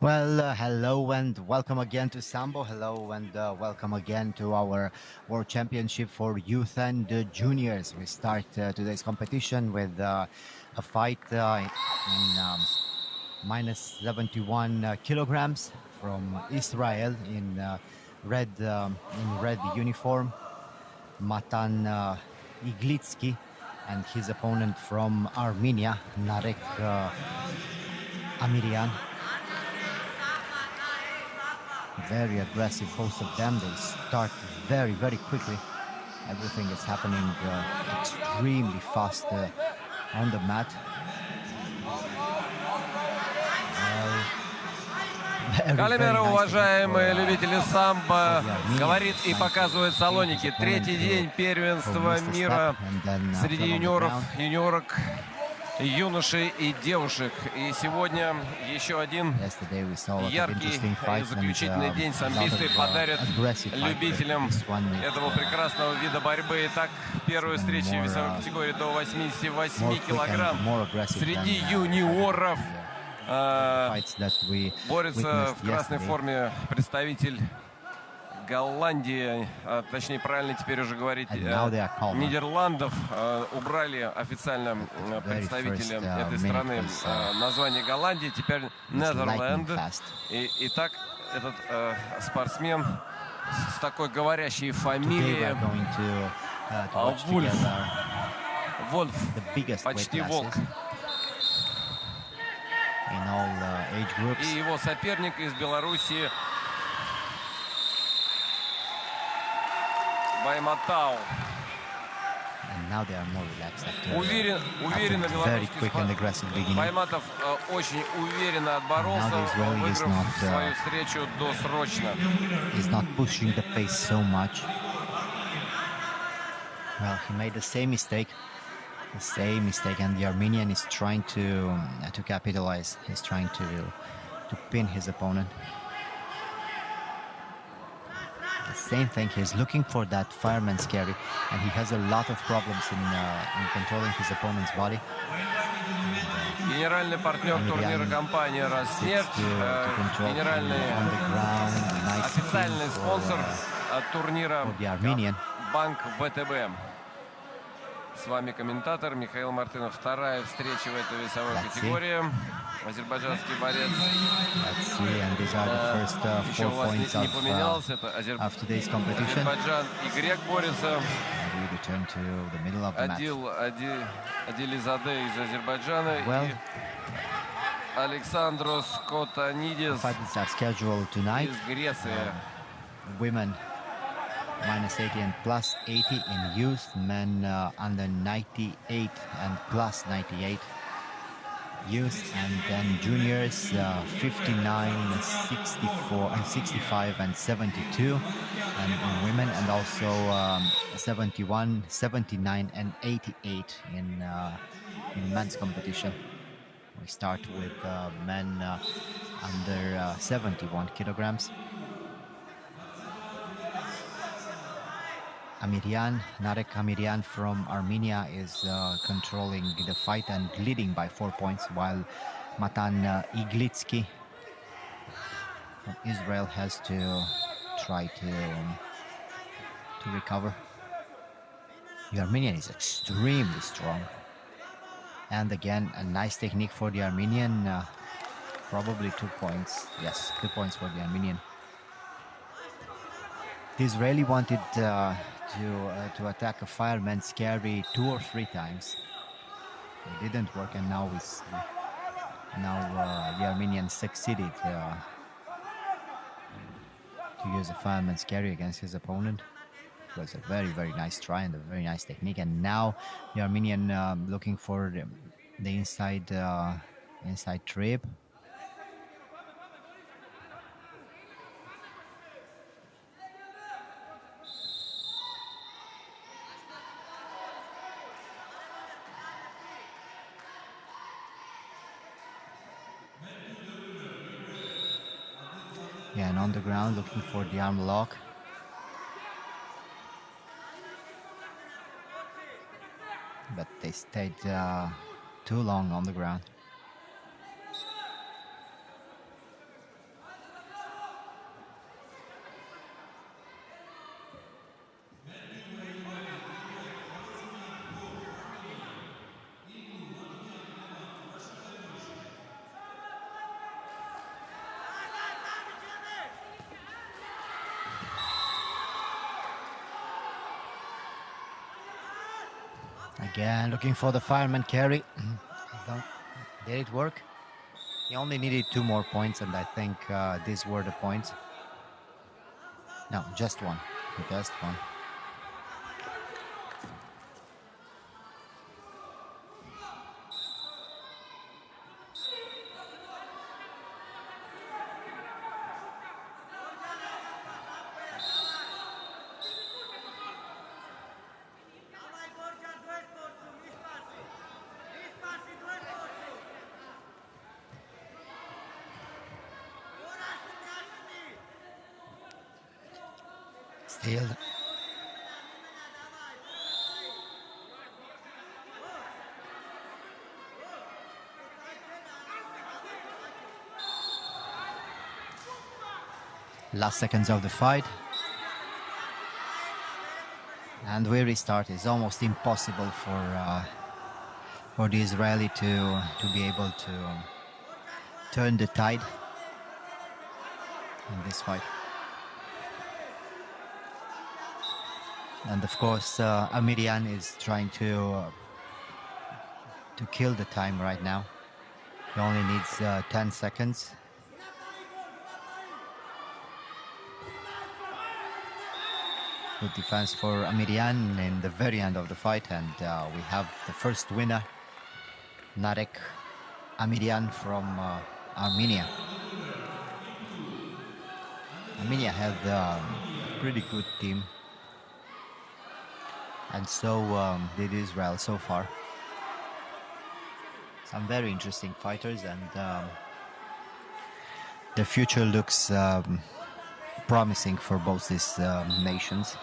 Hello and welcome again to Sambo. Hello and welcome again to our World Championship for Youth and Juniors. We start today's competition with a fight in minus 71 kilograms from Israel in red uniform, Matan Iglitsky, and his opponent from Armenia, Narek Amirian. Very aggressive, both of them. They start very, very quickly. Everything is happening extremely fast on the mat. Калимера, уважаемые любители самбо, говорит и показывает Салоники. Третий день первенства мира среди юниоров, юниорок, юношей и девушек. И сегодня еще один яркий и заключительный день. Самбисты подарят любителям этого прекрасного вида борьбы. Итак, первая встреча в весовой категории до 88 килограмм среди юниоров. Борется в красной форме представитель Голландии, точнее, правильно теперь уже говорить, Нидерландов. Убрали официально представителя этой страны название Голландии, теперь Нидерланд. Итак, этот спортсмен с такой говорящей фамилией Вольф, почти волк. И его соперник из Беларуси Байматау. Уверенно белорусский спортсмен. Байматов очень уверенно отборолся, выиграв свою встречу досрочно. He made the same mistake, and the Armenian is trying to capitalize. He's trying to pin his opponent. The same thing. He's looking for that fireman's carry, and he has a lot of problems in controlling his opponent's body. Генеральный партнер турнира компания «Роснефть», генеральный официальный спонсор турнира банк ВТБ. С вами комментатор Михаил Мартынов. Вторая встреча в этой весовой категории. Азербайджанский борец. Еще у вас не поменялось. Это Азербайджан и грек борется. Адилизаде из Азербайджана и Александрос Котанидис из Греции. Minus 80 and plus 80 in youth, men under 98 and plus 98 youth, and then juniors 59, 64, and 65 and 72, and women, and also 71, 79 and 88 in men's competition. We start with men under 71 kilograms. Narek Amirian from Armenia is controlling the fight and leading by 4 points, while Matan Iglitsky from Israel has to try to recover. The Armenian is extremely strong, and again a nice technique for the Armenian. Probably 2 points. Yes, 2 points for the Armenian. The Israeli wanted to attack a fireman's carry 2 or 3 times. It didn't work, and now the Armenian succeeded to use a fireman's carry against his opponent. It was a very, very nice try and a very nice technique. And now the Armenian looking for the inside trip. Yeah, and on the ground looking for the arm lock. But they stayed too long on the ground. Again, looking for the fireman carry. Did it work? He only needed 2 more points, and I think these were the points. No, just one. Just one. Still. Last seconds of the fight. And we restart. It's almost impossible for the Israeli to be able to turn the tide in this fight. And of course, Amirian is trying to kill the time right now. He only needs 10 seconds. Good defense for Amirian in the very end of the fight, and we have the first winner, Narek Amirian from Armenia. Armenia had a pretty good team, and so did Israel so far. Some very interesting fighters, and the future looks promising for both these nations.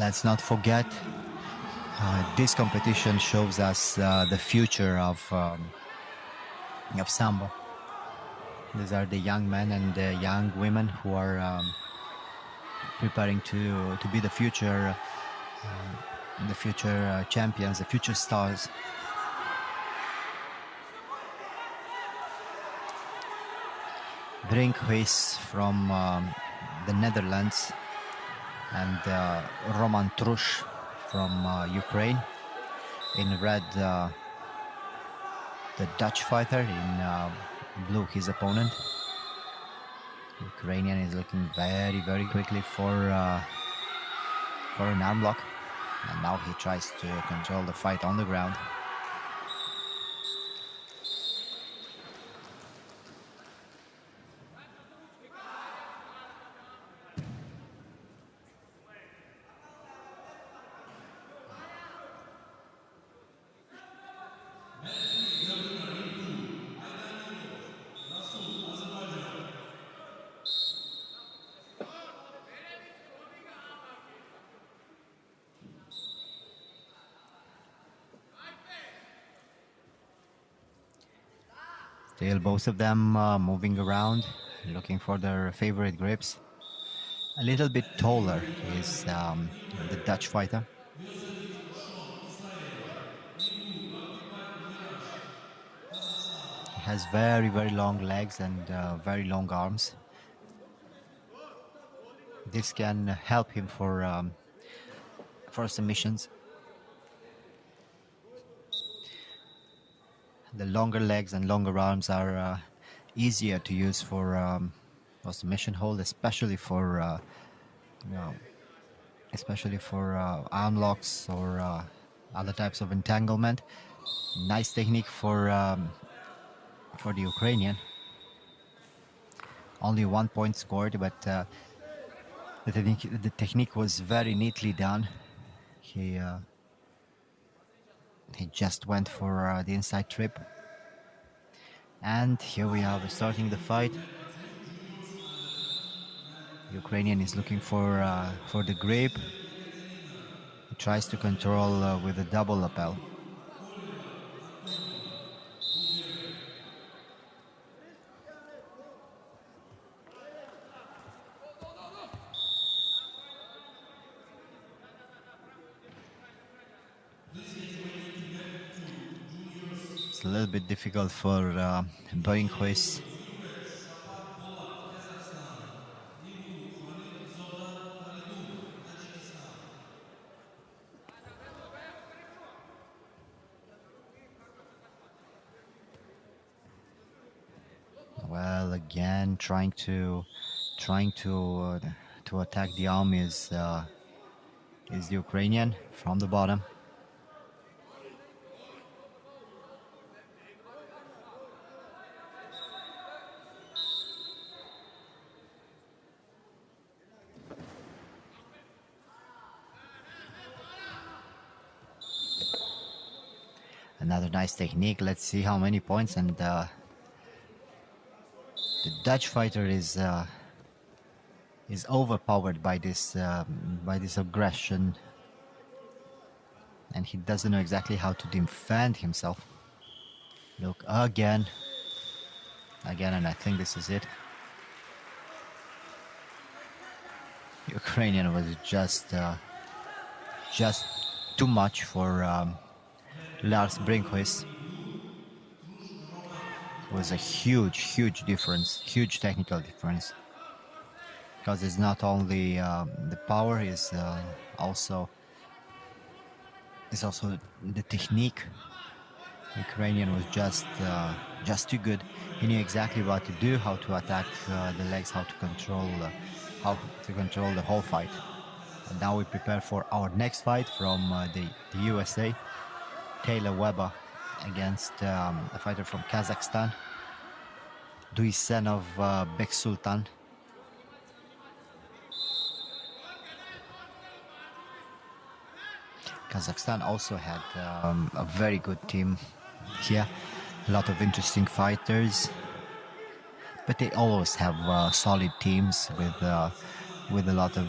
Let's not forget, this competition shows us the future of Sambo. These are the young men and the young women who are preparing to be the future champions, the future stars. Brinkhuis from the Netherlands, and Roman Trush from Ukraine. In red, the Dutch fighter. In blue, his opponent. Ukrainian is looking very, very quickly for an arm lock, and now he tries to control the fight on the ground. Still both of them moving around, looking for their favorite grips. A little bit taller is the Dutch fighter. He has very, very long legs and very long arms. This can help him for submissions. The longer legs and longer arms are easier to use for submission hold, especially for arm locks or other types of entanglement. Nice technique for the Ukrainian. Only 1 point scored, but the technique was very neatly done. He just went for the inside trip. And here we are, starting the fight. Ukrainian is looking for the grip. He tries to control with a double lapel. It's a little bit difficult for Brinkhuis. again trying to attack the arm is the Ukrainian from the bottom. Another nice technique. Let's see how many points. And the Dutch fighter is overpowered by this aggression, and he doesn't know exactly how to defend himself. Look again, and I think this is it. Ukrainian was just too much for Lars Brinkhuis. It was a huge difference, huge technical difference. Because it's not only the power, is also the technique. Ukrainian was just too good. He knew exactly what to do, how to attack the legs, how to control the whole fight. And now we prepare for our next fight from the USA, Taylor Weber against a fighter from Kazakhstan, Duisenov Beksultan. Kazakhstan also had a very good team here, a lot of interesting fighters, but they always have solid teams with a lot of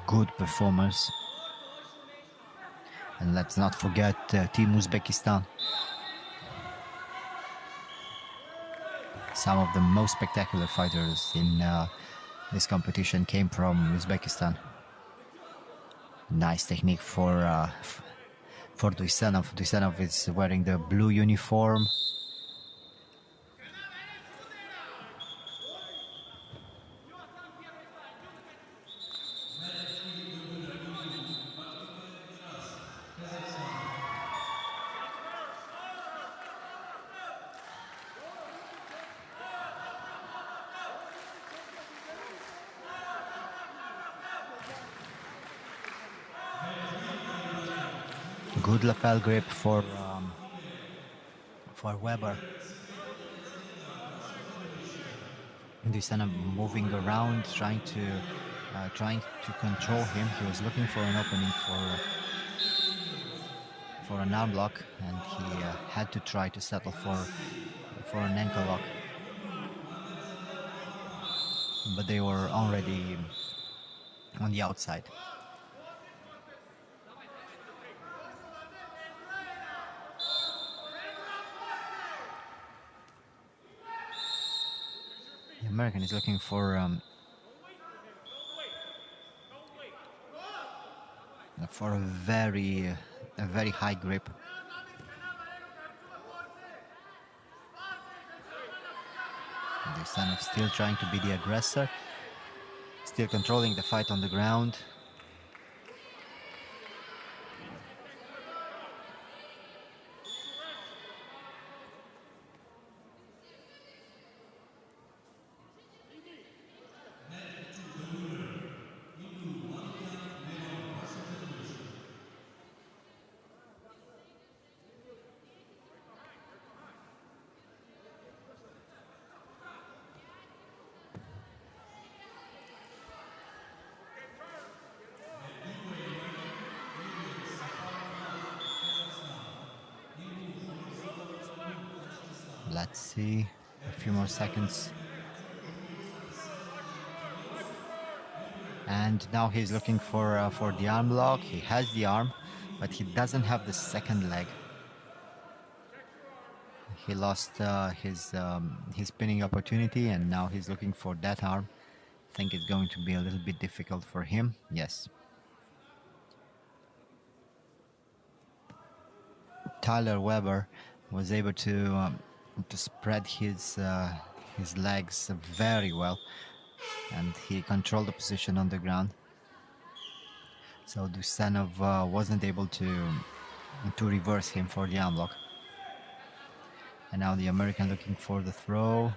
good performers. And let's not forget Team Uzbekistan. Some of the most spectacular fighters in this competition came from Uzbekistan. Nice technique for Duisenov. Duisenov is wearing the blue uniform. Good lapel grip for Weber. Duisenov moving around, trying to control him. He was looking for an opening for an arm lock, and he had to try to settle for an ankle lock. But they were already on the outside. The American is looking for a very high grip. Duisenov still trying to be the aggressor, still controlling the fight on the ground. Let's see, a few more seconds. And now he's looking for the arm lock. He has the arm, but he doesn't have the second leg. He lost his pinning opportunity, and now he's looking for that arm. I think it's going to be a little bit difficult for him. Yes. Tyler Weber was able to spread his legs very well, and he controlled the position on the ground. So Duisenov wasn't able to reverse him for the arm lock. And now the American looking for the throw.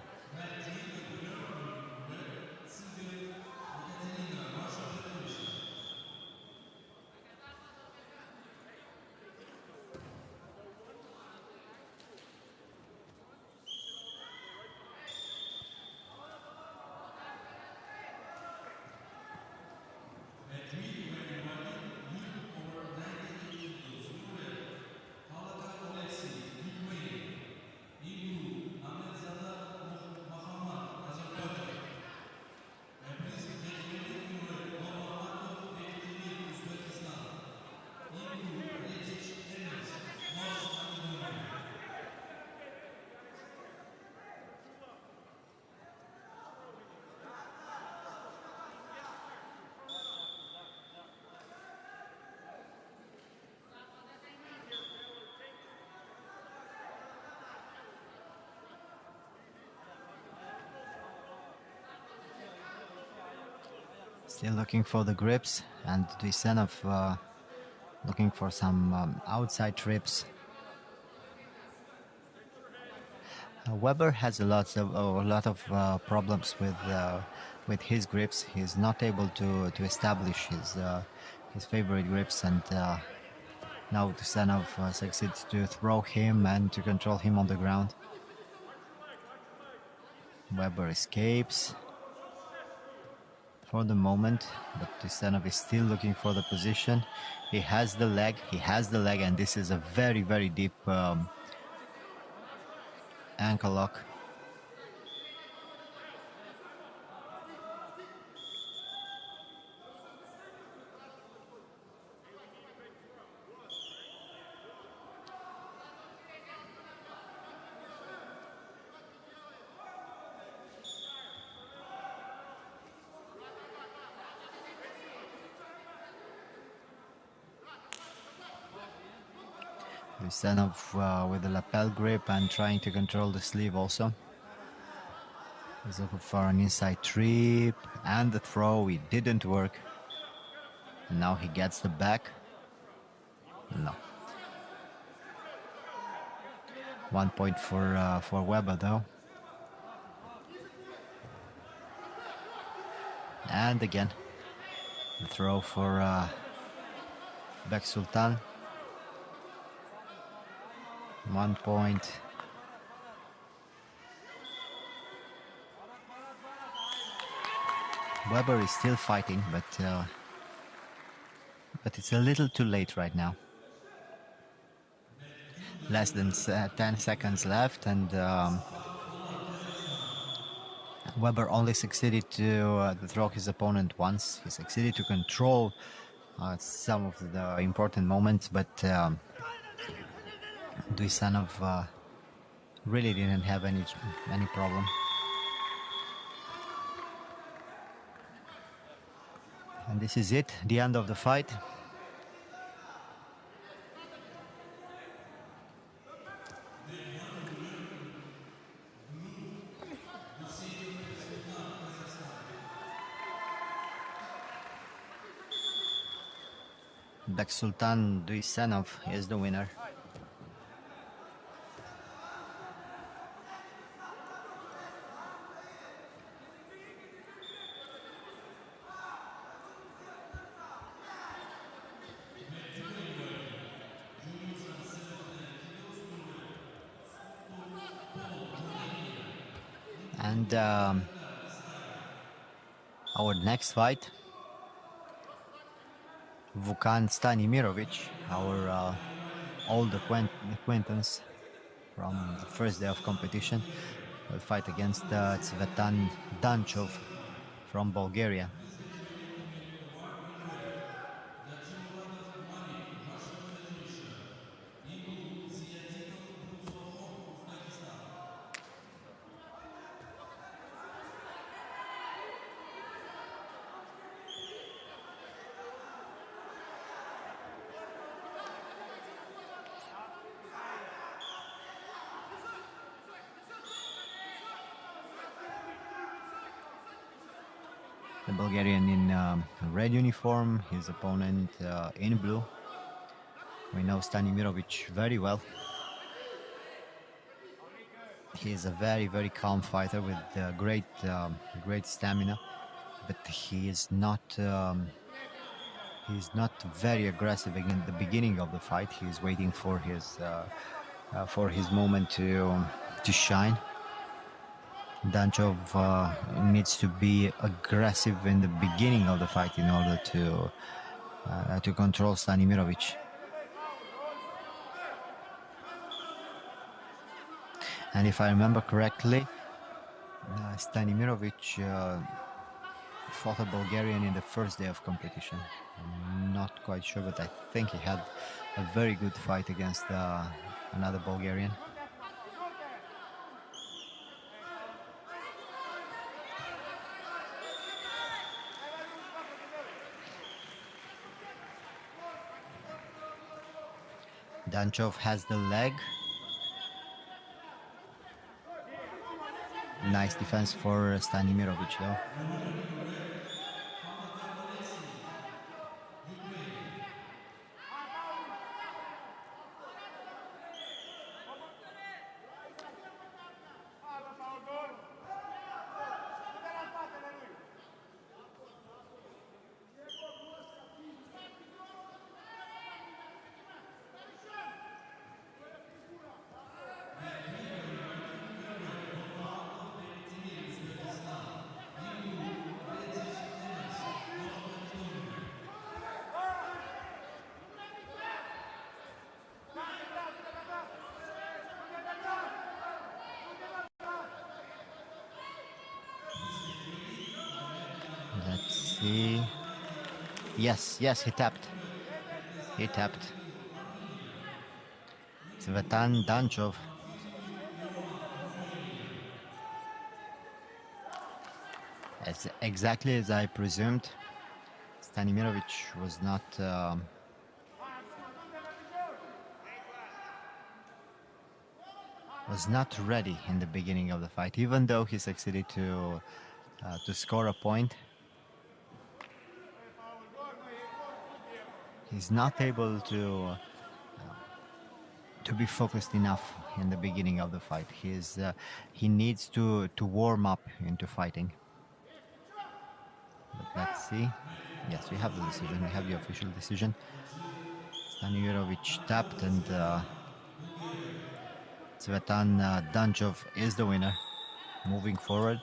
Still looking for the grips, and Dusanov looking for some outside trips. Weber has a lot of problems with his grips. He's not able to establish his favorite grips, and now Dusanov succeeds to throw him and to control him on the ground. Weber escapes for the moment, but Dusanov is still looking for the position. He has the leg, and this is a very, very deep ankle lock. Dusanov with the lapel grip and trying to control the sleeve also. He's looking for an inside trip, and the throw, it didn't work. And now he gets the back. No. 1 point for Weber though. And again, the throw for Bek Sultan. 1 point. Weber is still fighting, but it's a little too late right now. Less than 10 seconds left, and Weber only succeeded to throw his opponent once. He succeeded to control some of the important moments, but Dusanov really didn't have any problem. And this is it, the end of the fight. Bek Sultan Dusanov is the winner. And our next fight, Vukan Stanimirovic, our old acquaintance from the first day of competition, will fight against Tsvetan Danchov from Bulgaria. The Bulgarian in red uniform, his opponent in blue. We know Stanimirovic very well. He is a very, very calm fighter with great stamina, but he's not very aggressive in the beginning of the fight. He's waiting for his moment to shine. Danchov needs to be aggressive in the beginning of the fight in order to control Stanimirovic. And if I remember correctly, Stanimirovic fought a Bulgarian in the first day of competition. I'm not quite sure, but I think he had a very good fight against another Bulgarian. Danchov has the leg. Nice defense for Stanimirovic though. Let's see. Yes, he tapped. Tsvetan Danchov. As exactly as I presumed, Stanimirovic was not ready in the beginning of the fight, even though he succeeded to score a point. He's not able to be focused enough in the beginning of the fight. He needs to warm up into fighting. But let's see. Yes, we have the decision. We have the official decision. Stanimirovic tapped, and Tsvetan Danchov is the winner. Moving forward,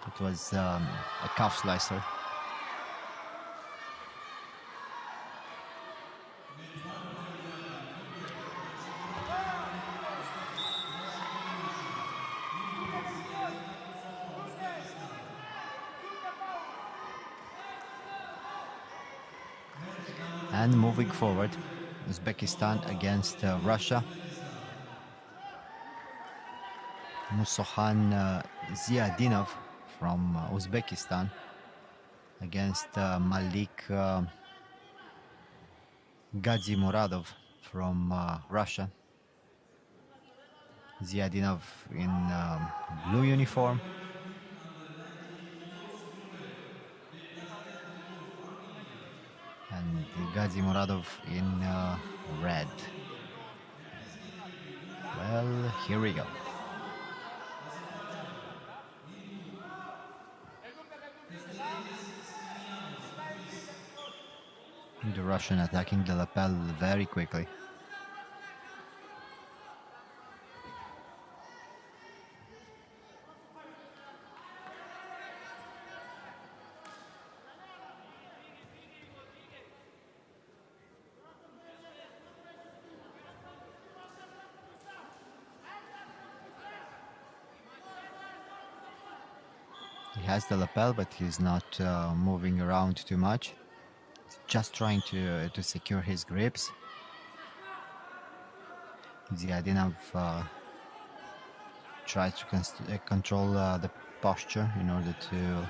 it was a calf slicer. And moving forward, Uzbekistan against Russia. Musohan Ziadinov from Uzbekistan against Malik Gazimuradov from Russia. Ziadinov in blue uniform. And Gazimuradov in red. Well, here we go. The Russian attacking the lapel very quickly. He has the lapel, but he's not moving around too much. He's just trying to secure his grips. Ziadinov tries to control the posture in order to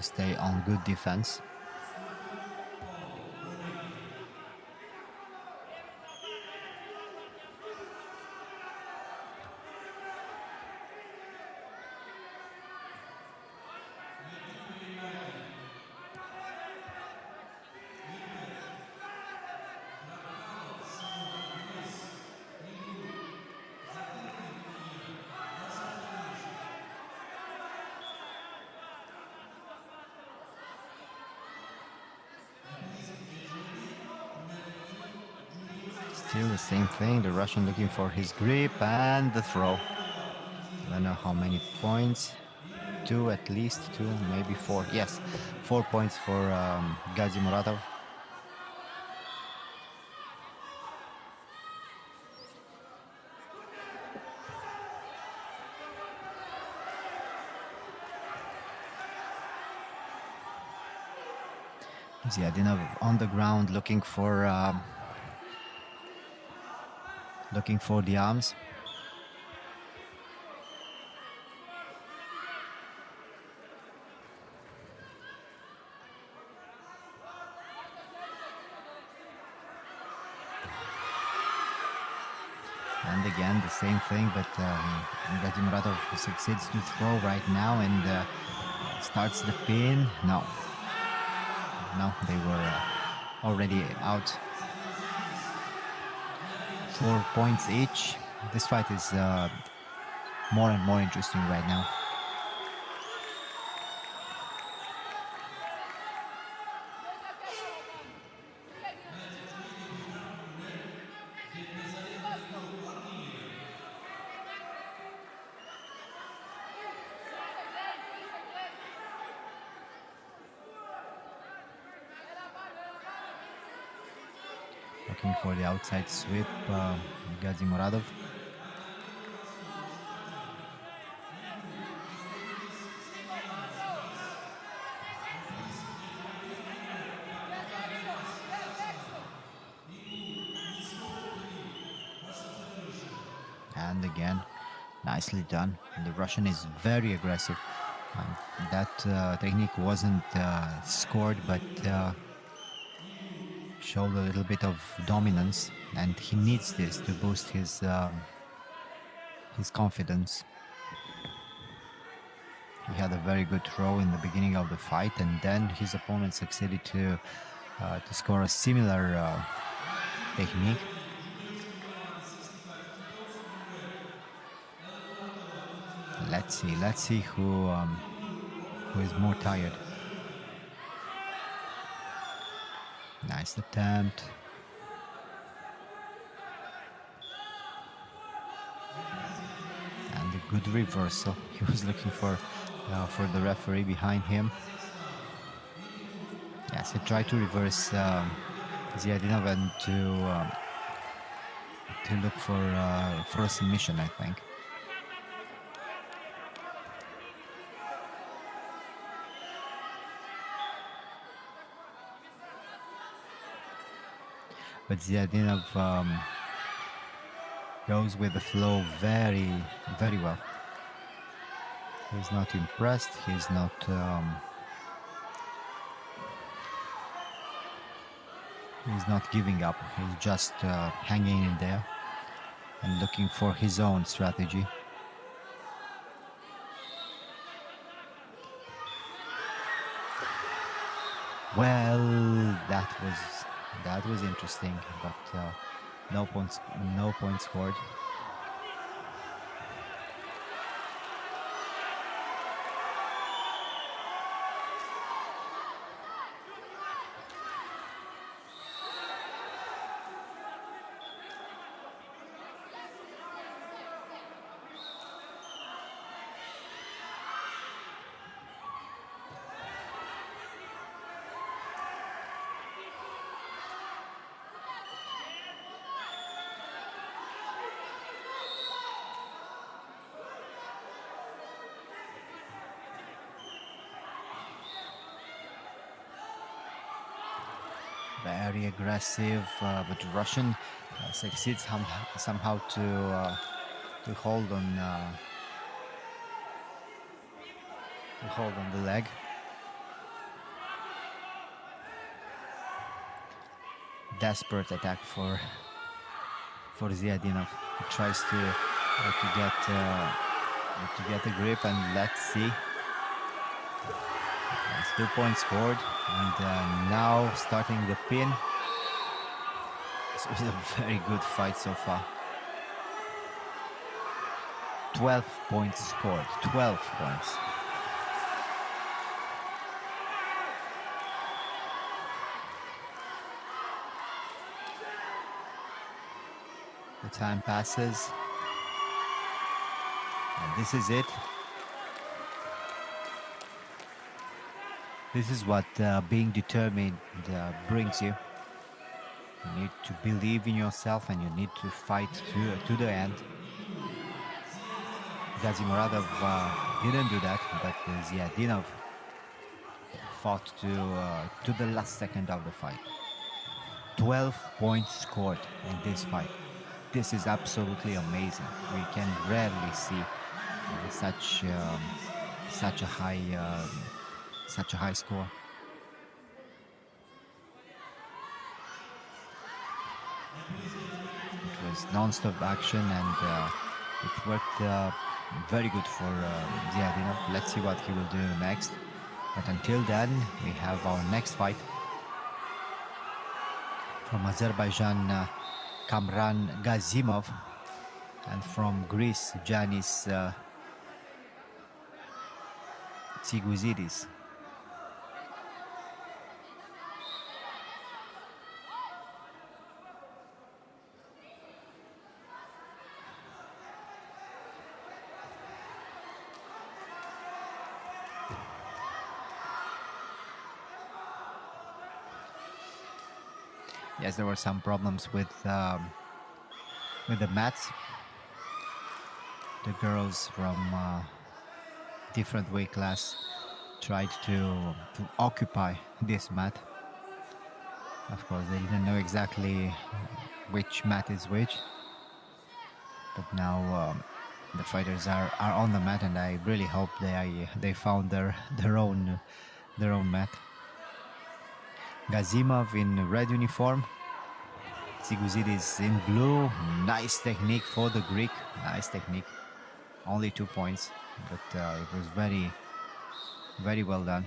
stay on good defense. Still the same thing. The Russian looking for his grip and the throw. I don't know how many points. 2 at least, 2, maybe 4. Yes, 4 points for Gazi Muratov. Ziadinov on the ground looking for the arms. And again, the same thing, but Gazi Muratov succeeds to throw right now and starts the pin. No, they were already out. 4 points each. This fight is more and more interesting right now. Looking for the outside sweep, Gazi Muratov. And again, nicely done. And the Russian is very aggressive. That technique wasn't scored, but showed a little bit of dominance, and he needs this to boost his confidence. He had a very good throw in the beginning of the fight, and then his opponent succeeded to score a similar technique. Let's see who is more tired. Nice attempt. And a good reversal. He was looking for the referee behind him. Yes, he tried to reverse Ziadinov and to look for a submission, I think. But Ziadinov goes with the flow very, very well. He's not impressed. He's not giving up. He's just hanging in there and looking for his own strategy. Well, that was interesting, but no points scored. Very aggressive, but Russian succeeds somehow to hold on the leg. Desperate attack for Ziadinov. He tries to get a grip, and let's see. That's 2 points scored, and now starting the pin. This was a very good fight so far. 12 points scored. 12 points. The time passes. And this is it. This is what being determined brings you. You need to believe in yourself and you need to fight to the end. Gazimuradov didn't do that, but Ziadinov fought to the last second of the fight. 12 points scored in this fight. This is absolutely amazing. We can rarely see such a high score. It was non-stop action and it worked very good for Ziadinov. Let's see what he will do next. But until then, we have our next fight. From Azerbaijan, Kamran Gazimov, and from Greece, Janis Tsiguzidis. Yes, there were some problems with the mats. The girls from different weight class tried to occupy this mat. Of course, they didn't know exactly which mat is which. But now the fighters are on the mat, and I really hope they found their own mat. Gazimov in red uniform, Tsiguzidis in blue. Nice technique for the Greek. Nice technique. Only 2 points, but it was very, very well done.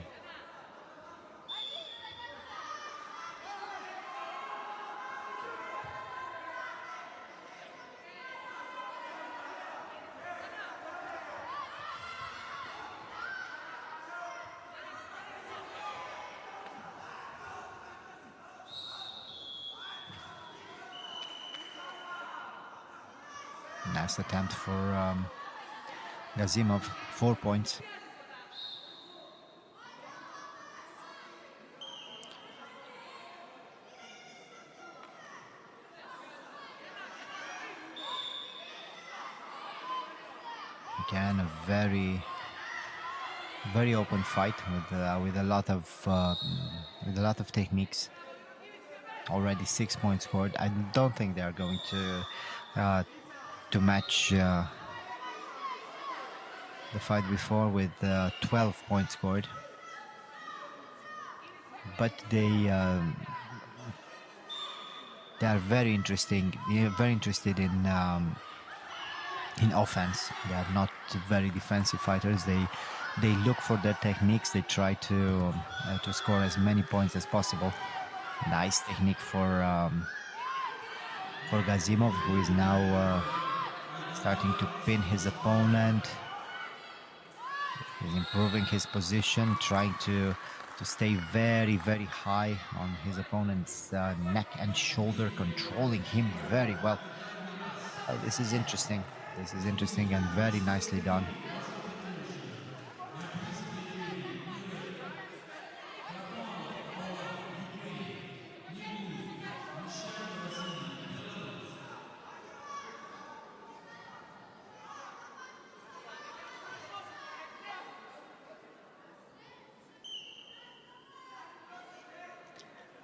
Nice attempt for Gazimov, 4 points. Again, a very, very open fight with a lot of techniques. Already 6 points scored. I don't think they are going to match the fight before with 12 points scored, but they are very interested in offense. They are not very defensive fighters. They look for their techniques. They try to score as many points as possible. Nice technique for Gazimov, who is now starting to pin his opponent. He's improving his position, trying to stay very, very high on his opponent's neck and shoulder, controlling him very well. This is interesting. This is interesting and very nicely done.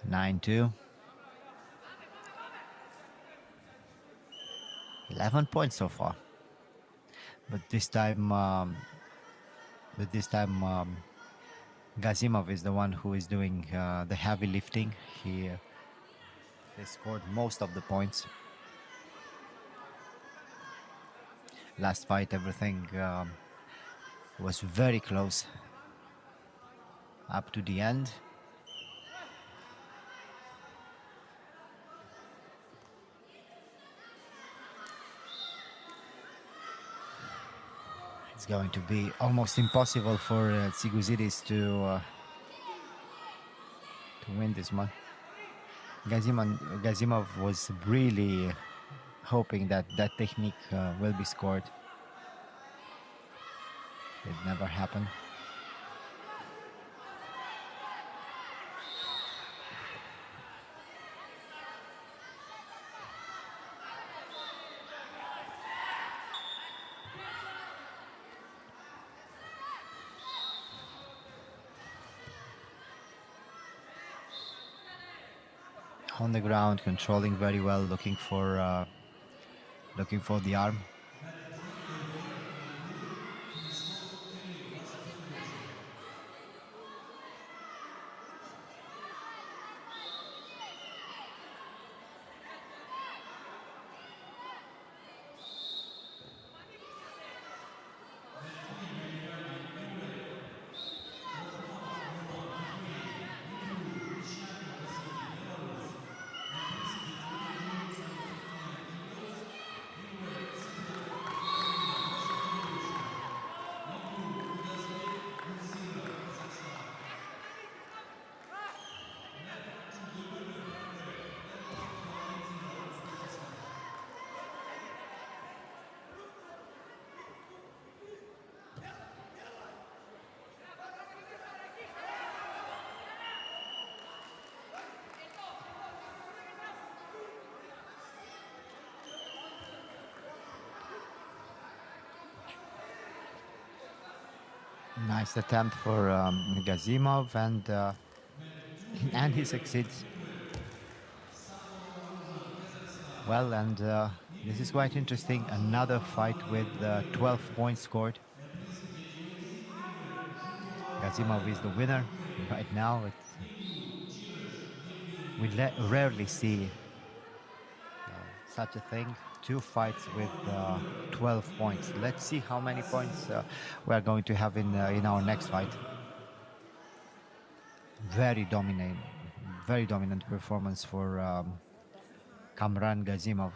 (9-2). 11 points so far, but this time Gazimov is the one who is doing the heavy lifting. He scored most of the points. Last fight, everything was very close up to the end. It's going to be almost impossible for Tsiguzidis to win this one. Gazimov was really hoping that that technique will be scored. It never happened. On the ground, controlling very well, looking for the arm. Nice attempt for Gazimov, and he succeeds. Well, and this is quite interesting. Another fight with 12 points scored. Gazimov is the winner right now. We rarely see such a thing. 2 fights with 12 points. Let's see how many points we are going to have in our next fight. Very dominant performance for Kamran Gazimov.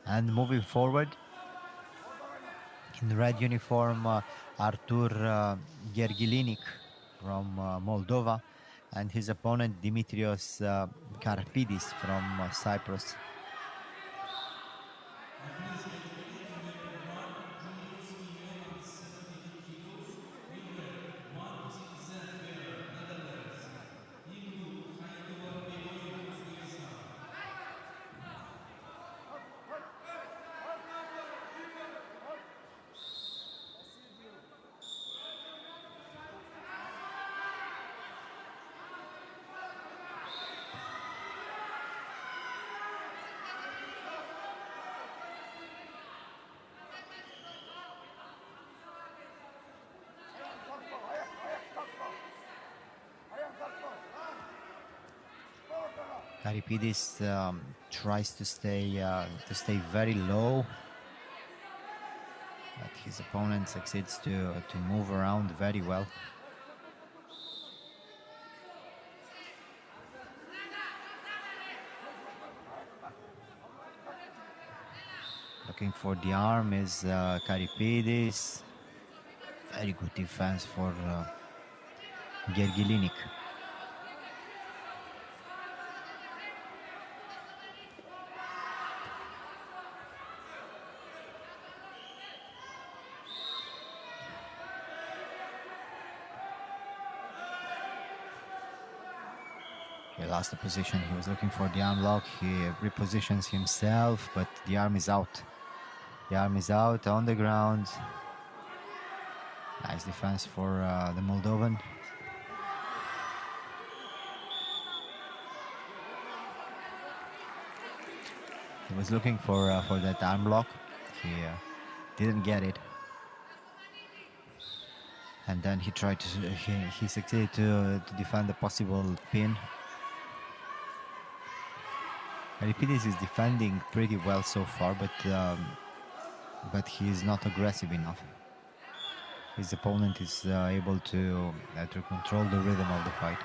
And moving forward, in the red uniform, Artur Gergelinik from Moldova, and his opponent Dimitrios Karpidis from Cyprus. Karipidis tries to stay very low, but his opponent succeeds to move around very well. Looking for the arm is Karipidis. Very good defense for Gergelinik. He lost the position. He was looking for the arm lock. He repositions himself, but the arm is out. The arm is out on the ground. Nice defense for the Moldovan. He was looking for that arm lock. He didn't get it. And then he tried to he succeeded to defend the possible pin. Karipidis is defending pretty well so far, but he is not aggressive enough. his opponent is able to control the rhythm of the fight.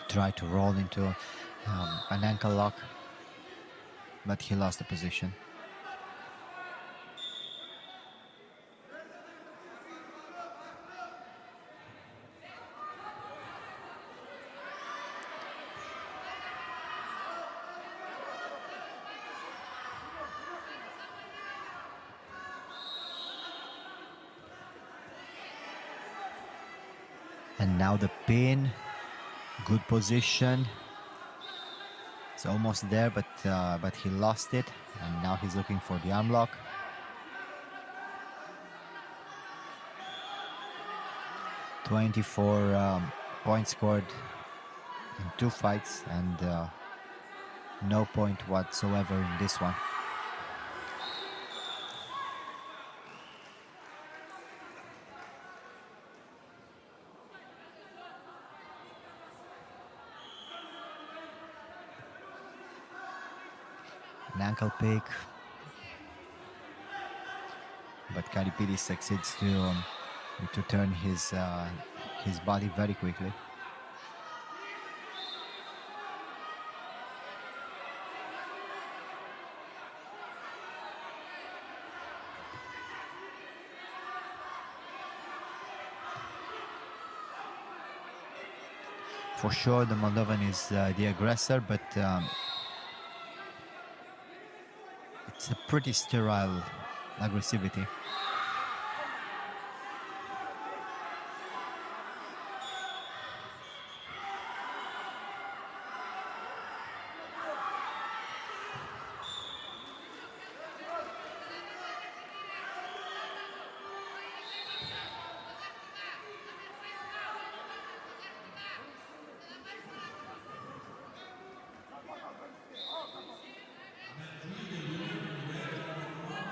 Tried to roll into an ankle lock, but he lost the position. And now the pin. Good position. It's almost there, but he lost it, and now he's looking for the arm lock. "24 points scored in 2 fights, and no point whatsoever in this one. An ankle pick, but Karipidis succeeds to turn his body very quickly. For sure, the Moldovan is the aggressor, but it's a pretty sterile aggressivity.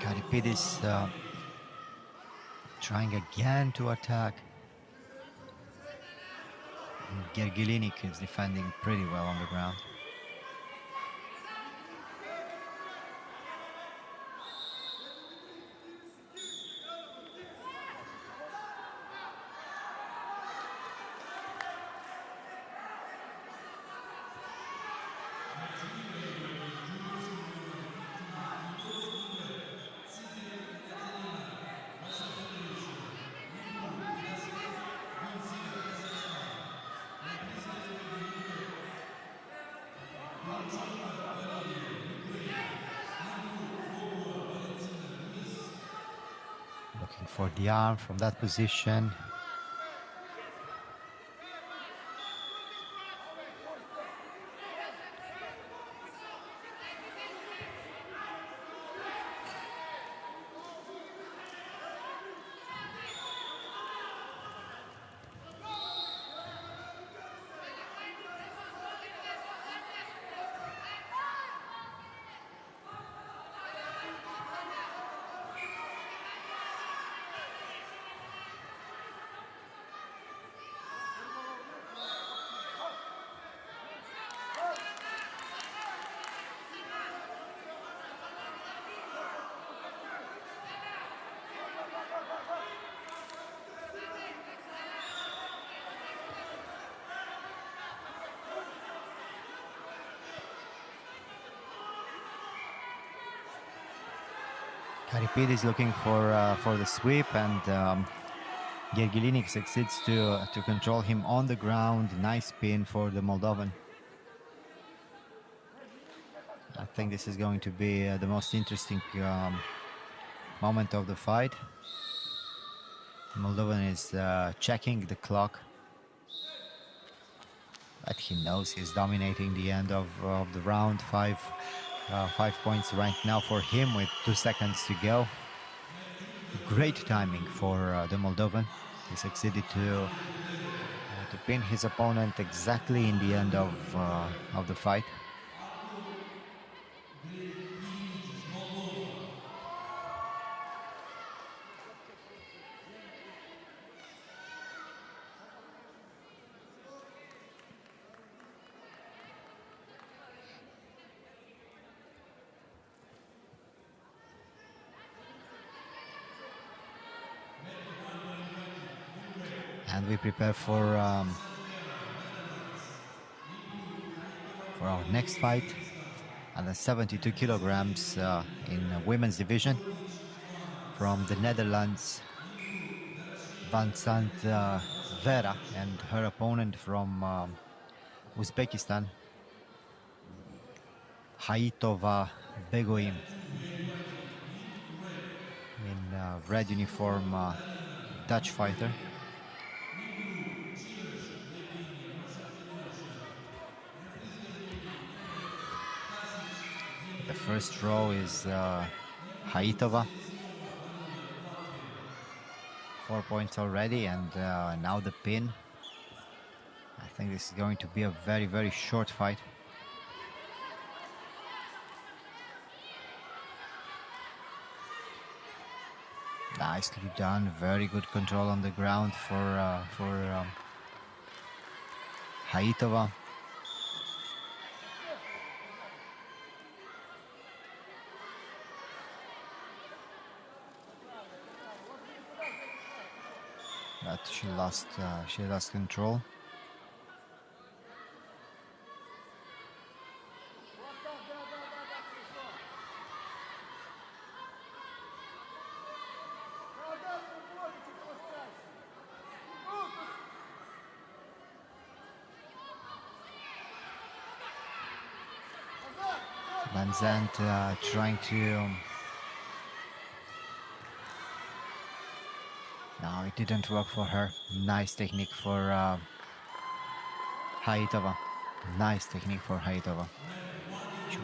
Karipidis trying again to attack. Gergelinik is defending pretty well on the ground. Looking for the arm from that position. Karipidis looking for the sweep, and Gergelinik succeeds to control him on the ground. Nice pin for the Moldovan. I think this is going to be the most interesting moment of the fight. Moldovan is checking the clock, but he knows he's dominating the end of the round. 5 points right now for him with 2 seconds to go. Great timing for the Moldovan. He succeeded to pin his opponent exactly in the end of the fight. And we prepare for our next fight at the 72 kilograms in women's division from the Netherlands, Van Sant Vera, and her opponent from Uzbekistan, Haitova Begoim, in red uniform, Dutch fighter. The first row is Haitova. 4 points already, and now the pin. I think this is going to be a very, very short fight. Nicely done. Very good control on the ground for Haitova. But she lost control. Van Sant trying to... No, it didn't work for her. Nice technique for Haitova. Nice technique for Haitova. She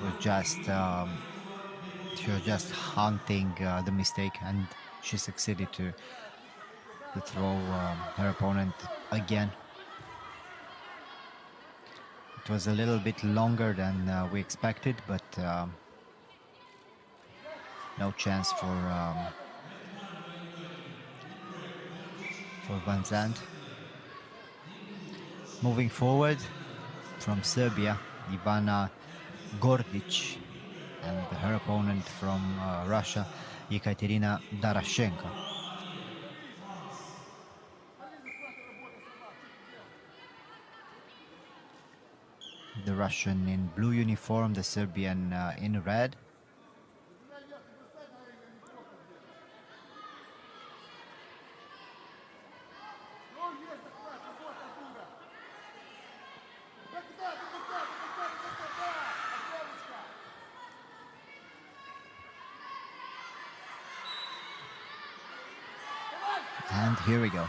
was just hunting the mistake, and she succeeded to throw her opponent again. It was a little bit longer than we expected, but no chance for Van Sant. Moving forward from Serbia, Ivana Gordic, and her opponent from Russia, Ekaterina Darashenko. The Russian in blue uniform, the Serbian in red. And here we go.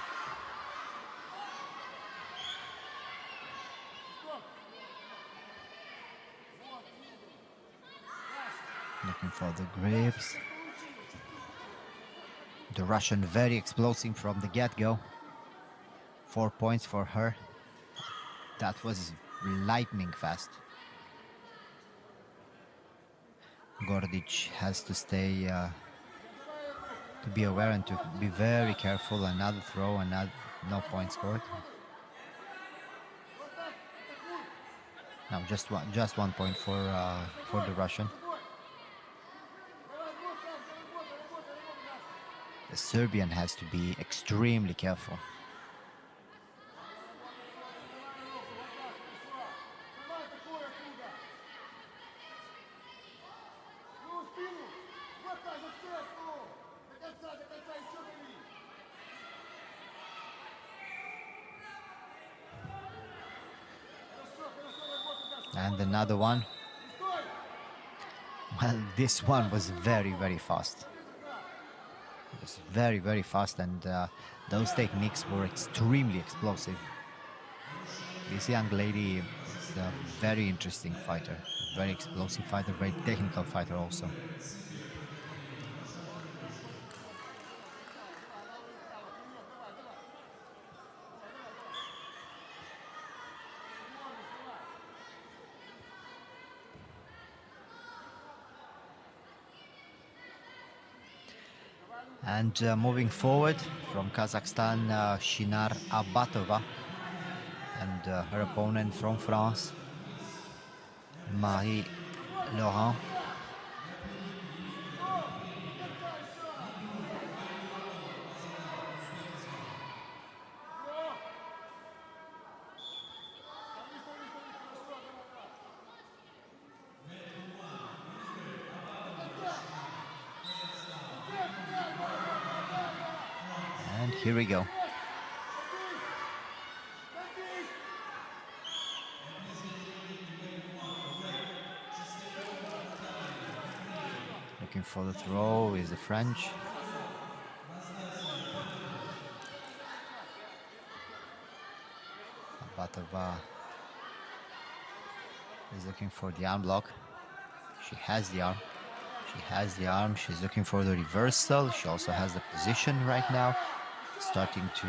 Looking for the grips. The Russian very explosive from the get-go. 4 points for her. That was lightning fast. Gordic has to stay, to be aware and to be very careful. Another throw, no point scored. No, just one point for the Russian. The Serbian has to be extremely careful. And another one. Well, this one was very, very fast. It was very, very fast, and those techniques were extremely explosive. This young lady is a very interesting fighter, very explosive fighter, very technical fighter also. And moving forward from Kazakhstan, Shinar Abatova, and her opponent from France, Mariluan. here we go. Looking for the throw is the French. Batova is looking for the arm block. She has the arm. She has the arm. She's looking for the reversal. She also has the position right now. Starting to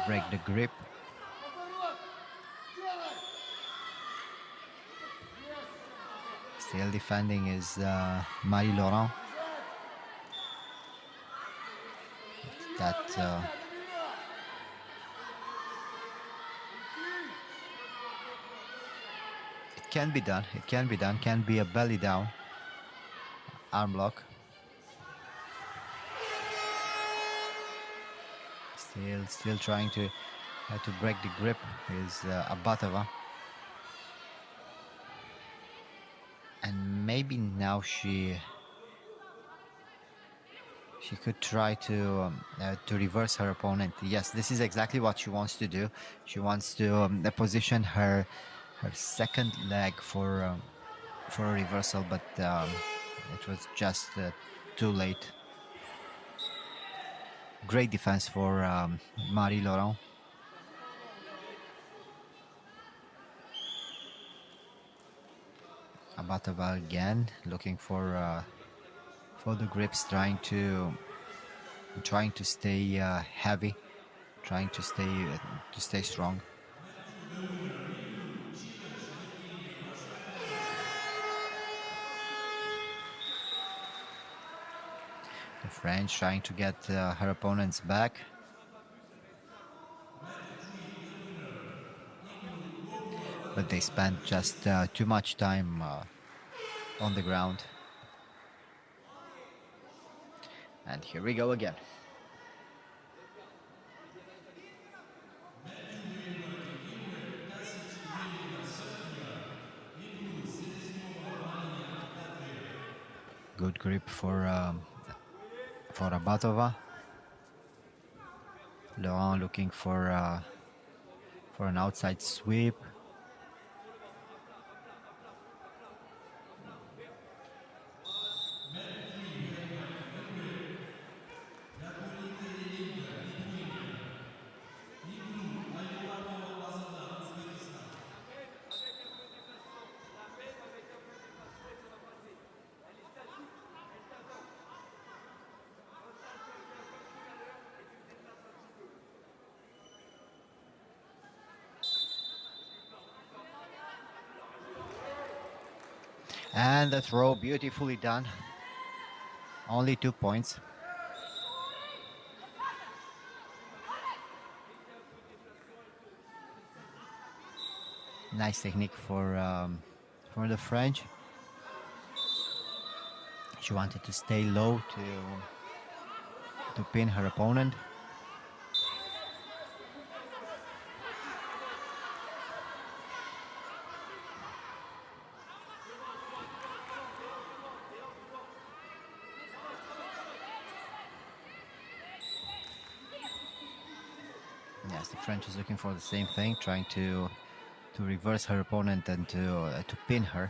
break the grip. Still defending is Mariluan. That it can be done. It can be done. Can be a belly down arm lock. Still trying to break the grip is Abatova. And maybe now she could try to reverse her opponent. Yes, this is exactly what she wants to do. She wants to position her second leg for a reversal, but it was just too late. Great defense for Mariluan. Abatova again looking for the grips, trying to stay heavy, trying to stay strong. The French trying to get her opponents back. But they spent just too much time on the ground. And here we go again. Good grip for Abatova. Laurent looking for an outside sweep. And the throw beautifully done. Only 2 points. Nice technique for the French. She wanted to stay low to pin her opponent. Yes, the French is looking for the same thing, trying to reverse her opponent and to pin her.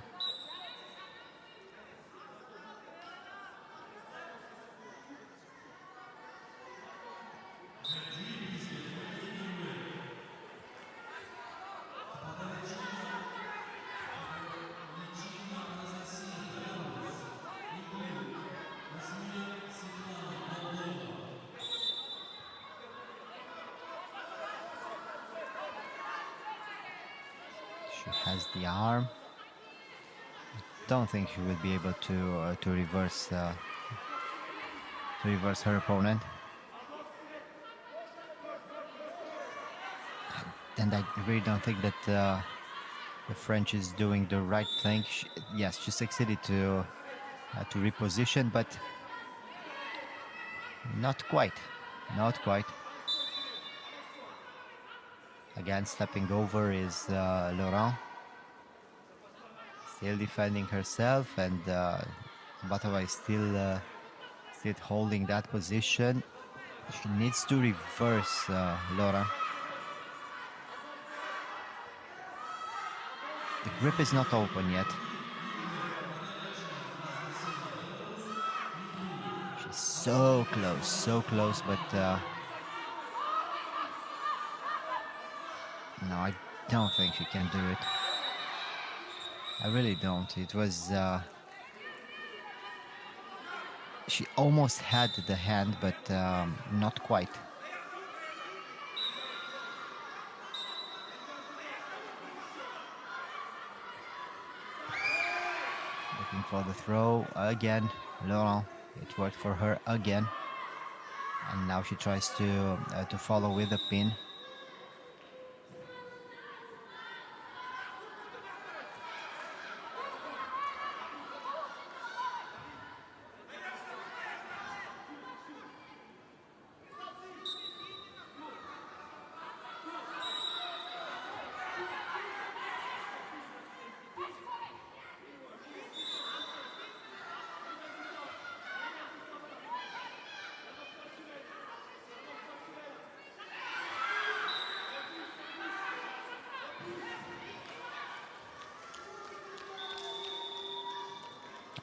She has the arm. Don't think she will be able to reverse her opponent. And I really don't think that the French is doing the right thing. Yes, she succeeded to reposition, but not quite. Again, stepping over is Laurent. Still defending herself, and Batova is still holding that position. She needs to reverse Laura. The grip is not open yet. She's so close, but no, I don't think she can do it. I really don't. It was... she almost had the hand, but not quite. Looking for the throw again. Laurent, it worked for her again. And now she tries to follow with the pin.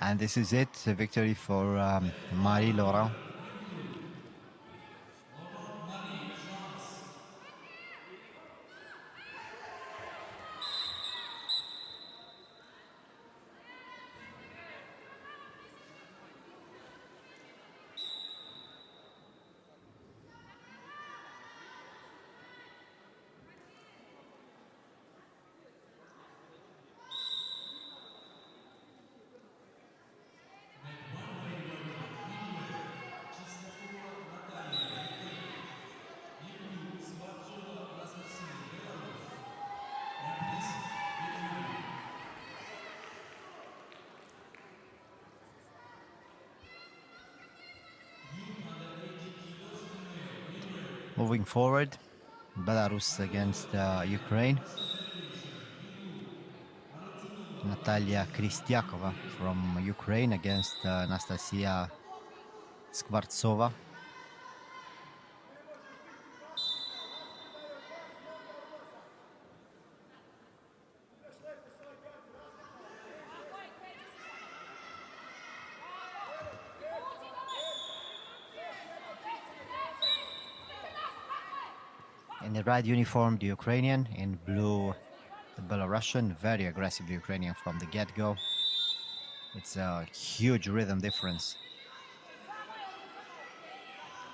And this is it, a victory for Mariluan. Moving forward, Belarus against Ukraine. Natalia Kristiakova from Ukraine against Anastasia Skvartsova. In the red uniform, the Ukrainian. In blue, the Belarusian. Very aggressive Ukrainian from the get-go. It's a huge rhythm difference.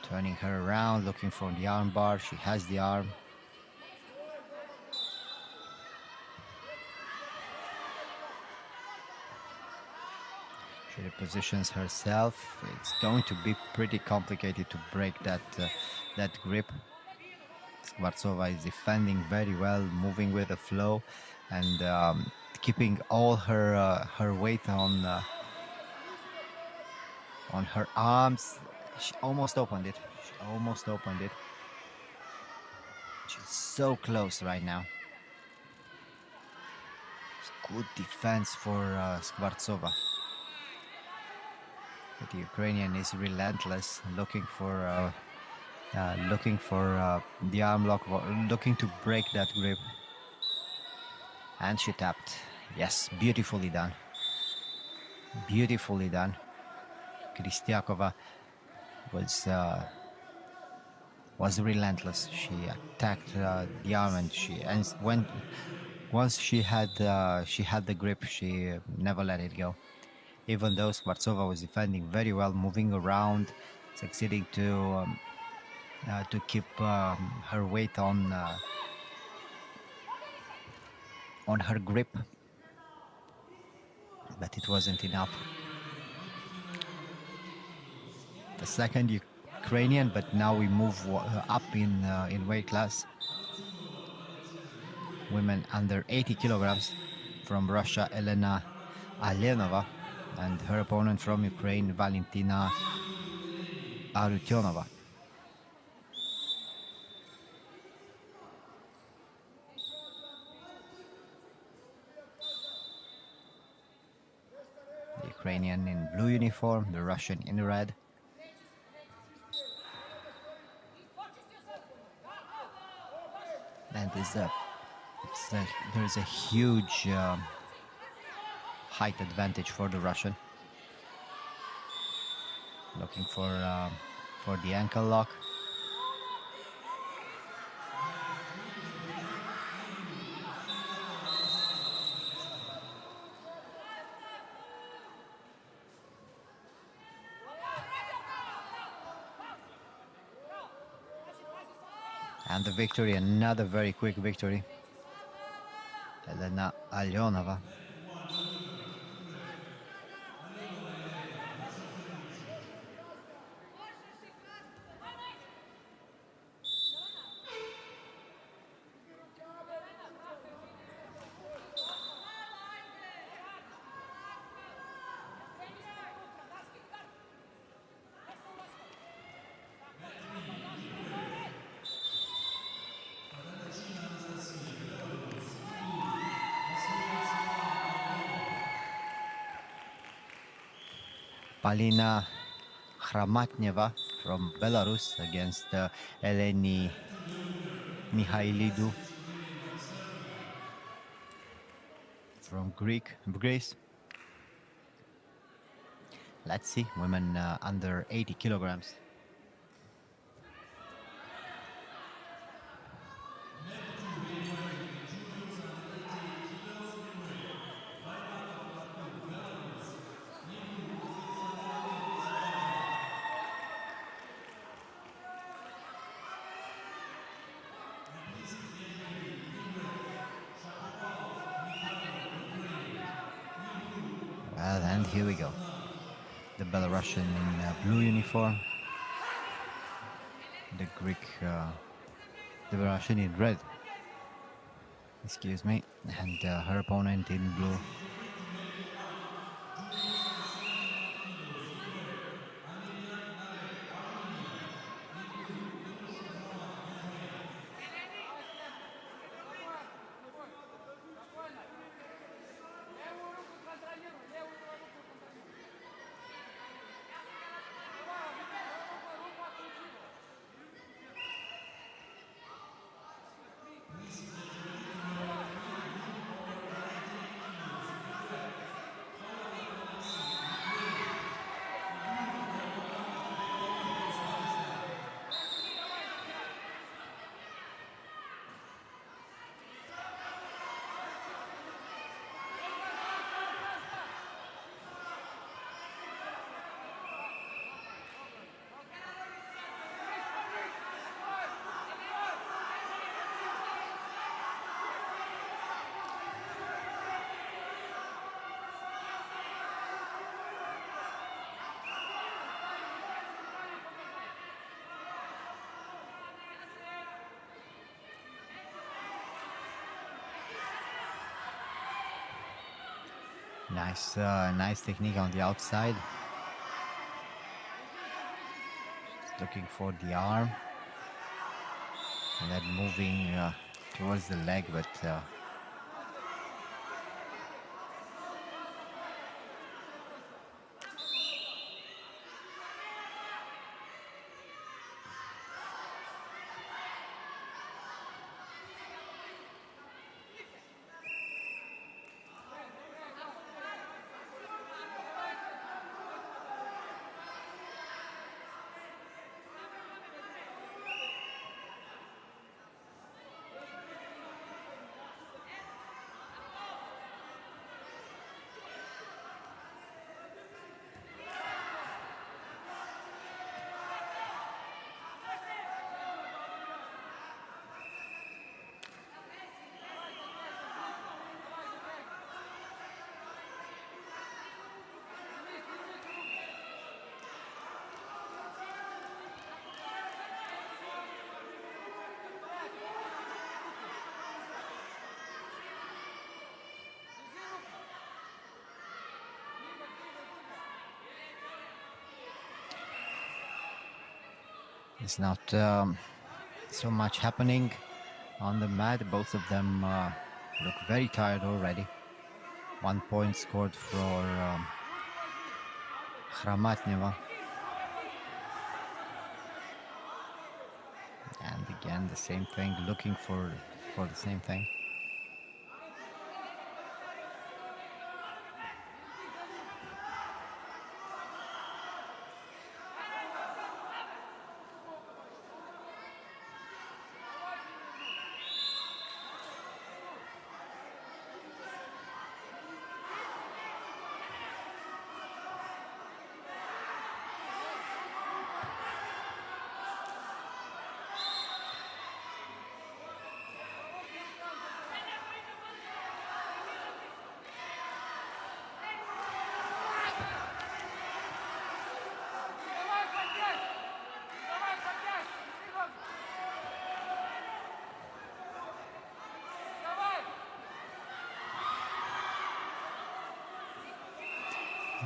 Turning her around, looking for the arm bar. She has the arm. She repositions herself. It's going to be pretty complicated to break that grip. Skvartsova is defending very well, moving with the flow, and keeping all her weight on her arms. She almost opened it. She's so close right now. It's good defense for Skvartsova. But the Ukrainian is relentless, looking for the arm lock, looking to break that grip. And she tapped. Yes, beautifully done. Beautifully done. Kristiakova was relentless. She attacked the arm, and once she had the grip, she never let it go. Even though Skvartsova was defending very well, moving around, succeeding to keep her weight on her grip, but it wasn't enough. The second Ukrainian, but now we move up in weight class. Women under 80 kilograms. From Russia, Elena Alenova, and her opponent from Ukraine, Valentina Arutyonova. The Ukrainian in blue uniform, the Russian in red. And there's a huge height advantage for the Russian. Looking for the ankle lock. And the victory, another very quick victory. Elena Alyonova. Polina Khramatneva from Belarus against Eleni Mihailidou from Greece. Let's see, women under 80 kilograms. Well, and here we go. The Belarusian in blue uniform. The the Belarusian in red. Excuse me. And her opponent in blue. Nice technique on the outside. Looking for the arm. And then moving towards the leg, but it's not so much happening on the mat. Both of them look very tired already. 1 point scored for Khramatneva. And again, the same thing, looking for for the same thing.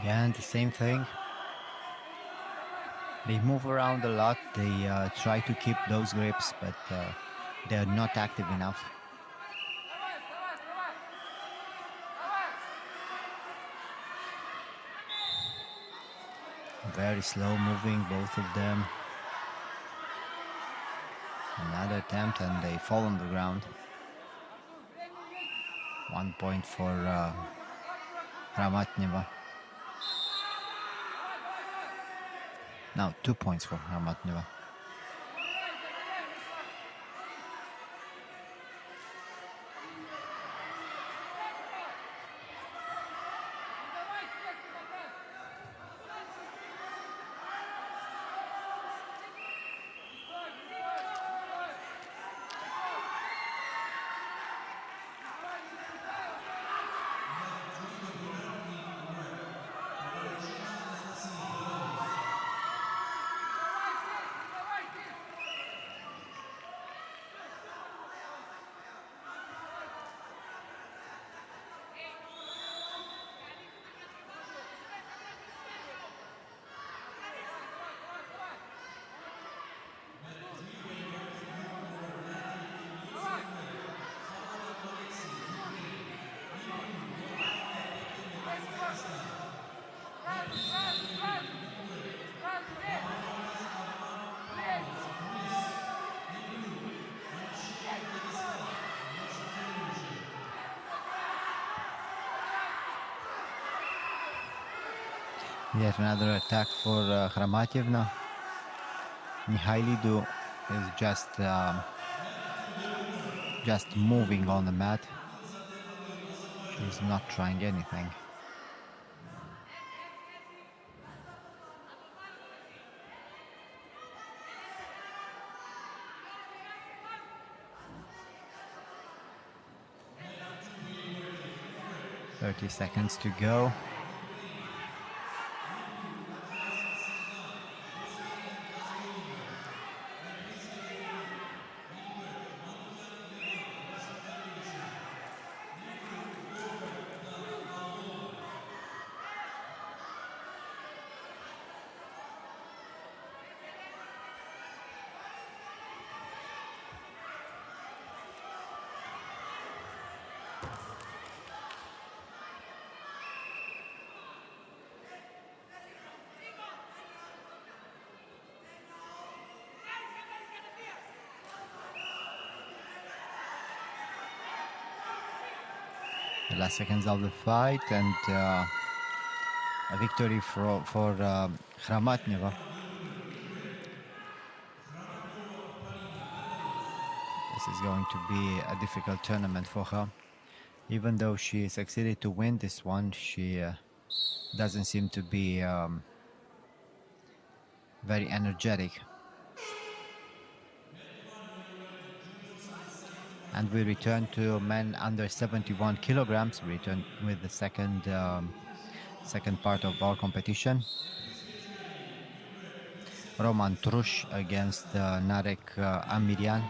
Again, the same thing. They move around a lot. They try to keep those grips, but they're not active enough. Very slow moving, both of them. Another attempt, and they fall on the ground. 1 point for Hramatneva. Now 2 points for Hramatneva. Yet another attack for Hramatneva. Mihailidou is just moving on the mat. She's not trying anything. "30 seconds to go." The last seconds of the fight, and a victory for Hramatneva. This is going to be a difficult tournament for her. Even though she succeeded to win this one, she doesn't seem to be very energetic. And we return to men under 71 kilograms. We return with the second part of our competition. Roman Trush against Narek Amirian.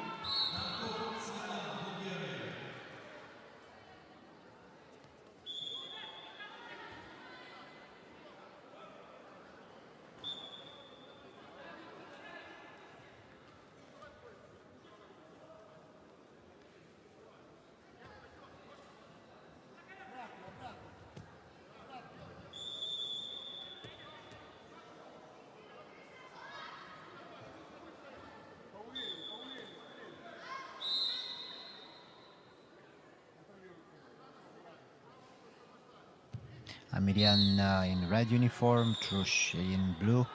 Amirian in red uniform, Trush in blue.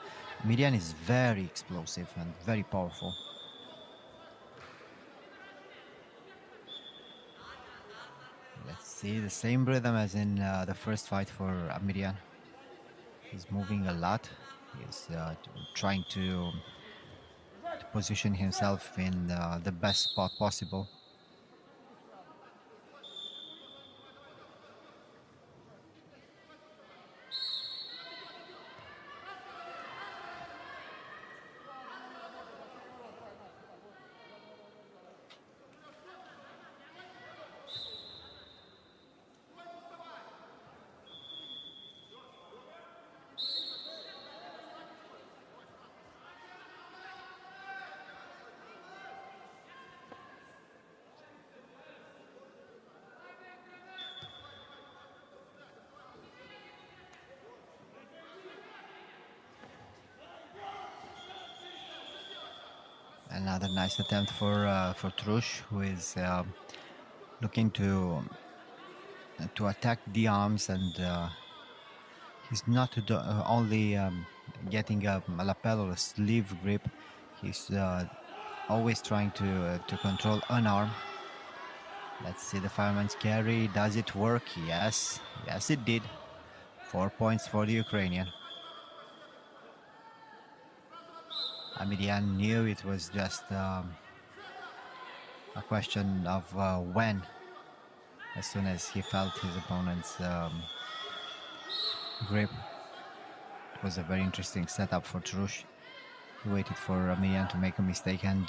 Amirian is very explosive and very powerful. Let's see the same rhythm as in the first fight for Amirian. He's moving a lot. He's trying to position himself in the best spot possible. Another nice attempt for Trush, who is looking to attack the arms, and he's not only getting a lapel or a sleeve grip. He's always trying to control an arm. Let's see the fireman's carry. Does it work? Yes, yes, it did. 4 points for the Ukrainian. Amirian knew it was just a question of when. As soon as he felt his opponent's grip. It was a very interesting setup for Trush. He waited for Amirian to make a mistake, and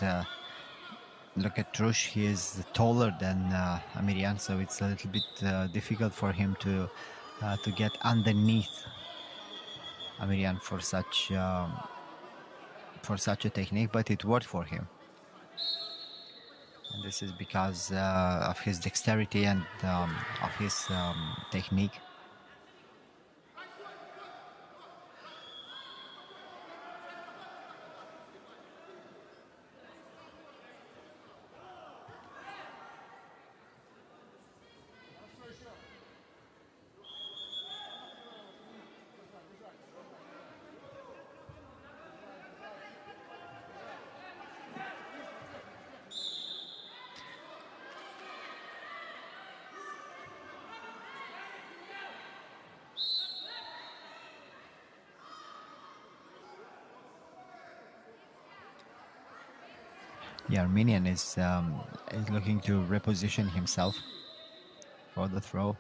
look at Trush. He is taller than Amirian, so it's a little bit difficult for him to get underneath Amirian for such a technique, but it worked for him. And this is because of his dexterity and of his technique. The Armenian is looking to reposition himself for the throw.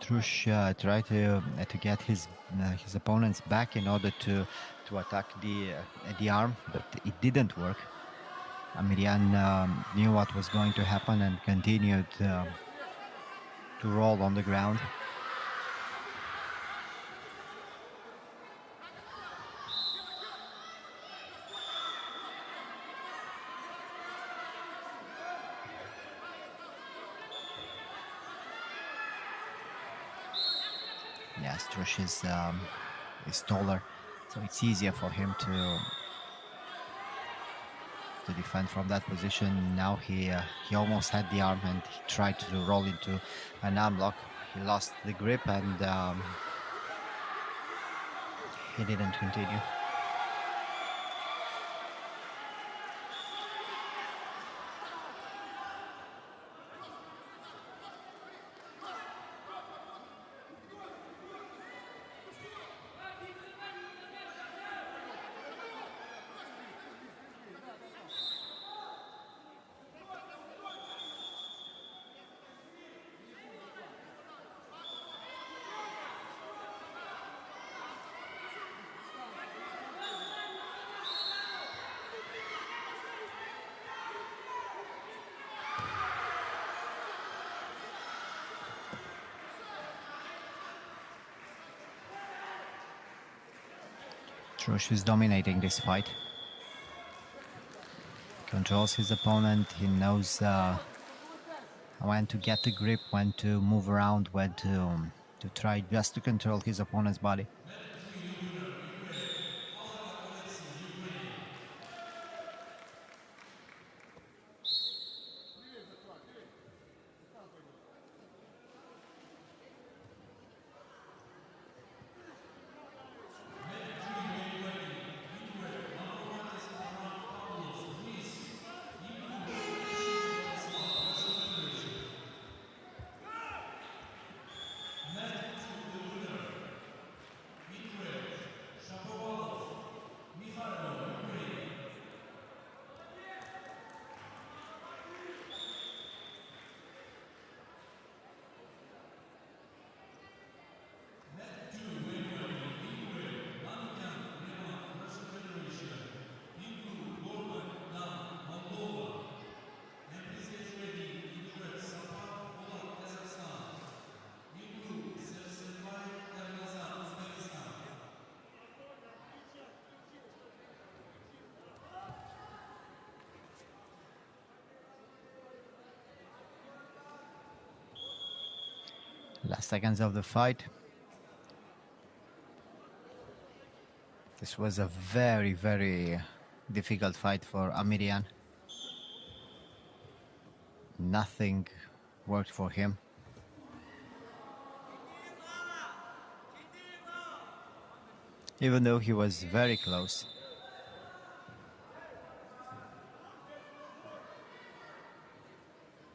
Trush tried to get his opponent's back in order to attack the arm, but it didn't work. Amirian knew what was going to happen and continued to roll on the ground. Yes, Trush is taller, so it's easier for him to defend from that position. Now he almost had the arm, and he tried to roll into an arm lock. He lost the grip, and he didn't continue. Trush is dominating this fight. Controls his opponent. He knows when to get the grip, when to move around, when to to try just to control his opponent's body. Last seconds of the fight. This was a very, very difficult fight for Amirian. Nothing worked for him. Even though he was very close.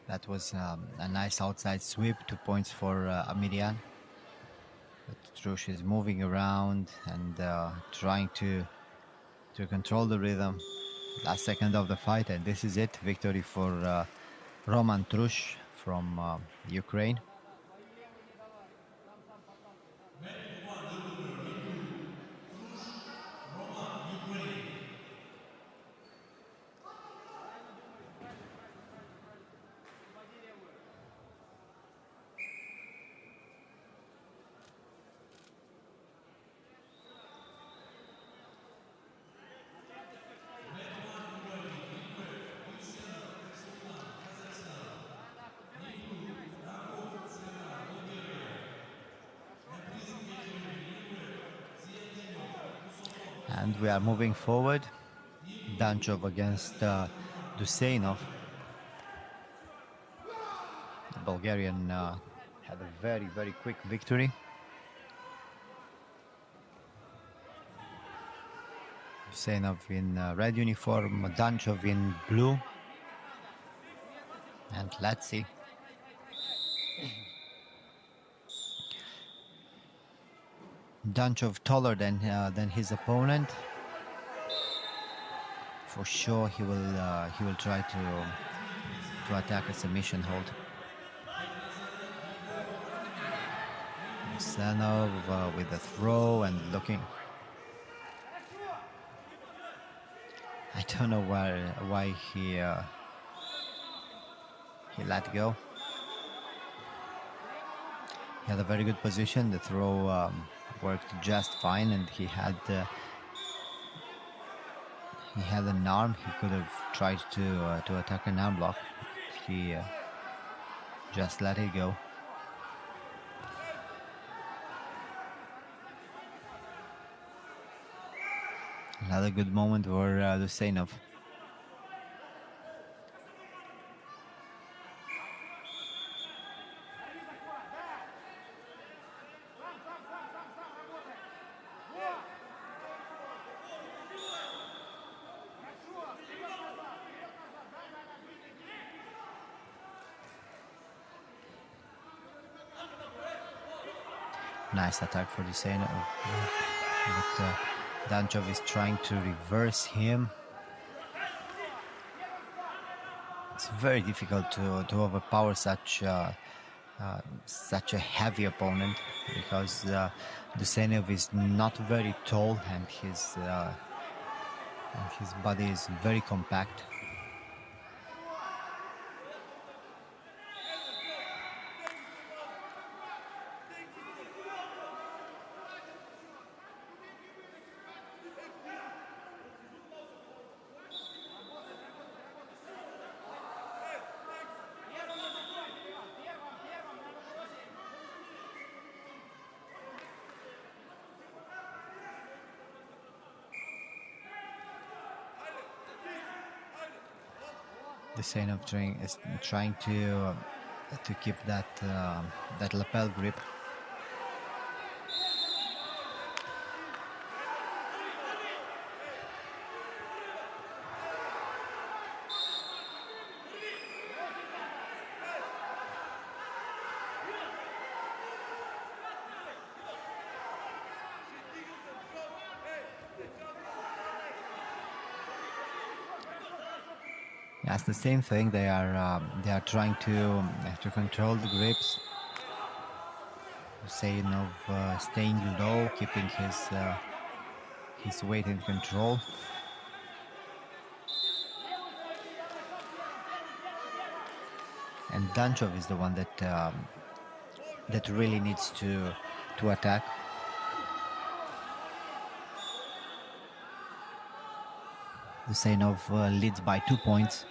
That was a nice outside sweep, 2 points for Amirian. But Trush is moving around and trying to control the rhythm. Last second of the fight, and this is it. Victory for Roman Trush from Ukraine. And we are moving forward. Danchov against Dusanov. The Bulgarian had a very, very quick victory. Dusanov in red uniform, Danchov in blue. And let's see. Danchov taller than his opponent. For sure, he will try to attack a submission hold. Dusanov with a throw and looking. I don't know why he let go. He had a very good position. The throw worked just fine, and he had an arm. He could have tried to attack an arm block. He just let it go. Another good moment for Dusanov. Nice attack for Dusanov. But Danchov is trying to reverse him. It's very difficult to overpower such a heavy opponent, because Dusanov is not very tall and his body is very compact. Duseynov is trying to keep that lapel grip. That's the same thing. They are trying to control the grips. Duseynov staying low, keeping his weight in control. And Danchov is the one that really needs to attack. Duseynov leads by 2 points.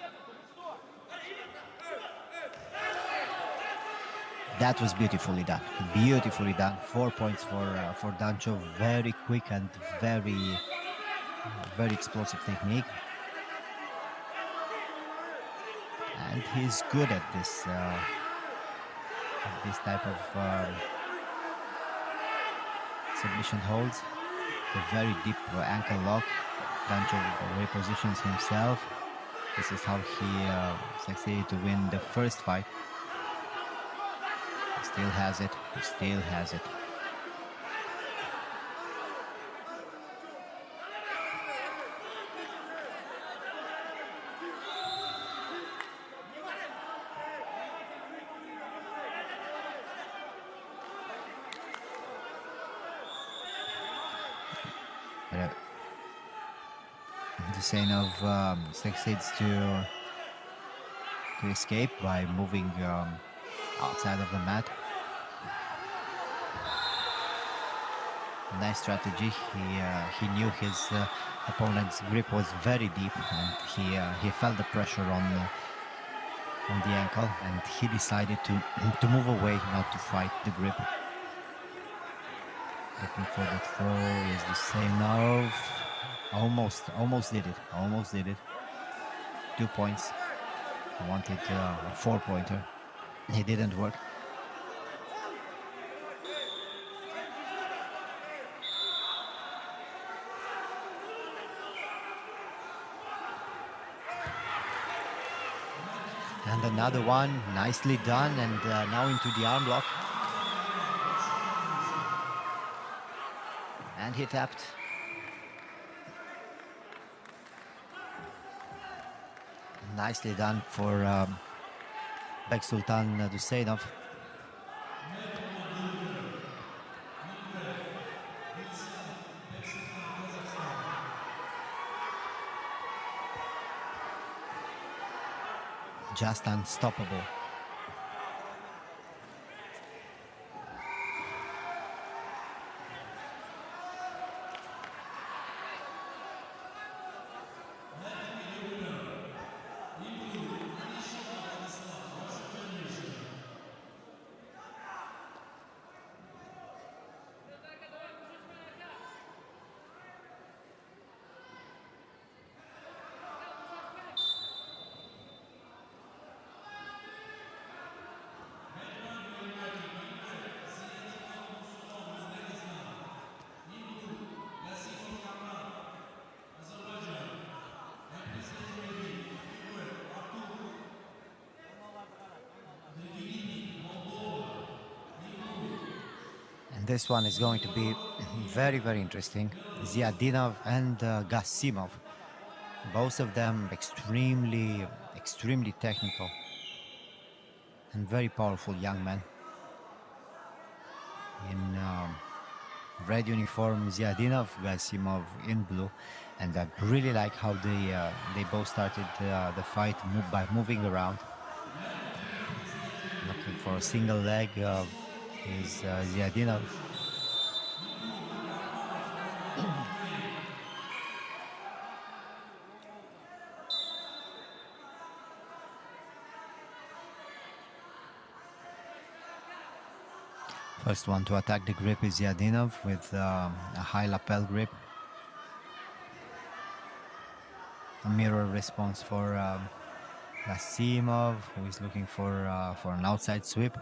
That was beautifully done. Beautifully done. 4 points for Danchov. Very quick and very explosive technique. And he's good at this type of submission holds. A very deep ankle lock. Danchov repositions himself. This is how he succeeded to win the first fight. He still has it. He still has it. Duseynov succeeds to escape by moving outside of the mat. Nice strategy. He knew his opponent's grip was very deep, and he felt the pressure on the ankle, and he decided to move away, not to fight the grip. Looking for the throw is Duseynov. Almost did it. Almost did it. 2 points. I wanted a 4-pointer. It didn't work. And another one, nicely done, and now into the arm lock. And he tapped. Nicely done for Beksultan Duseynov. Just unstoppable. This one is going to be very interesting. Ziadinov and Gasimov, both of them extremely technical and very powerful young men. In red uniform Ziadinov, Gasimov in blue, and I really like how they both started the fight by moving around. Looking for a single leg is Ziadinov. First one to attack the grip is Ziadinov with a high lapel grip. A mirror response for Gasimov, who is looking for an outside sweep.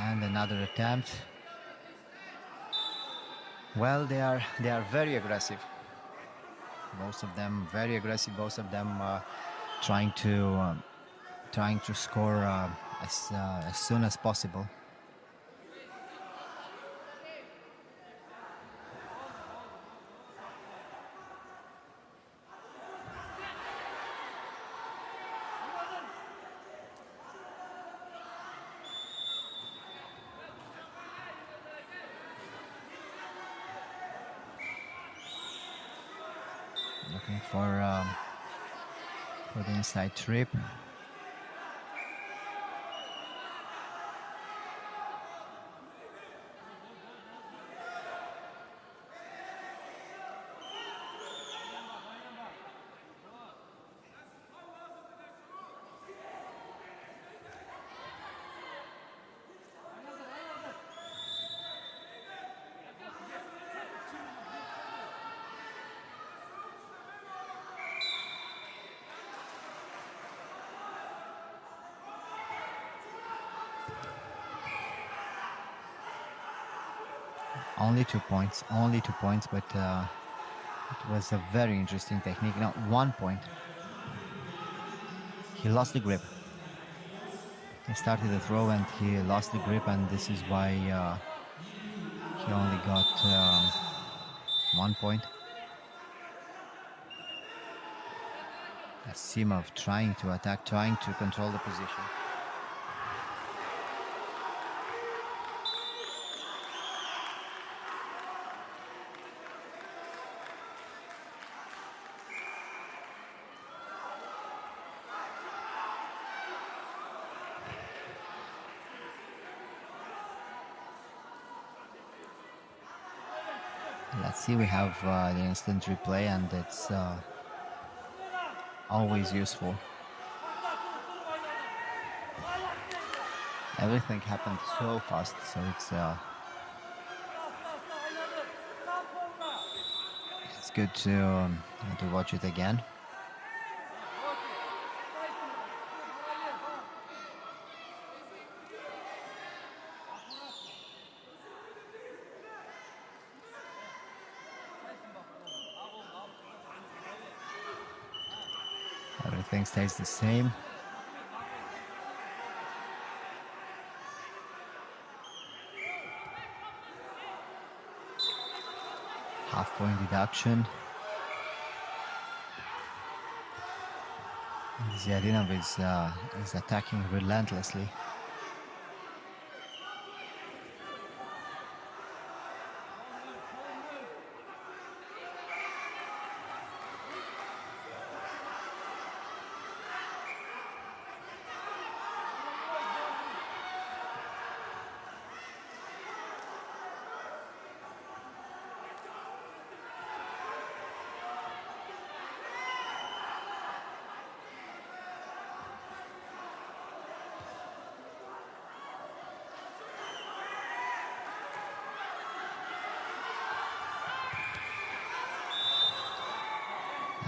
And another attempt. Well, they are very aggressive. Both of them very aggressive. Both of them trying to score as soon as possible. Looking for the inside trip. Only 2 points, but it was a very interesting technique. Now 1 point. He lost the grip. He started the throw and he lost the grip, and this is why he only got 1 point. Gasimov trying to attack, trying to control the position. Let's see, we have the instant replay, and it's always useful. Everything happened so fast, so it's good to watch it again. Everything stays the same. Half-point deduction. Zyarinov is attacking relentlessly.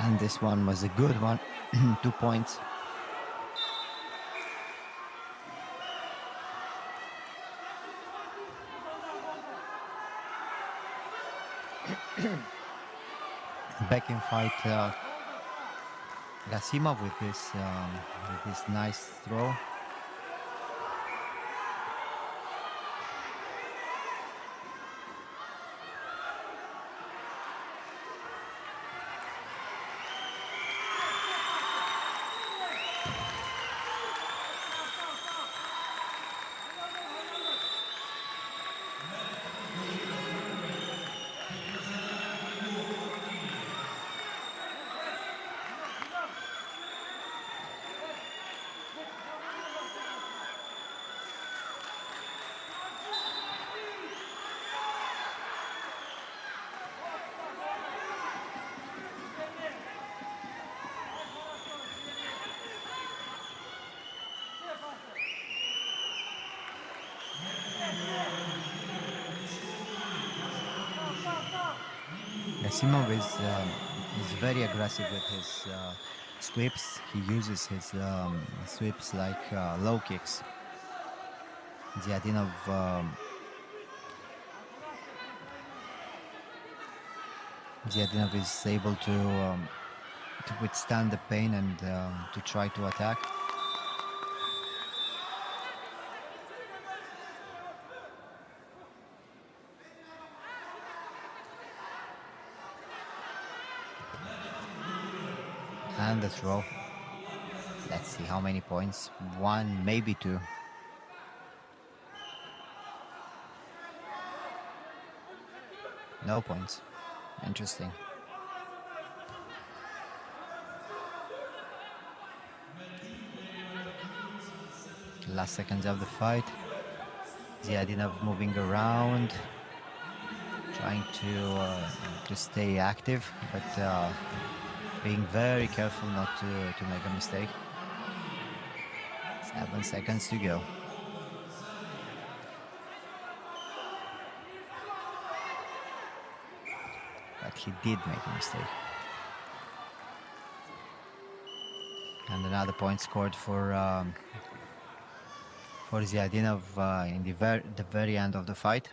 And this one was a good one. 2 points. Back in fight, Gasimov with this nice throw. Gerasimov is very aggressive with his sweeps. He uses his sweeps like low kicks. Ziadinov is able to withstand the pain and to try to attack. And the throw. Let's see how many points. 1, maybe 2. No points. Interesting. Last seconds of the fight. Ziadinov moving around, trying to stay active, but being very careful not to make a mistake. 7 seconds to go. But he did make a mistake. And another point scored for Ziadinov in the very end of the fight.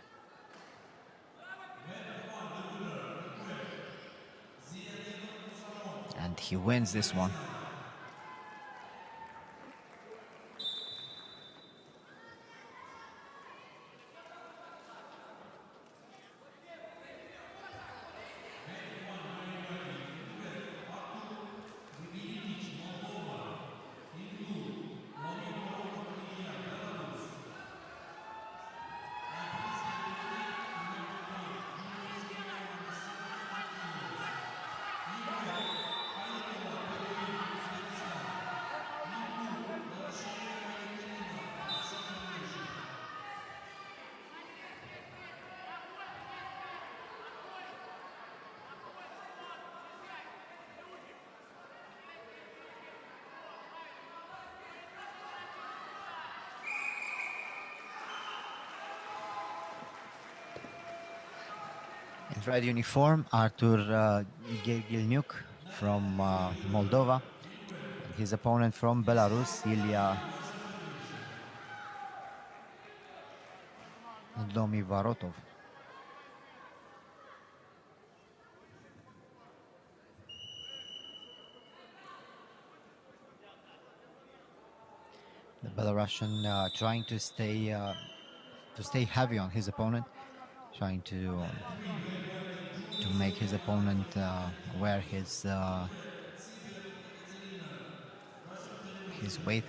And he wins this one. In red uniform, Artur Gergelinik from Moldova. And his opponent from Belarus, Ilya Varotov. The Belarusian trying to stay heavy on his opponent, trying to make his opponent wear his weight.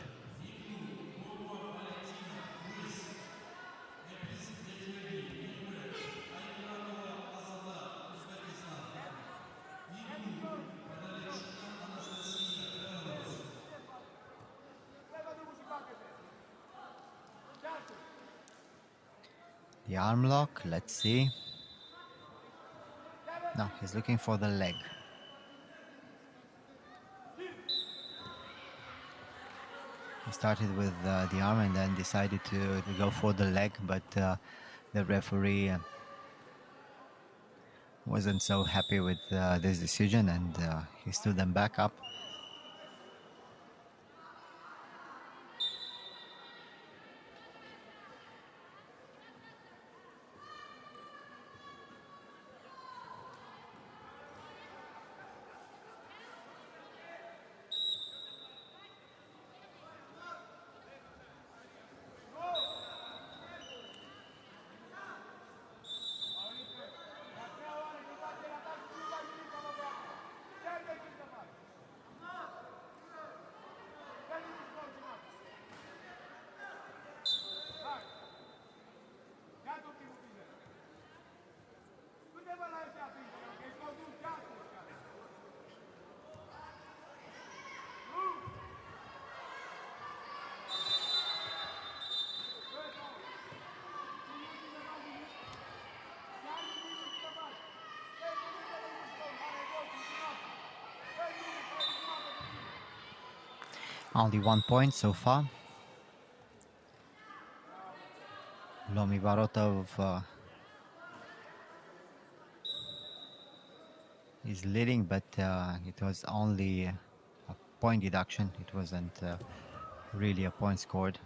The arm lock, let's see. No, he's looking for the leg. He started with the arm and then decided to go for the leg, but the referee wasn't so happy with this decision, and he stood them back up. Only 1 point so far. Varotov He's leading, but it was only a point deduction. It wasn't really a point scored.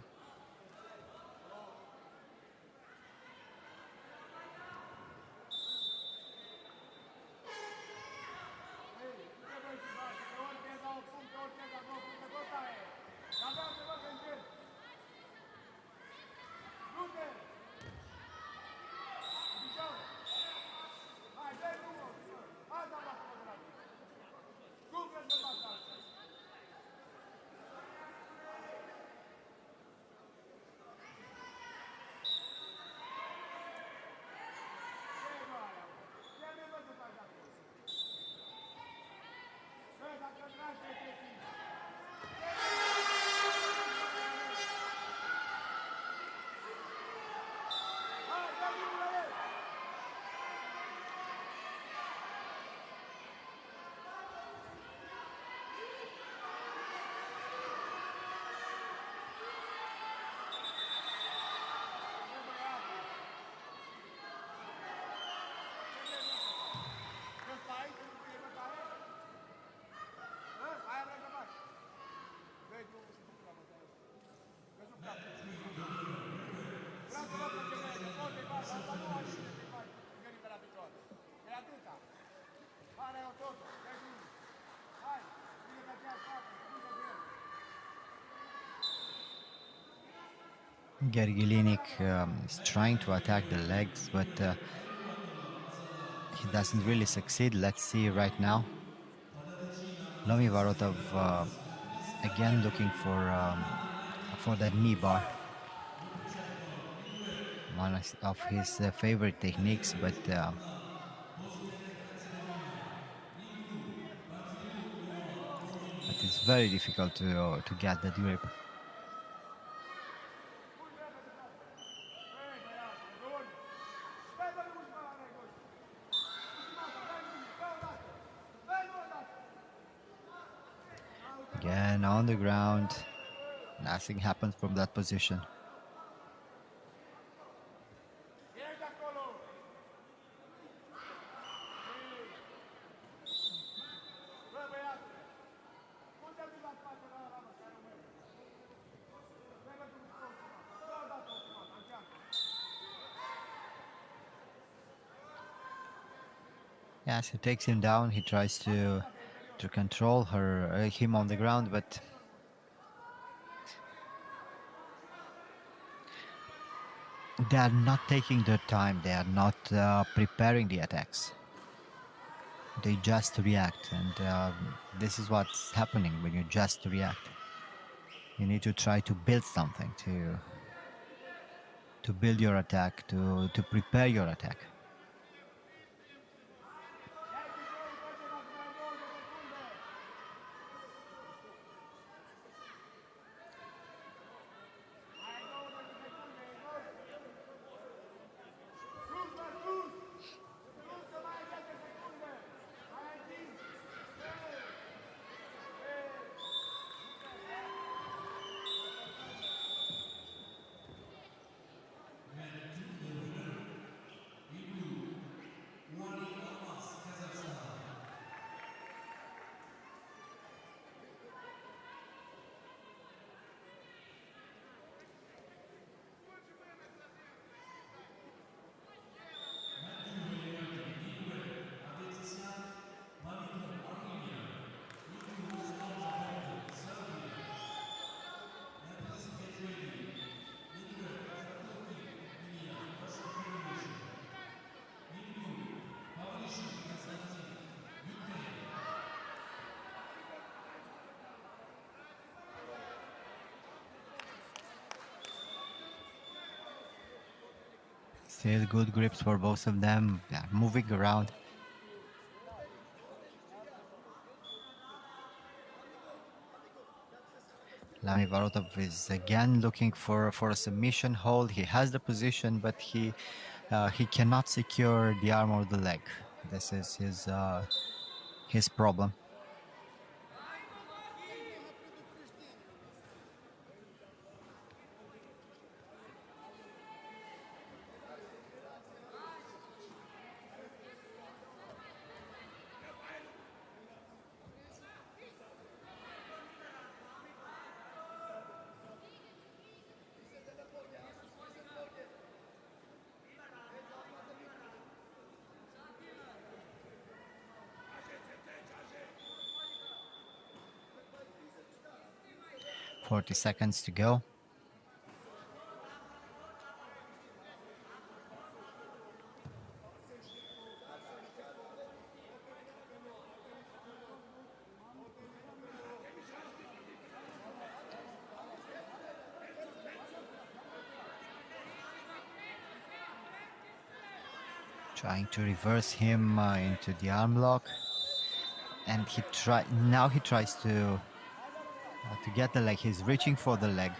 Gergelinik is trying to attack the legs, but he doesn't really succeed. Let's see right now. Lomi Varotov again looking for that knee bar. One of his favorite techniques, but it's very difficult to get that grip. Again on the ground, nothing happens from that position. Yes, he takes him down. He tries to control him on the ground, but they are not taking their time. They are not preparing the attacks. They just react, and this is what's happening when you just react. You need to try to build something, to build your attack, to prepare your attack. Still good grips for both of them. They are moving around. Lami Varotov is again looking for a submission hold. He has the position, but he cannot secure the arm or the leg. This is his problem. 40 seconds to go. Trying to reverse him into the arm lock, and he tries to get the leg. He's reaching for the leg.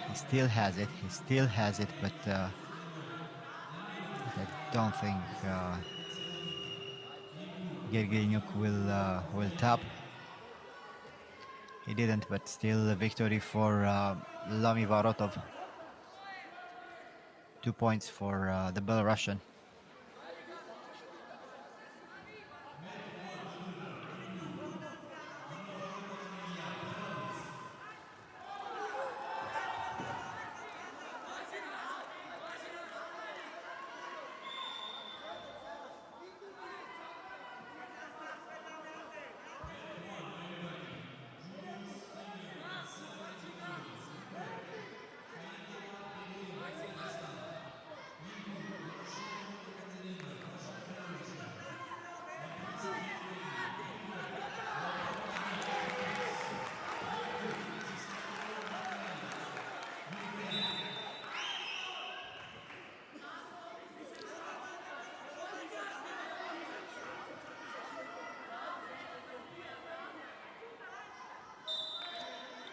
He still has it. But I don't think Gergelinik will tap. He didn't, but still a victory for Lami Varotov. 2 points for the Belarusian.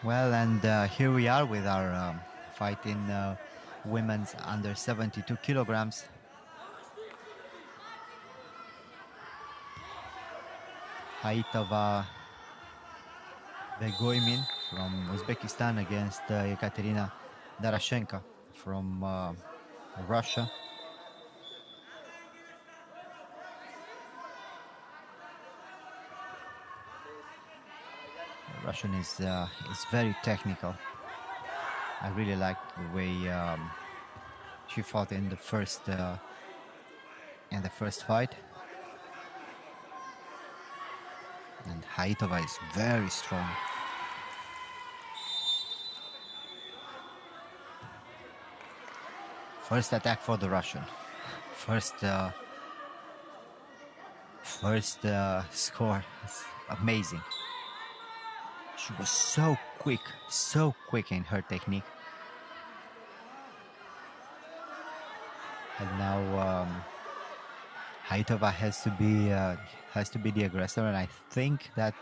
Well, and here we are with our fight in women's under 72 kilograms. Haitova Begoimin from Uzbekistan against Ekaterina Darashenko from Russia. Russian is very technical. I really like the way she fought in the first fight. And Haitova is very strong. First attack for the Russian. First score. It's amazing. She was so quick in her technique. And now Haitova has to be the aggressor, and I think that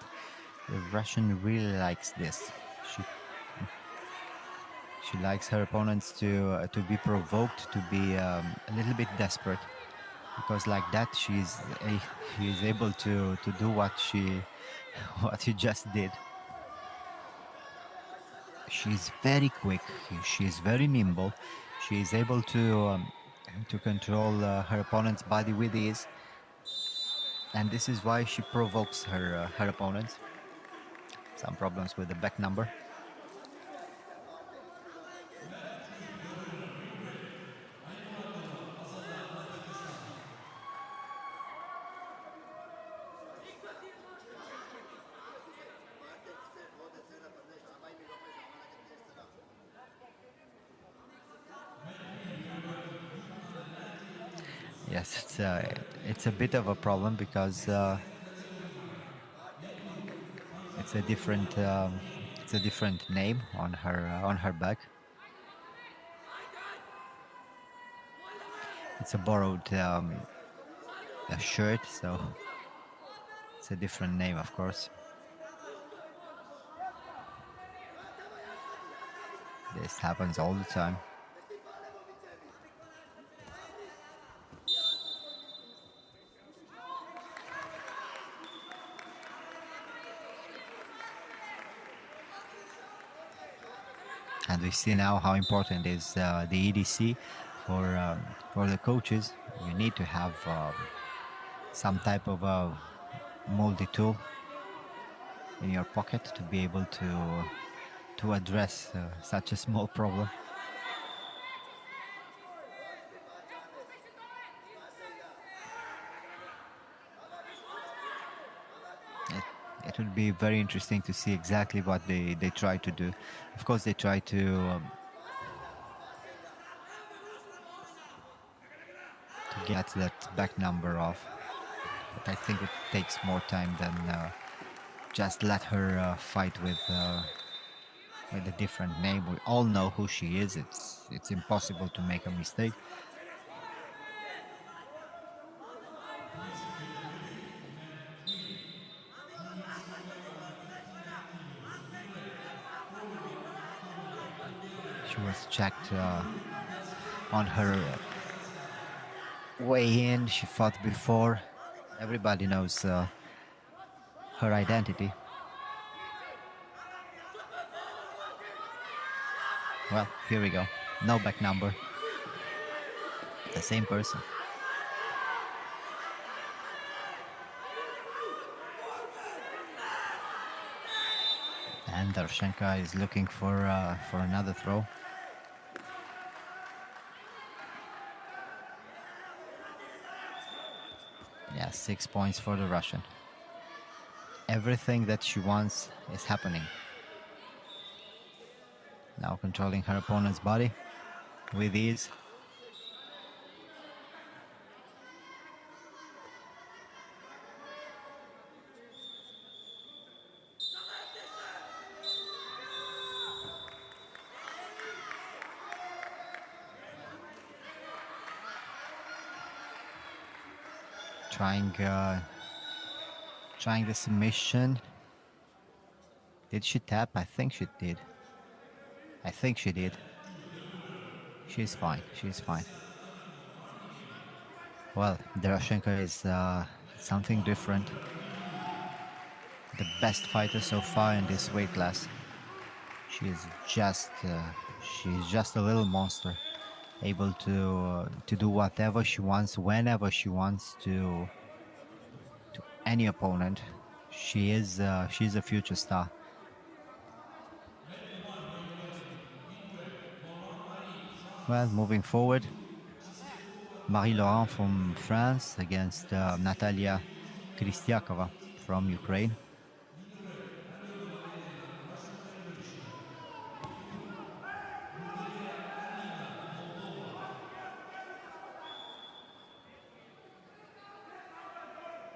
the Russian really likes this. She likes her opponents to be provoked, to be a little bit desperate, because like that she is able to do what she just did. She's very quick. She's very nimble. She is able to control her opponent's body with ease, and this is why she provokes her opponents. Some problems with the back number. Yes, it's a bit of a problem because it's a different name on her back. It's a borrowed a shirt, so it's a different name, of course. This happens all the time. And we see now how important is the EDC for the coaches. You need to have some type of a moldy tool in your pocket to be able to address such a small problem. It would be very interesting to see exactly what they try to do. Of course, they try to get that back number off. But I think it takes more time than just let her fight with a different name. We all know who she is. It's impossible to make a mistake. She was checked on her way in. She fought before. Everybody knows her identity. Well, here we go. No back number. The same person. And Darshenka is looking for another throw. Yeah, 6 points for the Russian. Everything that she wants is happening. Now controlling her opponent's body with ease. Trying the submission. Did she tap? I think she did. She's fine. Well, Doroshenko is something different. The best fighter so far in this weight class. She's just a little monster, able to do whatever she wants, whenever she wants to any opponent. She's a future star. Well, moving forward, Mariluan from France against Natalia Kristiakova from Ukraine.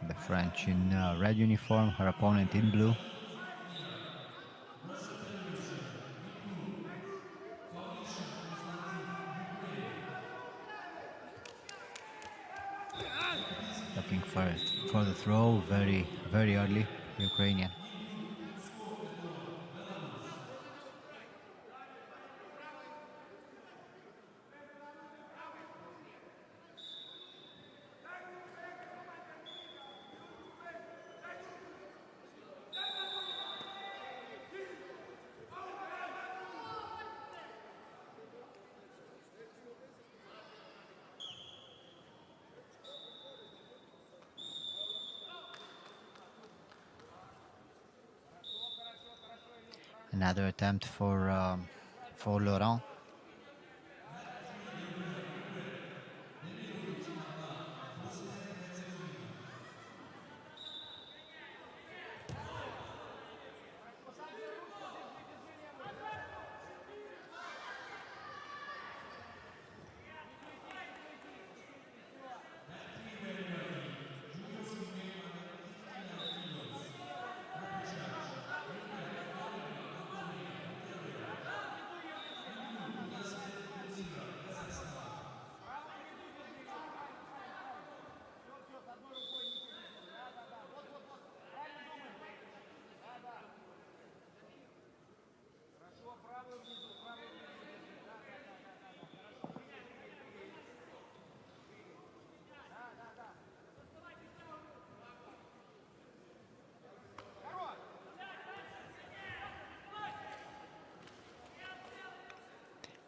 The French in red uniform, her opponent in blue. Looking for the throw, very early, Ukrainian. Another attempt for Laurent.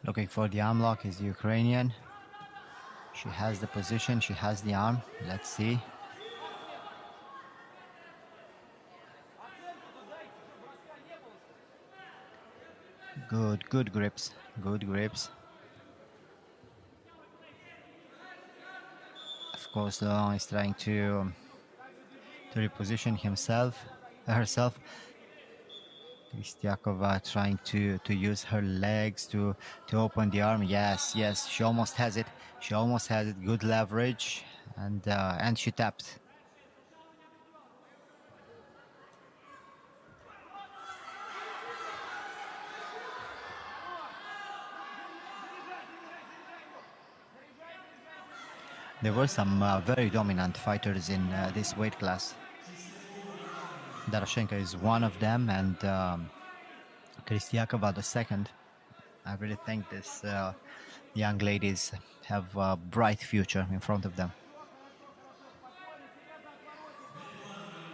Looking for the arm lock is the Ukrainian. She has the position, she has the arm. Let's see. Good grips, good grips. Of course, Laurent is trying to reposition himself herself. Kristiakova trying to use her legs to open the arm. Yes, she almost has it. She almost has it. Good leverage, and she tapped. There were some very dominant fighters in this weight class. Doroshenko is one of them, and Kristiakova the second. I really think this young ladies have a bright future in front of them.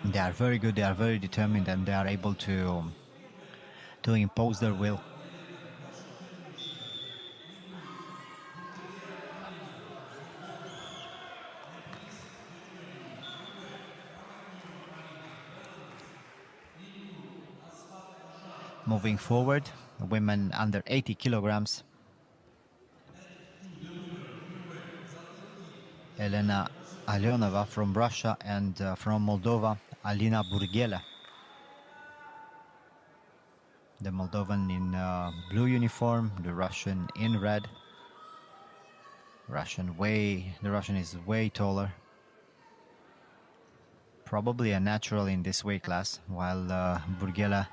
They are very good, they are very determined, and they are able to impose their will. Moving forward, women under 80 kilograms. Elena Alionova from Russia, and from Moldova, Alina Burghela. The Moldovan in blue uniform, the Russian in red. The Russian is way taller. Probably a natural in this weight class, while Burghela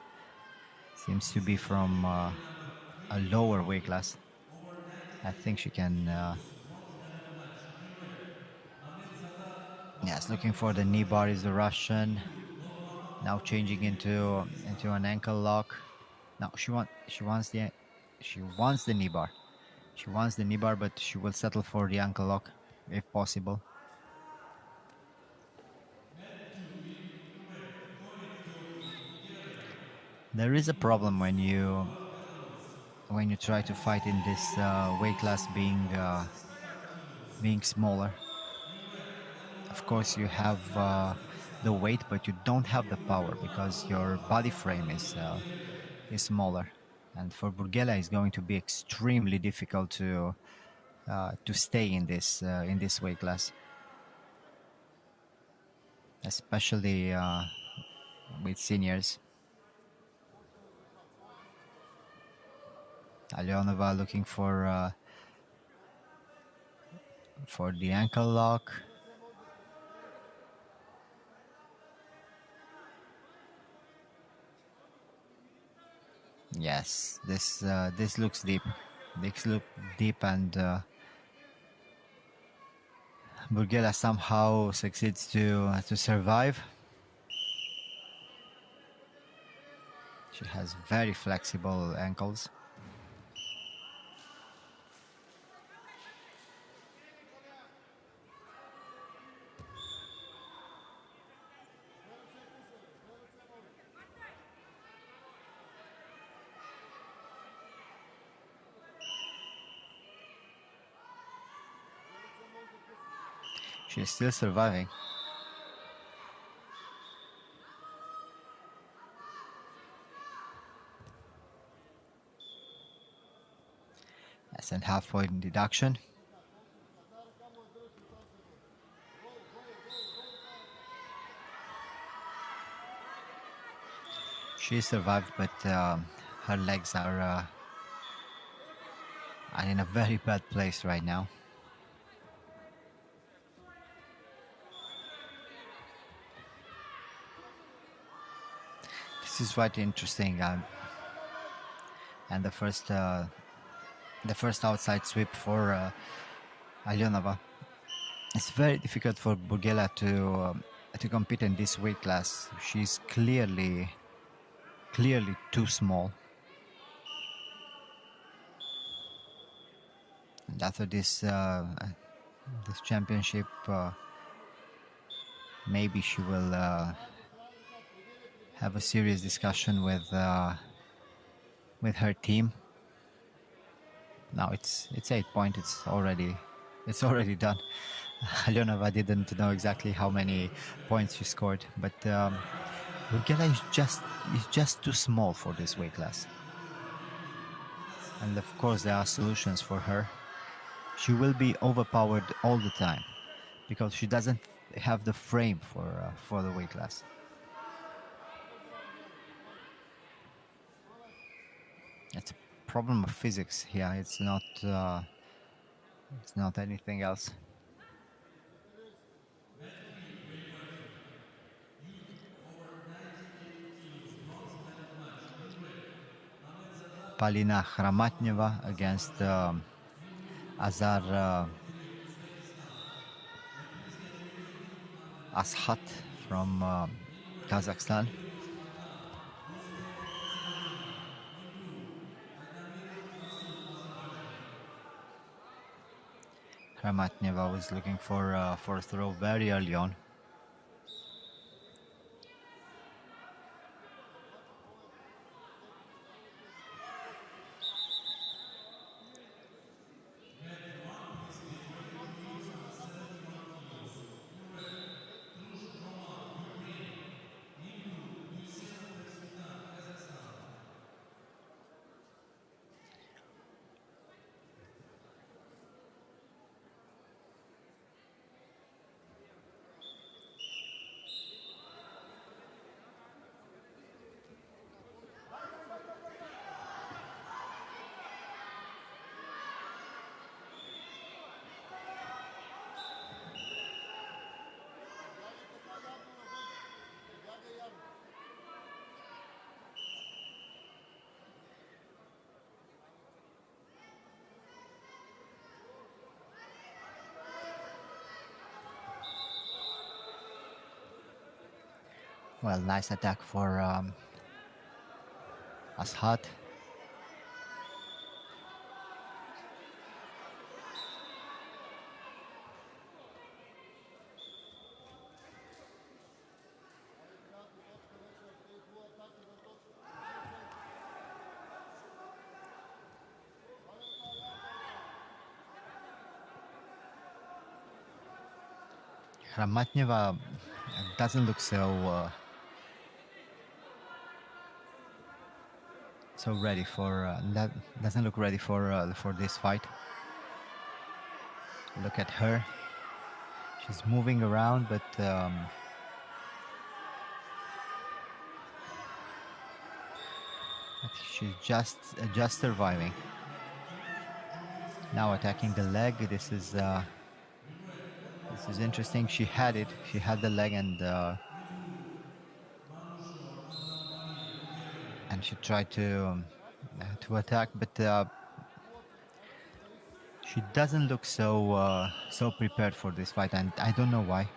seems to be from a lower weight class. I think she can... yes, looking for the knee bar is the Russian. Now changing into an ankle lock. No, she wants the knee bar. She wants the knee bar, but she will settle for the ankle lock if possible. There is a problem when you try to fight in this weight class, being smaller. Of course, you have the weight, but you don't have the power because your body frame is smaller. And for Burghela, it's going to be extremely difficult to stay in this weight class, especially with seniors. Alionova looking for the ankle lock. Yes, this looks deep. This looks deep, and Burghela somehow succeeds to survive. She has very flexible ankles. She's still surviving. That's a half-point deduction. She survived, but her legs are in a very bad place right now. This is quite interesting, and the first outside sweep for Alionova. It's very difficult for Burghela to compete in this weight class. She's clearly too small. And after this championship, maybe she will have a serious discussion with her team. Now it's 8 points. It's already done. Alionova didn't know exactly how many points she scored, but Burghela is just too small for this weight class. And of course there are solutions for her. She will be overpowered all the time because she doesn't have the frame for the weight class. problem of physics here. It's not anything else. Polina Khramatneva against Azar Ashat from Kazakhstan. Khramatneva was looking for a throw very early on. Well, nice attack for Ashat. Khramatneva doesn't look so ready for doesn't look ready for this fight. Look at her. She's moving around, but she's just surviving. Now attacking the leg. This is interesting. She had it. She had the leg, and she tried to attack, but she doesn't look so prepared for this fight, and I don't know why.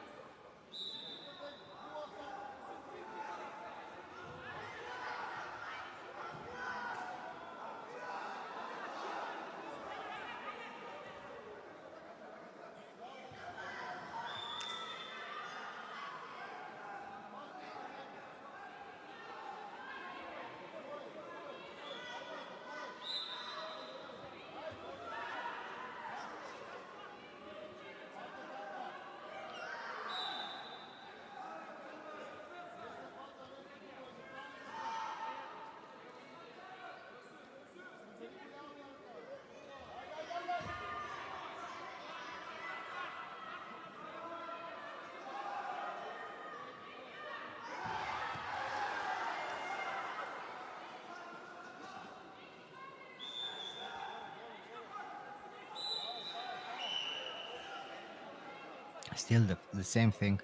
Still the same thing.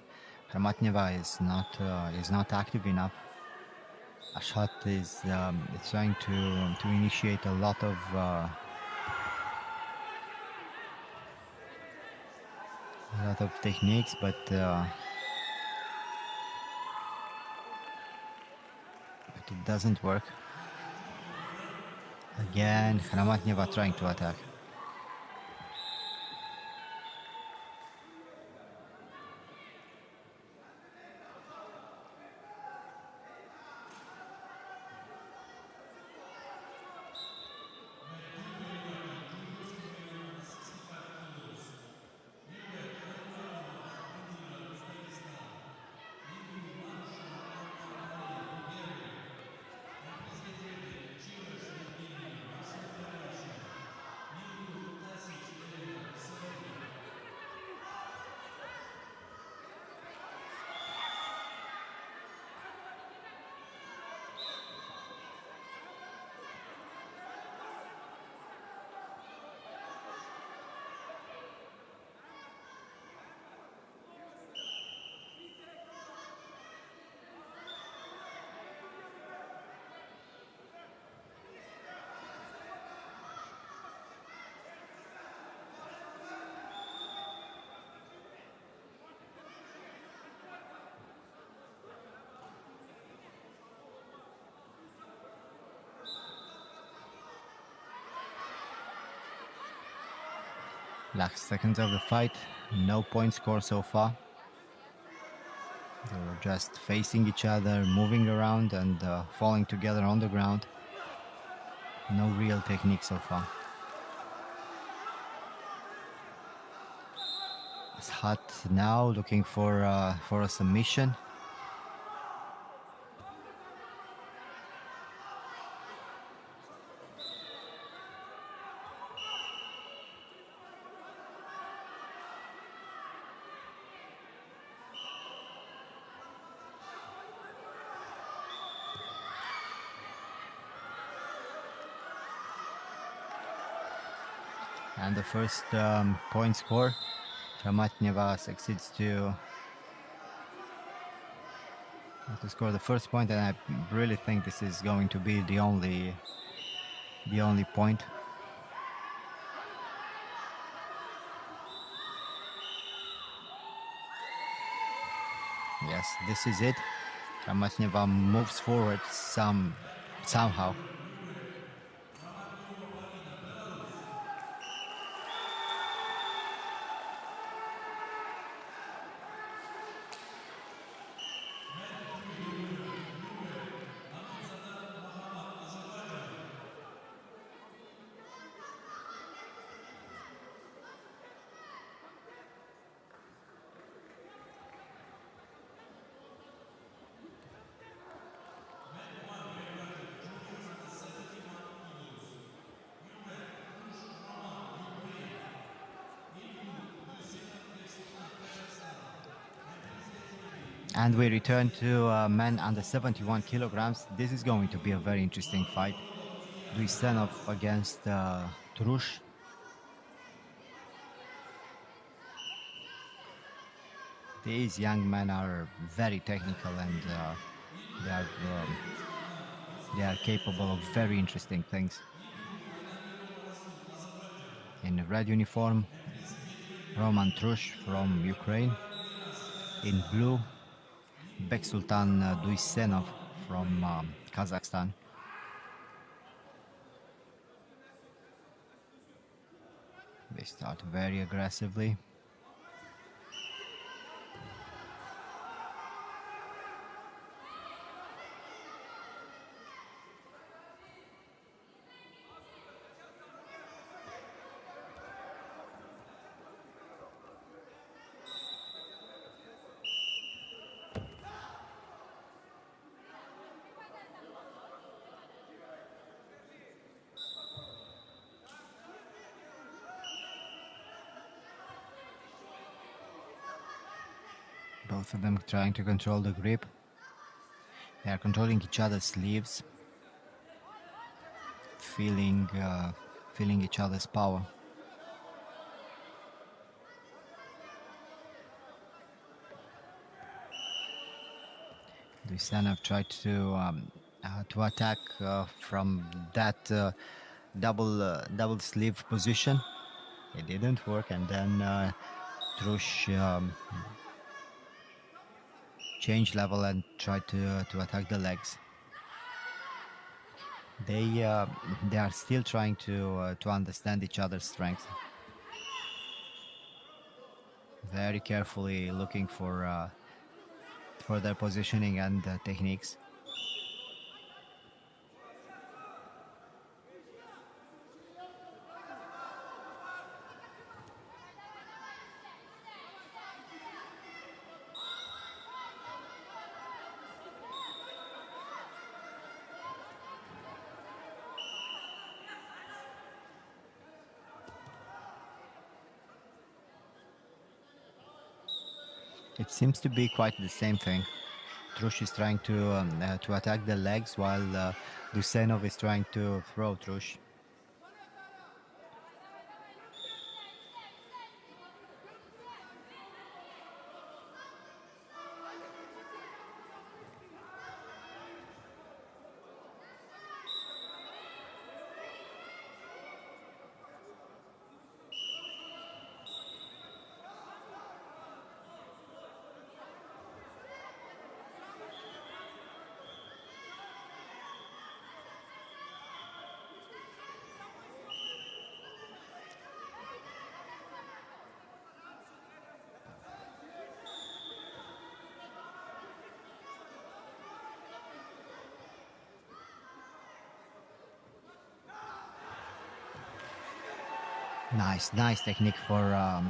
Khramatneva is not active enough. Ashat is trying to initiate a lot of techniques, but it doesn't work. Again, Khramatneva trying to attack. Last seconds of the fight, no point score so far. They were just facing each other, moving around and falling together on the ground. No real technique so far. It's hot now, looking for a submission. And the first point score, Ramatneva succeeds to score the first point, and I really think this is going to be the only point. Yes, this is it. Ramatneva moves forward somehow. And we return to men under 71 kilograms. This is going to be a very interesting fight. Duisenov against Trush. These young men are very technical, and they are capable of very interesting things. In red uniform, Roman Trush from Ukraine. In blue, Beksultan Duisenov from Kazakhstan. They start very aggressively. Both of them trying to control the grip. They are controlling each other's sleeves, feeling each other's power. Duisenov tried to attack from that double sleeve position. It didn't work, and then Trush changed level and tried to attack the legs. They are still trying to understand each other's strength. Very carefully looking for their positioning and techniques. It seems to be quite the same thing. Trush is trying to attack the legs, while Duisenov is trying to throw Trush. Nice technique for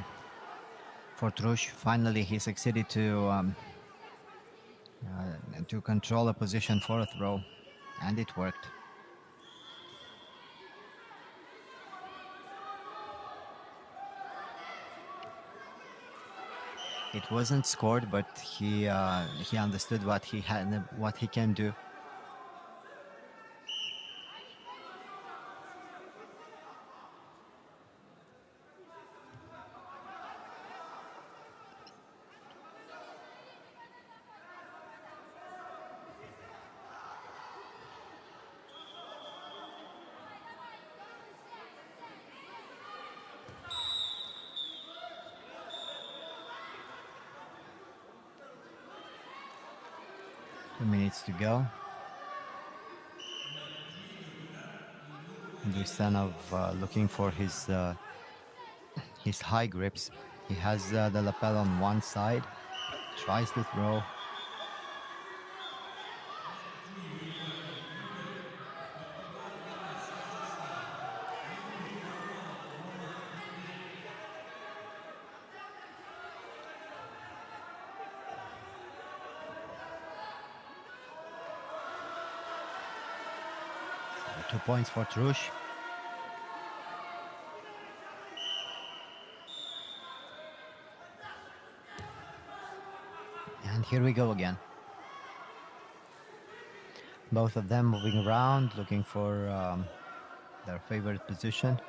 Trush. Finally, he succeeded to control a position for a throw, and it worked. It wasn't scored, but he understood what he can do. Minutes to go. Dusanov looking for his high grips. He has the lapel on one side, tries to throw. So 2 points for Trush. And here we go again. Both of them moving around, looking for their favorite position.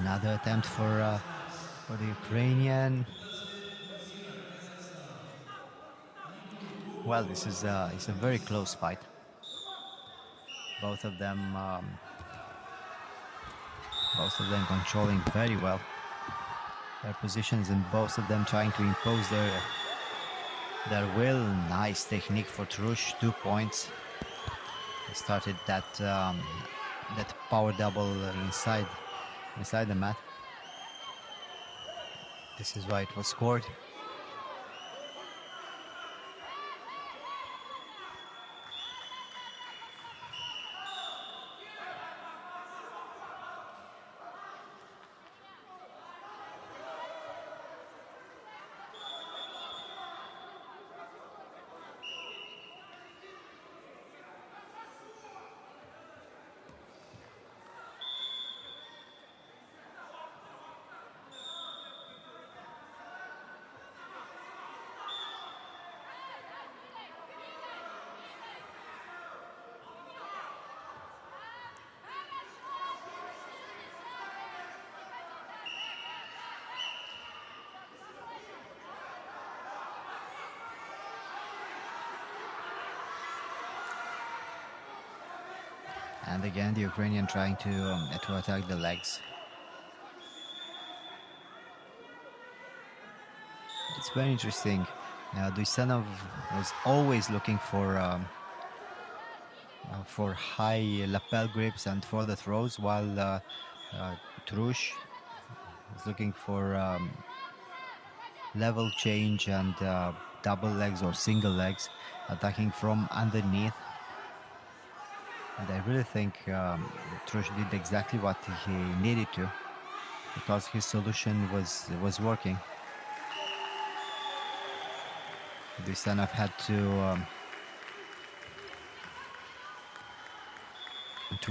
Another attempt for the Ukrainian. Well, this is it's a very close fight. Both of them controlling very well their positions, and both of them trying to impose their will. Nice technique for Trush, 2 points. He started that power double inside the mat. This is why it was scored. And again, the Ukrainian trying to attack the legs. It's very interesting. Dusanov was always looking for high lapel grips and for the throws, while Trush is looking for level change and double legs or single legs, attacking from underneath. And I really think Trush did exactly what he needed to, because his solution was working. Dusanov had to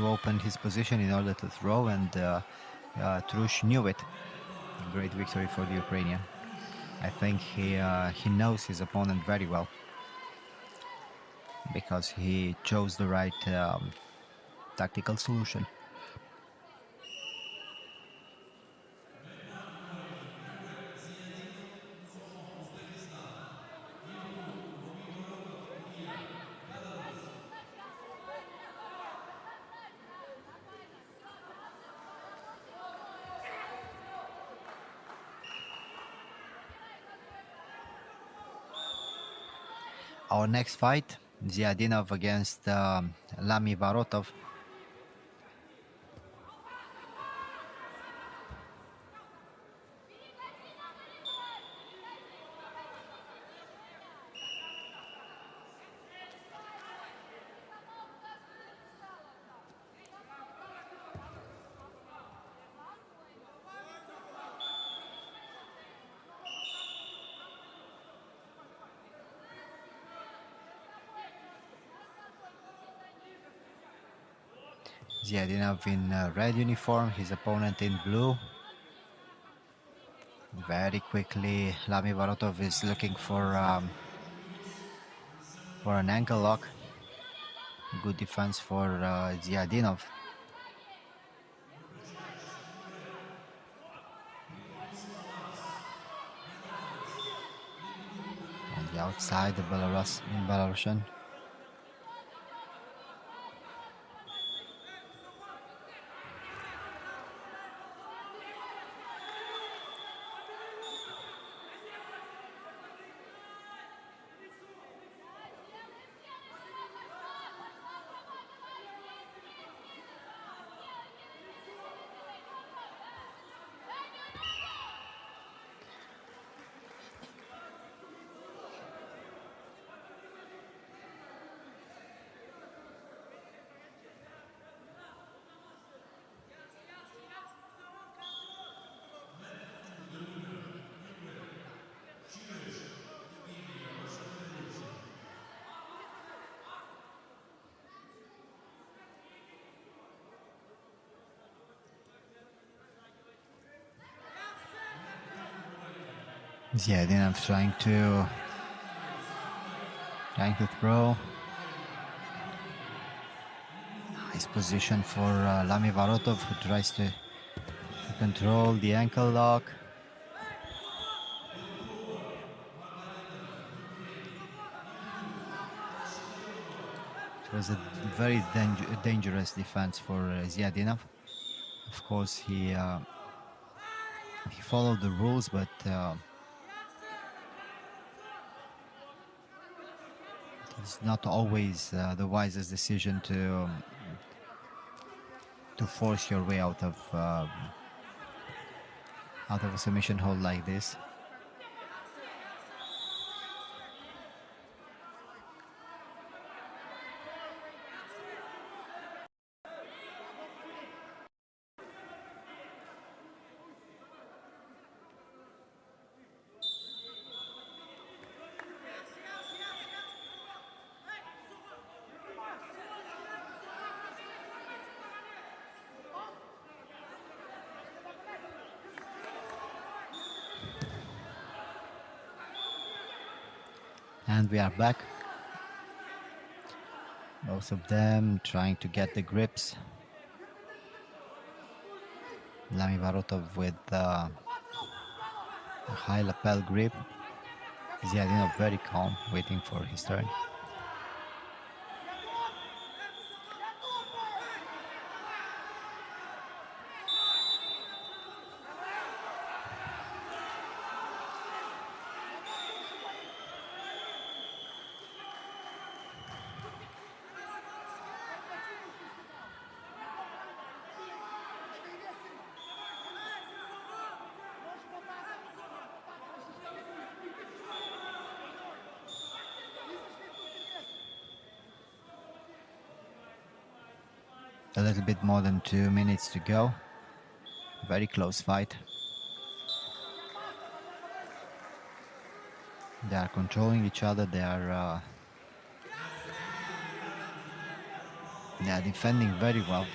open his position in order to throw, and Trush knew it. Great victory for the Ukrainian. I think he knows his opponent very well because he chose the right tactical solution. Our next fight, Ziadinov against Lami Varotov. Ziadinov in red uniform, his opponent in blue. Very quickly, Lami Varotov is looking for an ankle lock. Good defense for Ziadinov. On the outside, the Belarusian. Ziadinov trying to throw. Nice position for Lami Varotov, who tries to control the ankle lock. It was a very dangerous defense for Ziadinov. Of course, he followed the rules, but it's not always the wisest decision to force your way out of a submission hold like this. And we are back. Both of them trying to get the grips. Lami Varotov with a high lapel grip. Ziadinov very calm, waiting for his turn. A little bit more than 2 minutes to go. Very close fight. They are controlling each other. They are defending very well.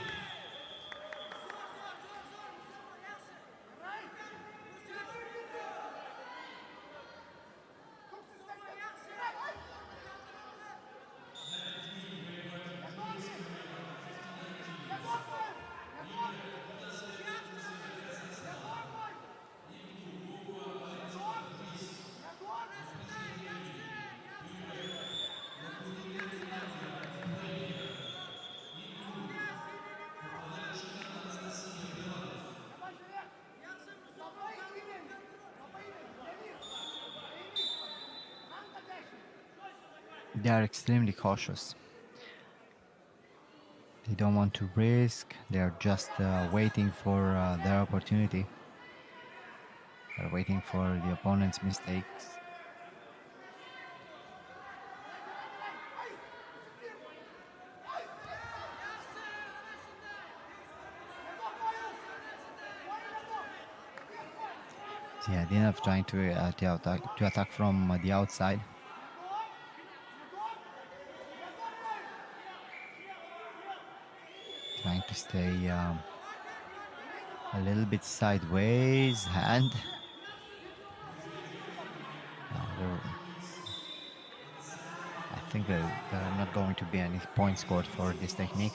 They are extremely cautious. They don't want to risk. They are just waiting for their opportunity. They're waiting for the opponent's mistakes. Yeah, they're not trying to attack from the outside. Trying to stay a little bit sideways, and I think there are not going to be any points scored for this technique.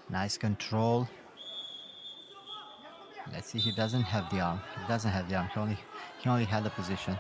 Nice control. Let's see, he doesn't have the arm. He doesn't have the arm. He only had the position.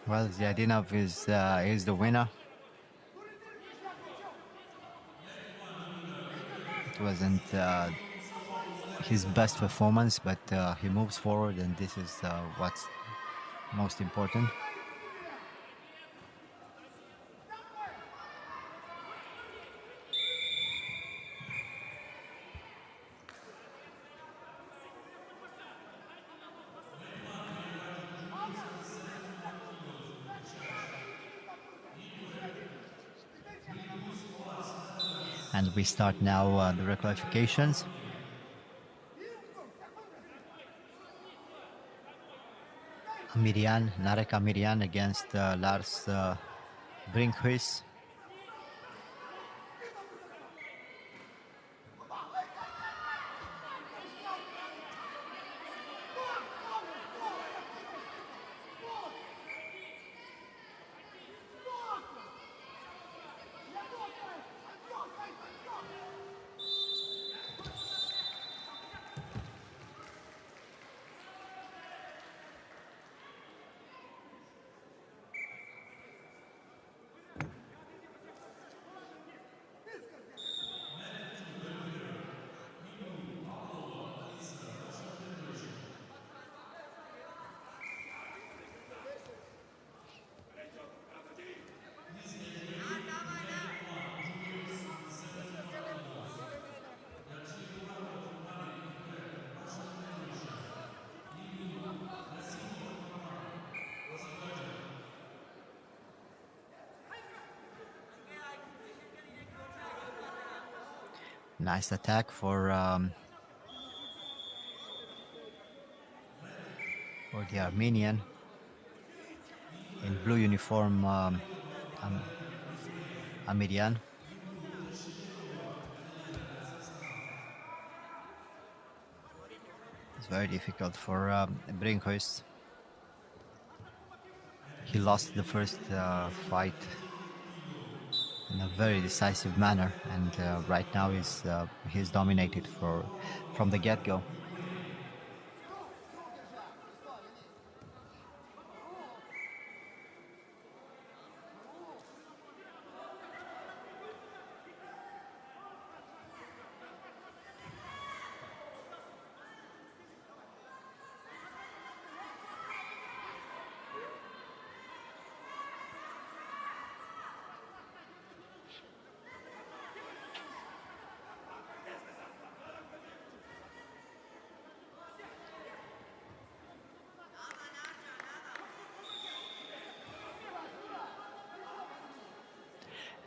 Well, Ziadinov is the winner. It wasn't his best performance, but he moves forward, and this is what's most important. And we start now the requalifications. Narek Amirian against Lars Brinkhuis. Nice attack for the Armenian in blue uniform, Amirian. It's very difficult for Brinkhuis. He lost the first fight in a very decisive manner, and right now he's dominated from the get-go.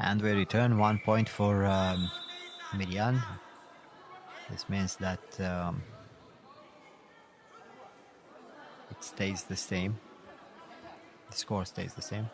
And we return 1 point for Mariluan. This means that it stays the same. The score stays the same.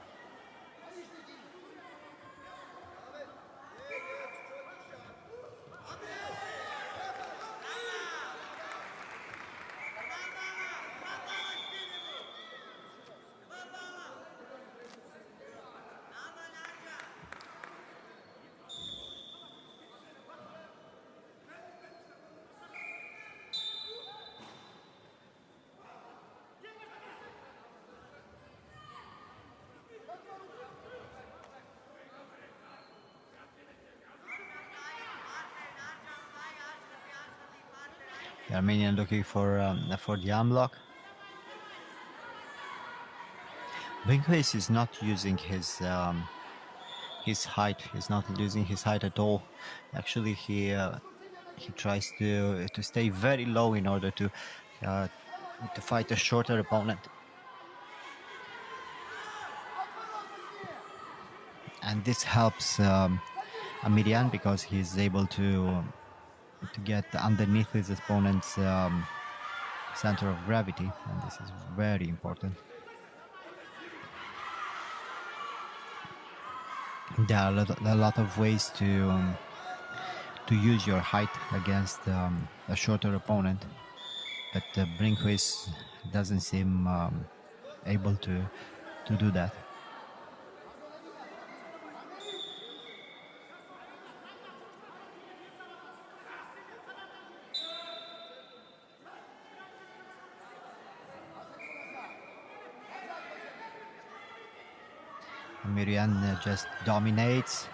The Armenian looking for the unblock. Brinkhorst is not using his height. He's not losing his height at all. Actually, he tries to stay very low in order to fight a shorter opponent. And this helps Mariluan because he's able to get underneath his opponent's center of gravity, and this is very important. There are a lot of ways to use your height against a shorter opponent, but Brinkhorst doesn't seem able to do that. Mariluan just dominates.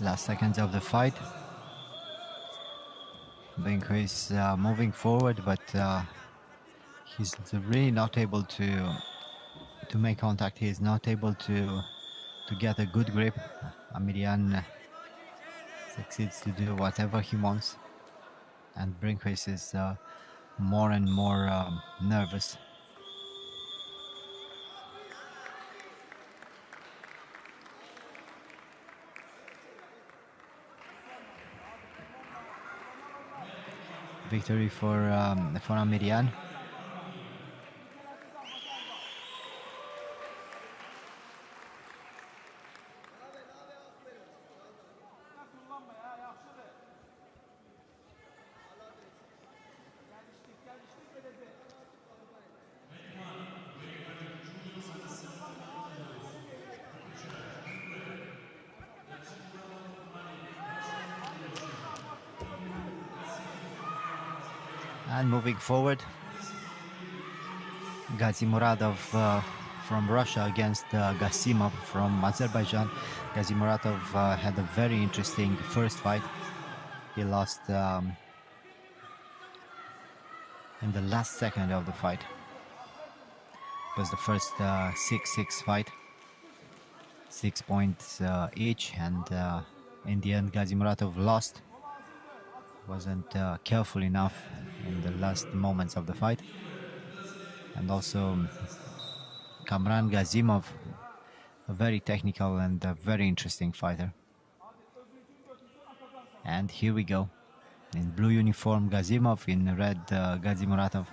Last seconds of the fight. Brinkhorst is moving forward, but he's really not able to make contact. He's not able to get a good grip. Mariluan succeeds to do whatever he wants, and Brinkhorst is more and more nervous. Victory for Mariluan. And moving forward, Gazimuratov from Russia against Gasimov from Azerbaijan. Gazimuratov had a very interesting first fight. He lost in the last second of the fight. It was the first 6-6 fight, 6 points each, and in the end Gazimuratov lost. Wasn't careful enough in the last moments of the fight. And also Kamran Gazimov, a very technical and very interesting fighter. And here we go. In blue uniform Gazimov, in red Gazimuratov.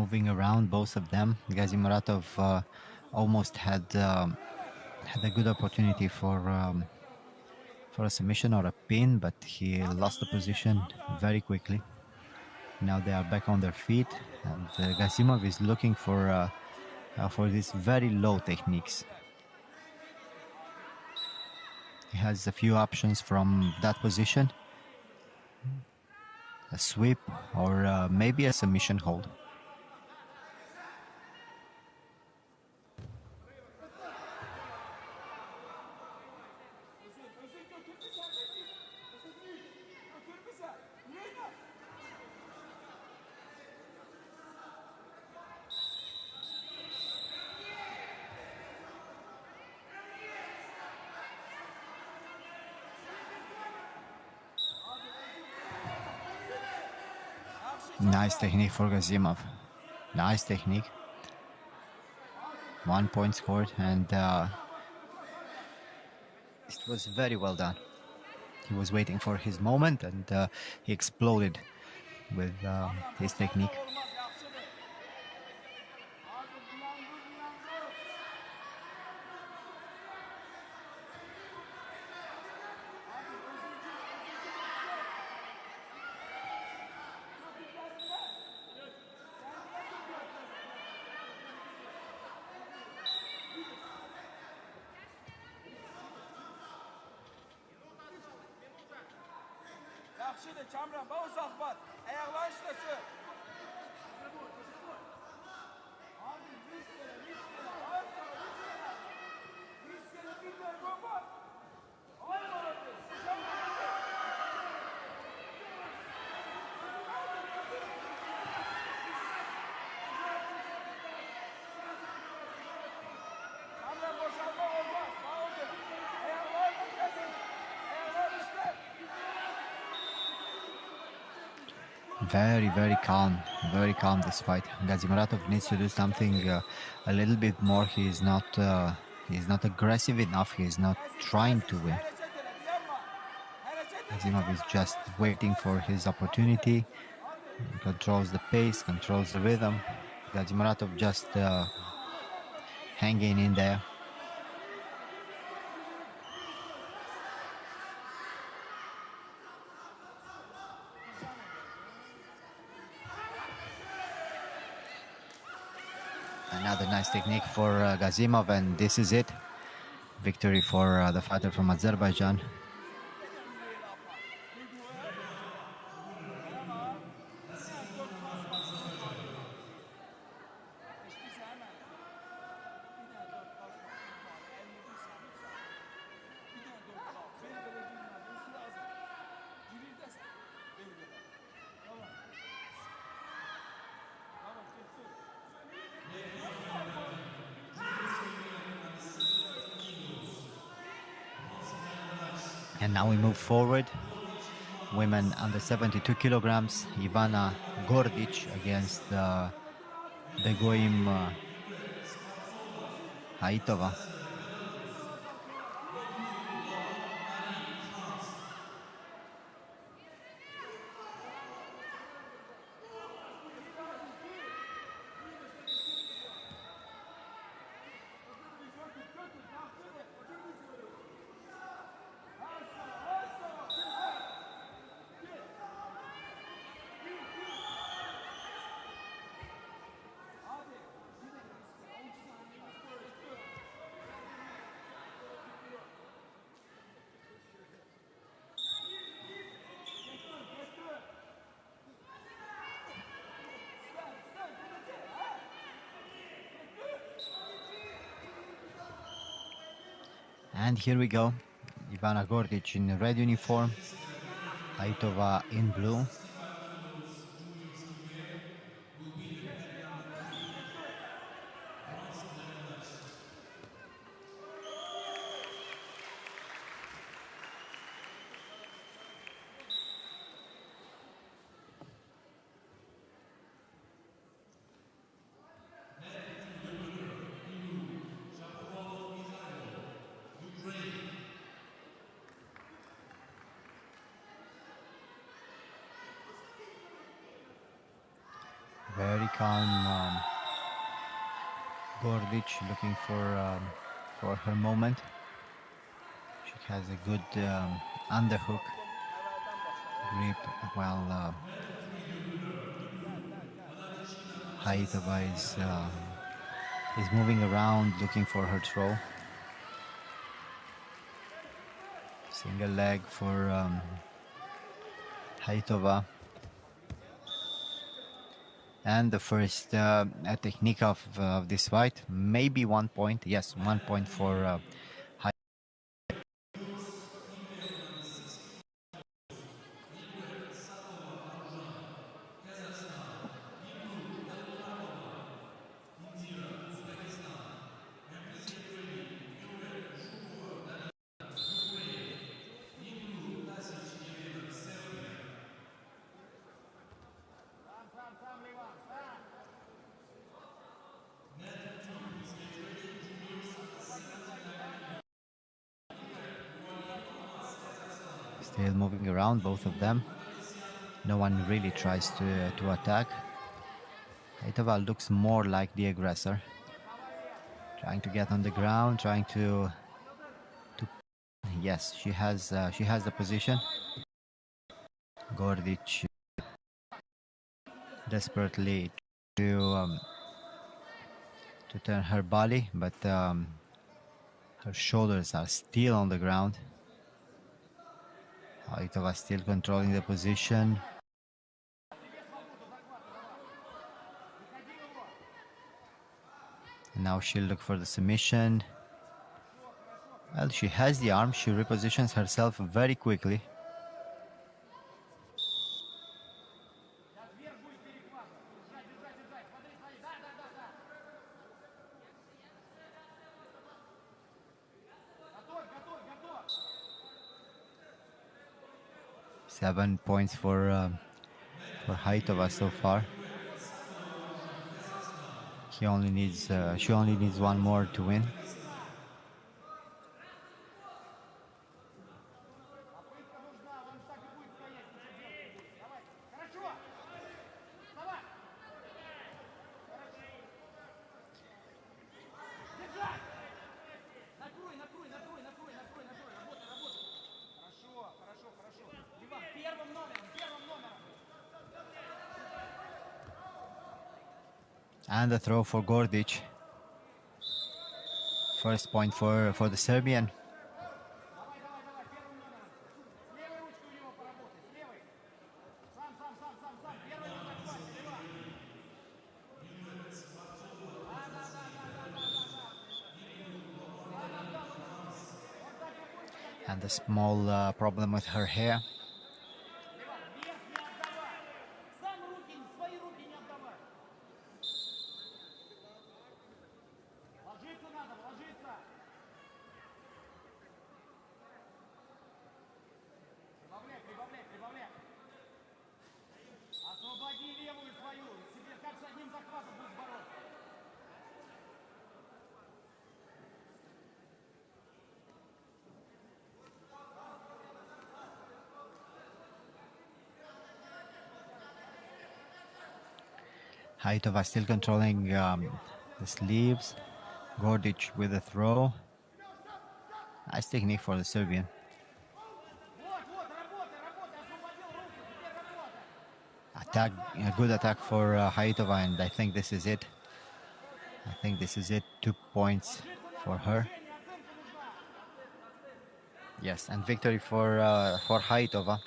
moving around, both of them. Gazimuratov almost had a good opportunity for a submission or a pin, but he lost the position very quickly. Now they are back on their feet, and Gazimov is looking for these very low techniques. He has a few options from that position: a sweep or maybe a submission hold. Nice technique for Gazimov. Nice technique. 1 point scored, and it was very well done. He was waiting for his moment, and he exploded with his technique. Very calm this fight. Gazimuratov needs to do something a little bit more. He's not aggressive enough. He's not trying to win. Gazimov is just waiting for his opportunity. He controls the pace, controls the rhythm. Gazimuratov just hanging in there. Another nice technique for Gazimov, and this is it. Victory for the fighter from Azerbaijan. And now we move forward. Women under 72 kilograms. Ivana Gordic against Begoim Haitova. And here we go. Ivana Gordic in red uniform, Haitova in blue. calm. Gordic looking for her moment. She has a good underhook grip, while Haitova is moving around looking for her throw. Single leg for Haitova. And the first technique of this fight, maybe 1 point. Yes, 1 point for Haitova. Still moving around, both of them. No one really tries to attack. Haitova looks more like the aggressor, trying to get on the ground, trying to. Yes, she has the position. Gordic desperately to turn her body, but her shoulders are still on the ground. Haitova still controlling the position. And now she'll look for the submission. Well, she has the arm. She repositions herself very quickly. Seven points for Haitova so far. She only needs one more to win. And the throw for Gordic. First point for the Serbian. And a small problem with her hair. Haitova still controlling the sleeves. Gordic with a throw. Nice technique for the Serbian. Attack, a good attack for Haitova, and I think this is it. 2 points for her. Yes, and victory for Haitova.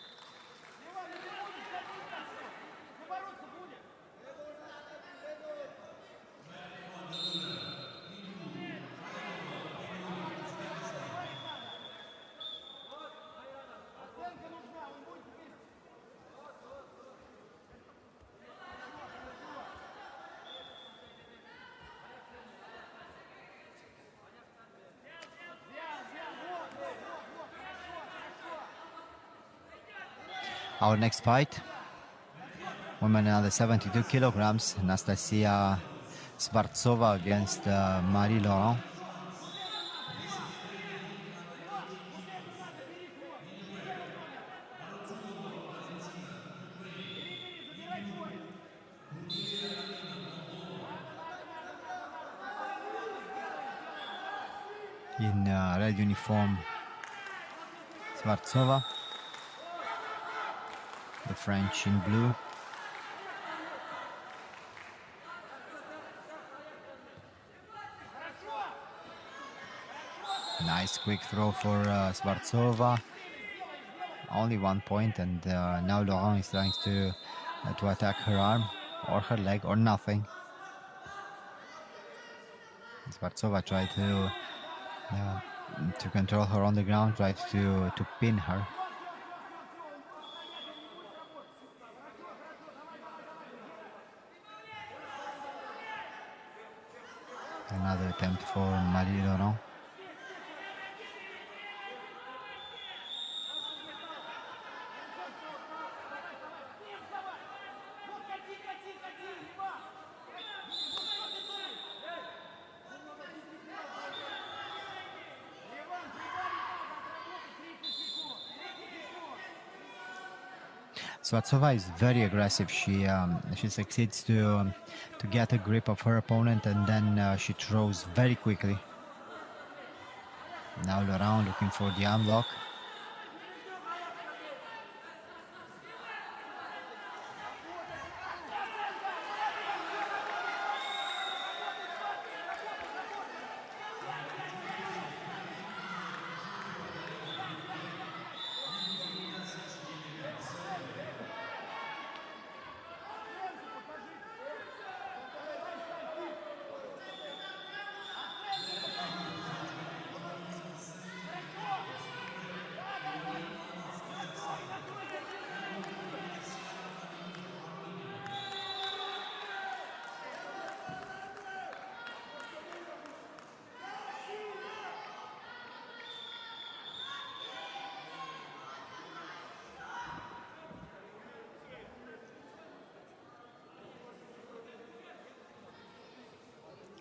Our next fight, women under 72 kilograms, Natalia Svartsova against Mariluan. in red uniform, Skvartsova. The French in blue. Nice quick throw for Skvartsova. Only 1 point, and now Laurent is trying to attack her arm or her leg or nothing. Skvartsova tried to control her on the ground, tried to pin her. Another attempt for Mariluan. Skvartsova is very aggressive. She succeeds to get a grip of her opponent, and then she throws very quickly. Now Laurent looking for the arm lock.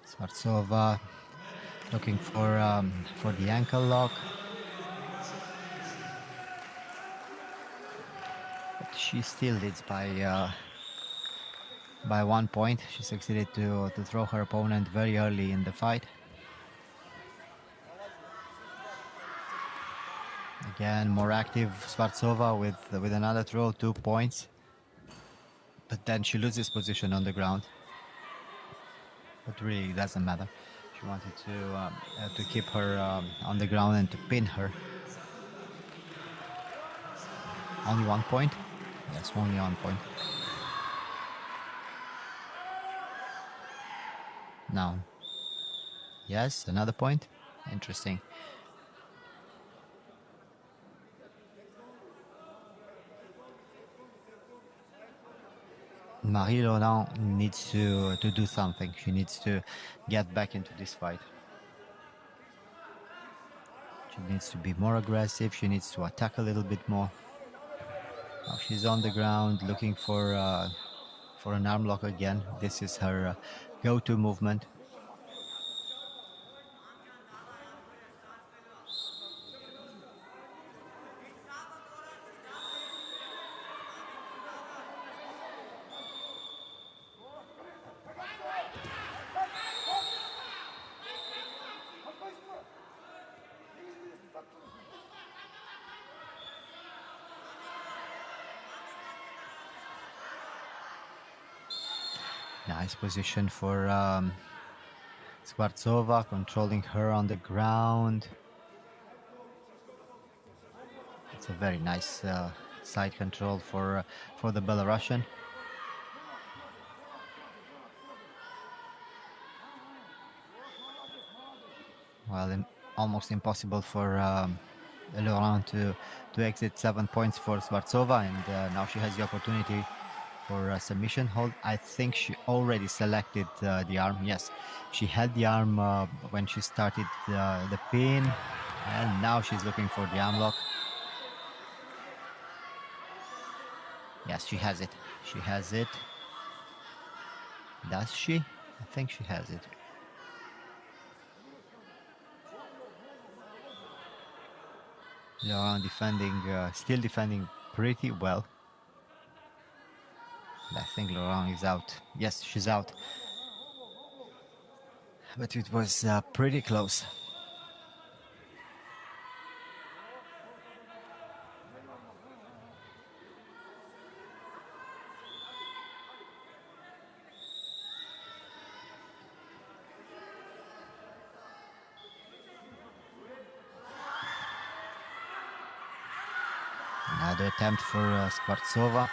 Skvartsova looking for the ankle lock. But she still leads by 1 point. She succeeded to throw her opponent very early in the fight. Again, more active Skvartsova with another throw, 2 points. But then she loses position on the ground. But really, it doesn't matter. She wanted to keep her on the ground and to pin her. Only 1 point? Yes, only 1 point. Now, yes, another point. Interesting. Mariluan needs to do something. She needs to get back into this fight. She needs to be more aggressive. She needs to attack a little bit more. Now she's on the ground looking for an arm lock again. This is her go-to movement. Nice position for Skvartsova, controlling her on the ground. It's a very nice side control for the Belarusian. Well, almost impossible for Laurent to exit 7 points for Skvartsova, and now she has the opportunity for a submission hold. I think she already selected the arm. Yes, she had the arm when she started the pin, and now she's looking for the arm lock. Yes, she has it. She has it. Does she? I think she has it. Laurent still defending pretty well. I think Laurent is out. Yes, she's out. But it was pretty close. The attempt for Skvartsova.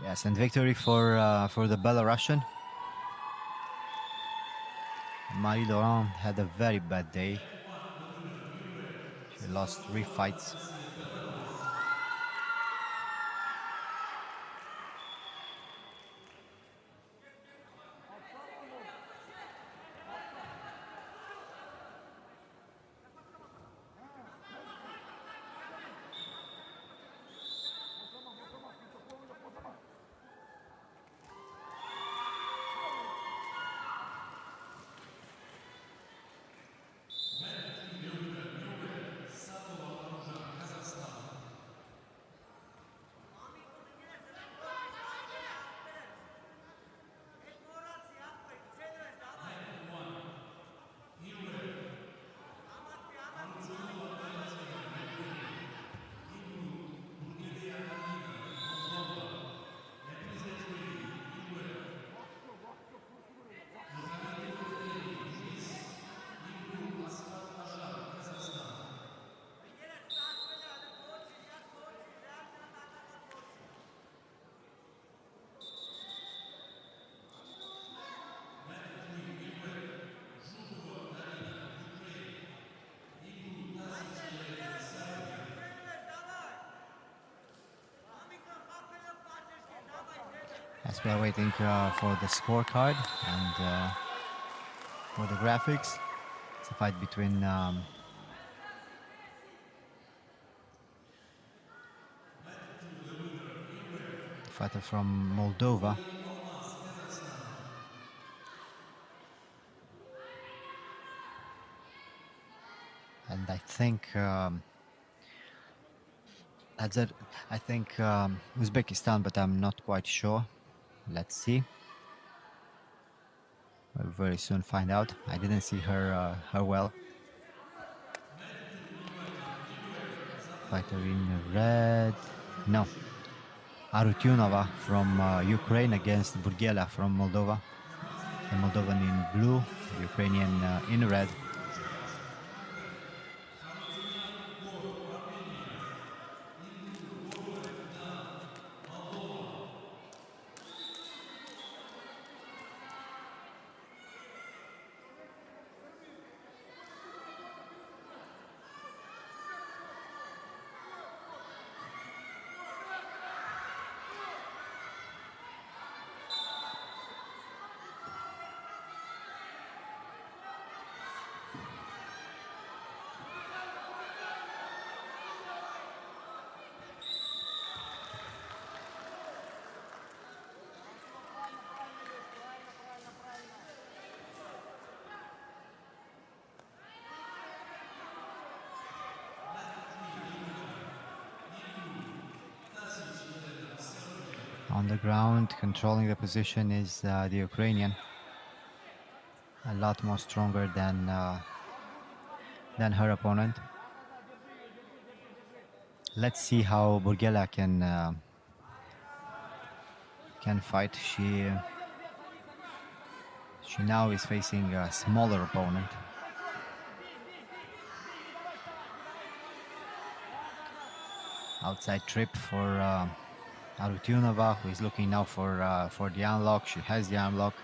Yes, and victory for the Belarusian. Mariluan had a very bad day. She lost 3 fights. As we are waiting for the scorecard and for the graphics, it's a fight between the fighter from Moldova and I think that's it. I think Uzbekistan, but I'm not quite sure. Let's see. We'll very soon find out. I didn't see her well. Fighter in red. No. Arutyunova from Ukraine against Burgela from Moldova. The Moldovan in blue, the Ukrainian in red. On the ground, controlling the position is the Ukrainian. A lot more stronger than her opponent. Let's see how Burgela can fight. She now is facing a smaller opponent. Outside trip for Arutyunova, who is looking now for the unlock. She has the unlock.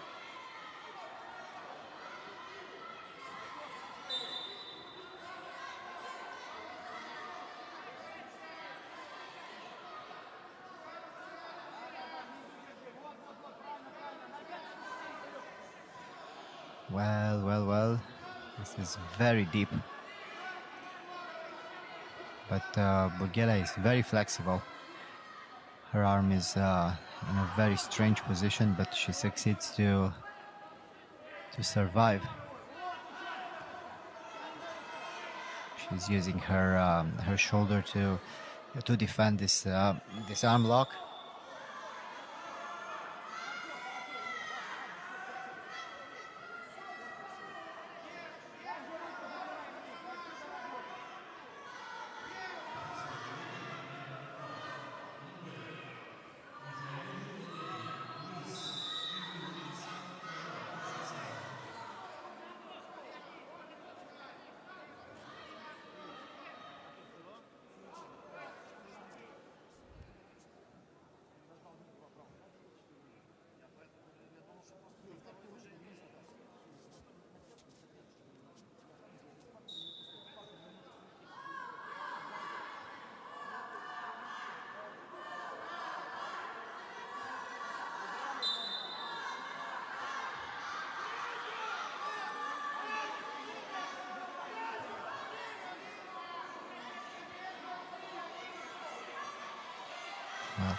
Well. This is very deep. But Burgela is very flexible. Her arm is in a very strange position, but she succeeds to survive. She's using her shoulder to defend this arm lock.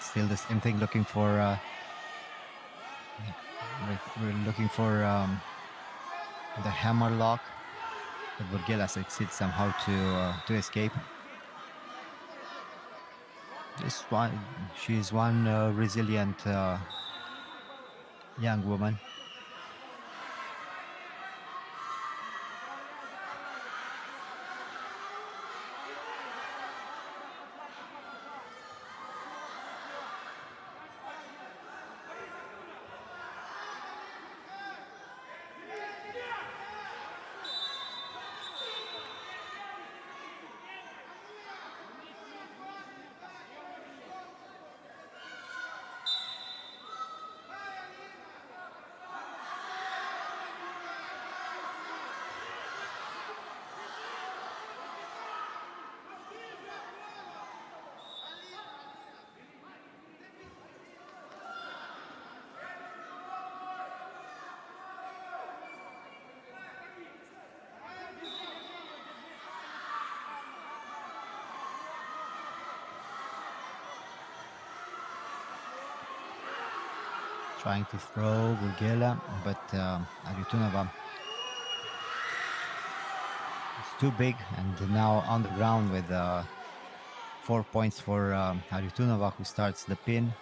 Still the same thing, looking for we're looking for the hammer lock. But Burgela succeeds somehow to escape. She's one resilient young woman. Trying to throw Burgela, but Aritunova is too big, and now on the ground with 4 points for Aritunova, who starts the pin.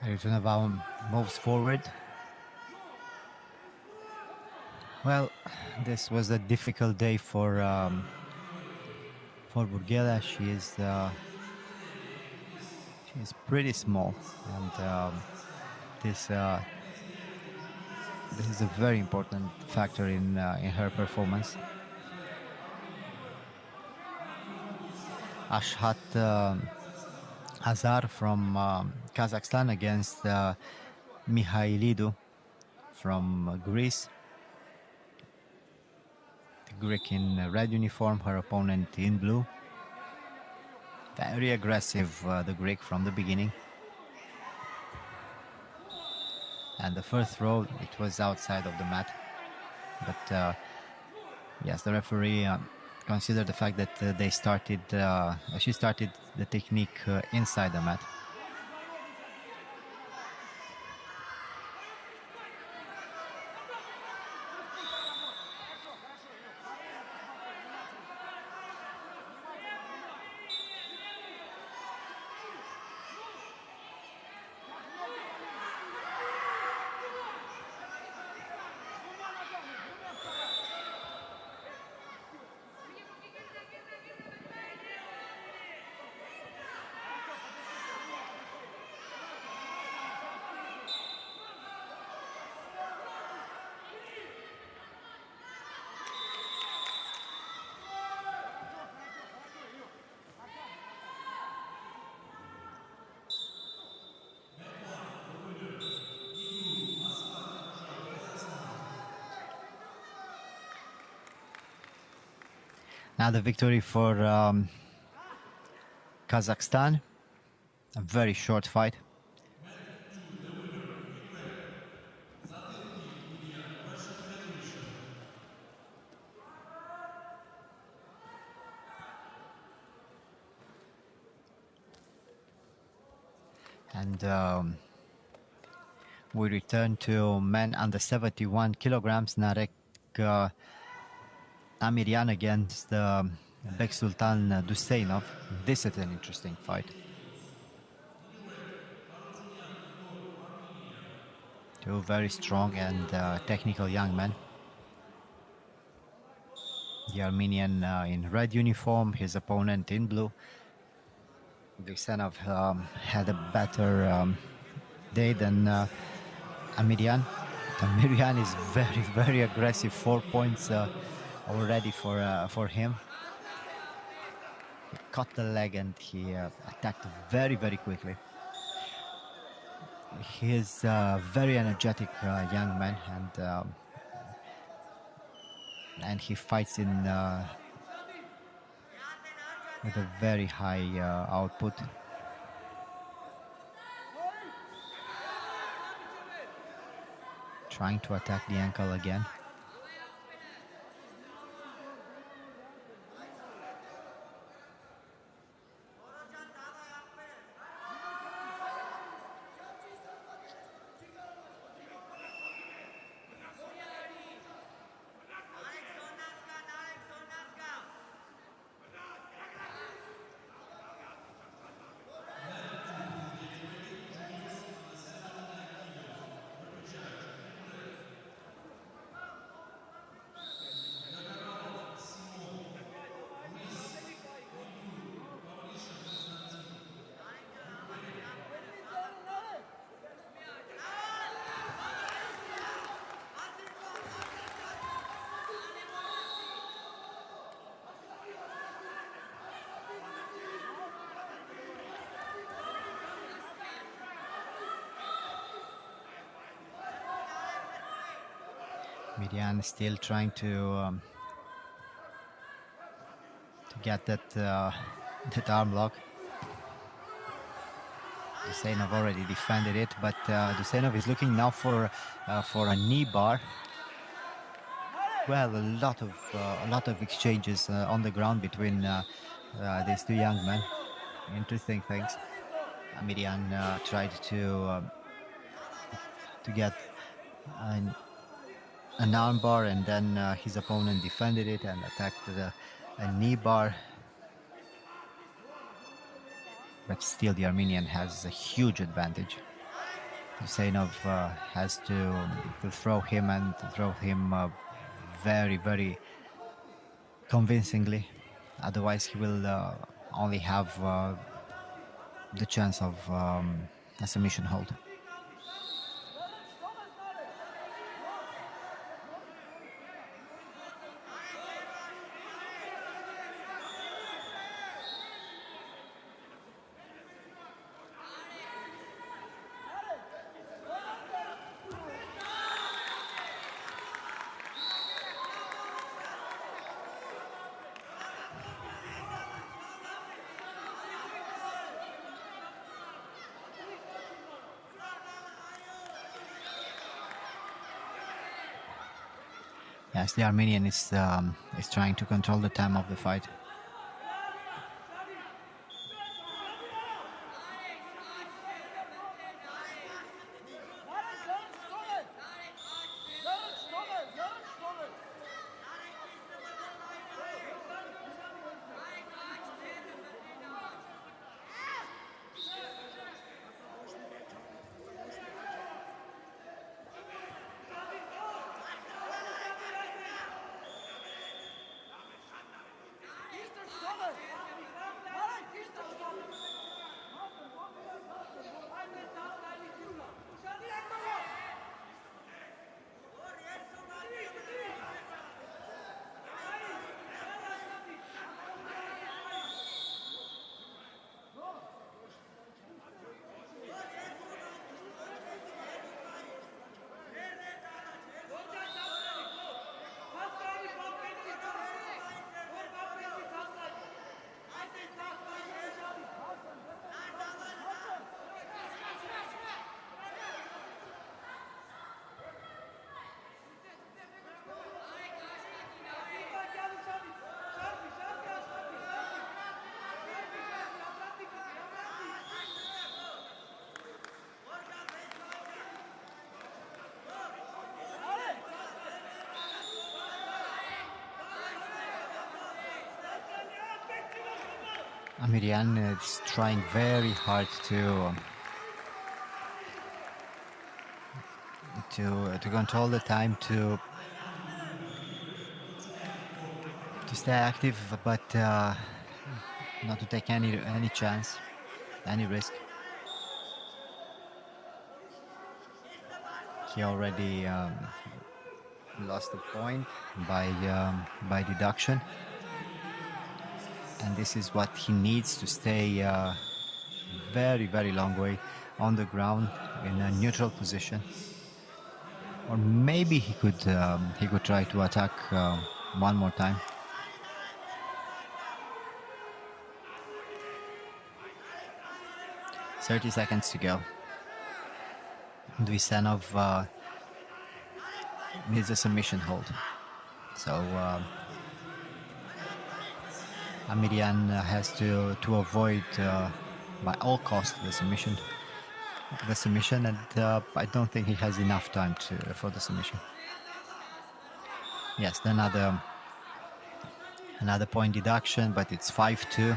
Aritunova moves forward. Well, this was a difficult day for Burgela. She is pretty small, and this is a very important factor in her performance. Ashhat Azar from Kazakhstan against Mihailidou from Greece. The Greek in red uniform, her opponent in blue. Very aggressive, the Greek from the beginning. And the first throw, it was outside of the mat. But yes, the referee considered the fact that she started the technique inside the mat. Now the victory for Kazakhstan. A very short fight. And we return to men under 71 kilograms. Narek Amirian against Beksultan Duseynov. This is an interesting fight. Two very strong and technical young men. The Armenian in red uniform, his opponent in blue. Duseynov had a better day than Amirian. Amirian is very, very aggressive. 4 points already for him. He caught the leg and he attacked very, very quickly. He is a very energetic young man, and he fights in with a very high output. Trying to attack the ankle again. Midian is still trying to get that arm lock. Dusanov already defended it, but Dusanov is looking now for a knee bar. Well, a lot of exchanges on the ground between these two young men. Interesting things. Midian tried to get an arm bar, and then his opponent defended it and attacked a knee bar. But still, the Armenian has a huge advantage. Dusanov has to throw him, and to throw him very, very convincingly. Otherwise, he will only have the chance of a submission hold. Yes, the Armenian is trying to control the time of the fight. Amirian is trying very hard to control the time, to stay active, but not to take any chance, any risk. He already lost a point by deduction, and this is what he needs to stay very long way on the ground in a neutral position. Or maybe he could try to attack one more time. "30 seconds to go. Dvisanov needs a submission hold. So Amirian has to avoid by all costs the submission, and I don't think he has enough time for the submission. Yes, another point deduction, but it's 5-2.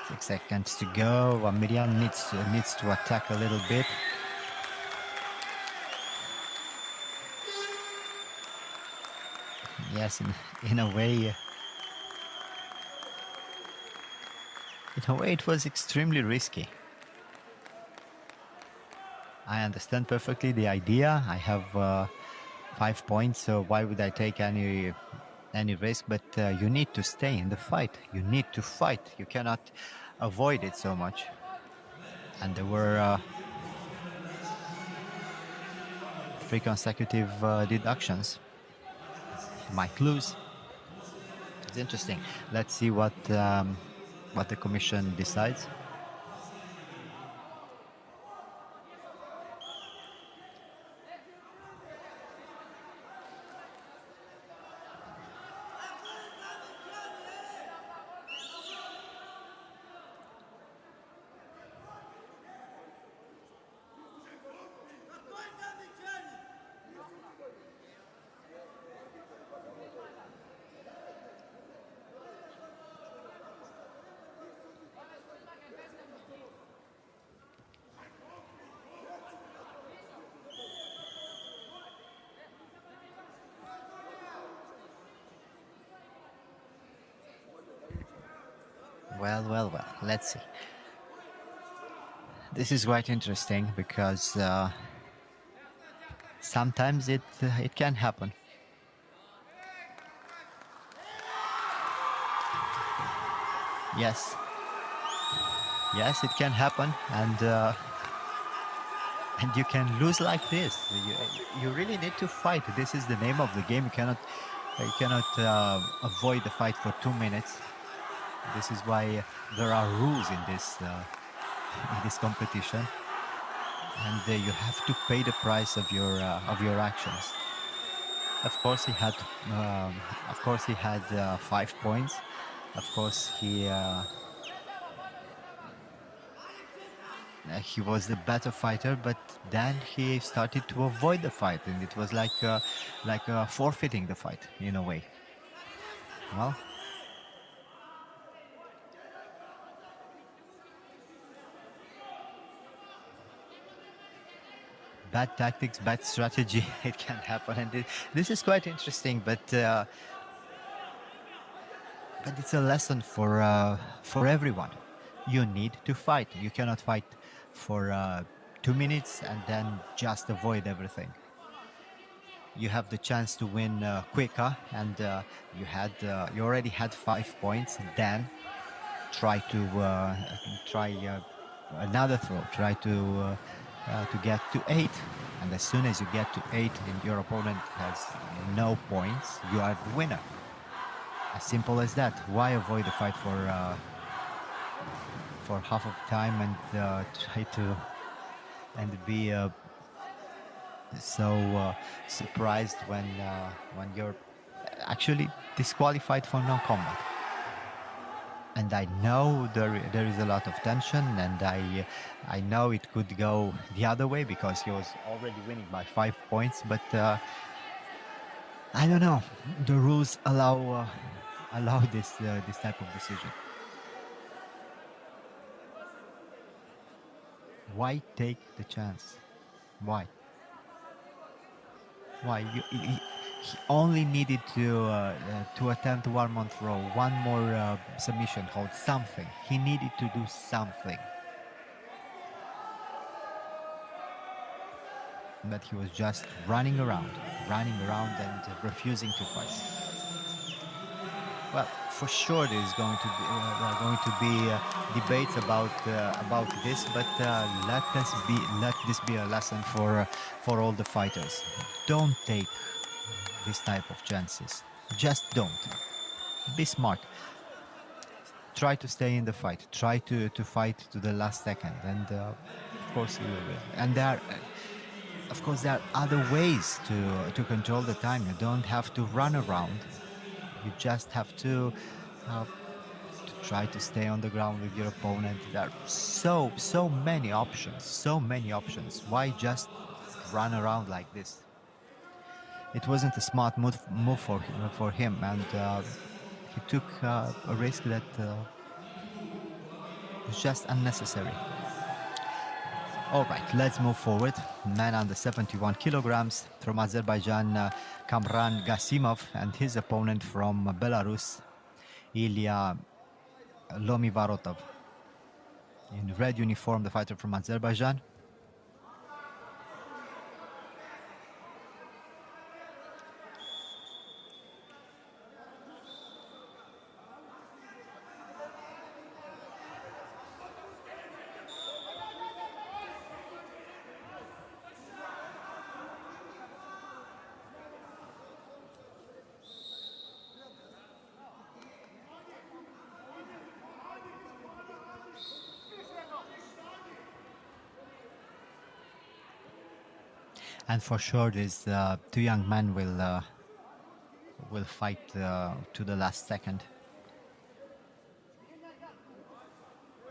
Six seconds to go. Amirian needs to attack a little bit. Yes, in a way, it was extremely risky. I understand perfectly the idea. I have 5 points, so why would I take any risk? But you need to stay in the fight. You need to fight. You cannot avoid it so much. And there were 3 consecutive deductions. He might lose. It's interesting. Let's see what the commission decides. Well, let's see. This is quite interesting because sometimes it can happen. Yes, it can happen, and you can lose like this. You really need to fight. This is the name of the game. You cannot avoid the fight for 2 minutes. This is why there are rules in this competition, and you have to pay the price of your actions. Of course, he had 5 points. Of course, he was the better fighter, but then he started to avoid the fight, and it was like forfeiting the fight in a way. Well. Bad tactics, bad strategy, it can happen, and this is quite interesting. But it's a lesson for everyone. You need to fight. You cannot fight for 2 minutes and then just avoid everything. You have the chance to win quicker, and you already had 5 points. And then try another throw. Try to get to 8, and as soon as you get to 8 and your opponent has no points, you are the winner. As simple as that. Why avoid the fight for half of the time and try to be so surprised when you're actually disqualified for non-combat? And I know there is a lot of tension, and I know it could go the other way because he was already winning by 5 points. But I don't know. The rules allow this type of decision. Why take the chance? Why? He only needed to attempt one more throw, one more submission hold, something. He needed to do something. But he was just running around and refusing to fight. Well, for sure there are going to be debates about this, but let this be a lesson for all the fighters. Don't take this type of chances. Just don't. Be smart. Try to stay in the fight. Try to fight to the last second, and of course you will win. And there are other ways to control the time. You don't have to run around. You just have to try to stay on the ground with your opponent. There are so many options. Why just run around like this? It wasn't a smart move for him, and he took a risk that was just unnecessary. All right, let's move forward. Man under 71 kilograms from Azerbaijan, Kamran Gasimov, and his opponent from Belarus, Ilya Lomivarotov. In red uniform, the fighter from Azerbaijan. And for sure, these two young men will fight to the last second.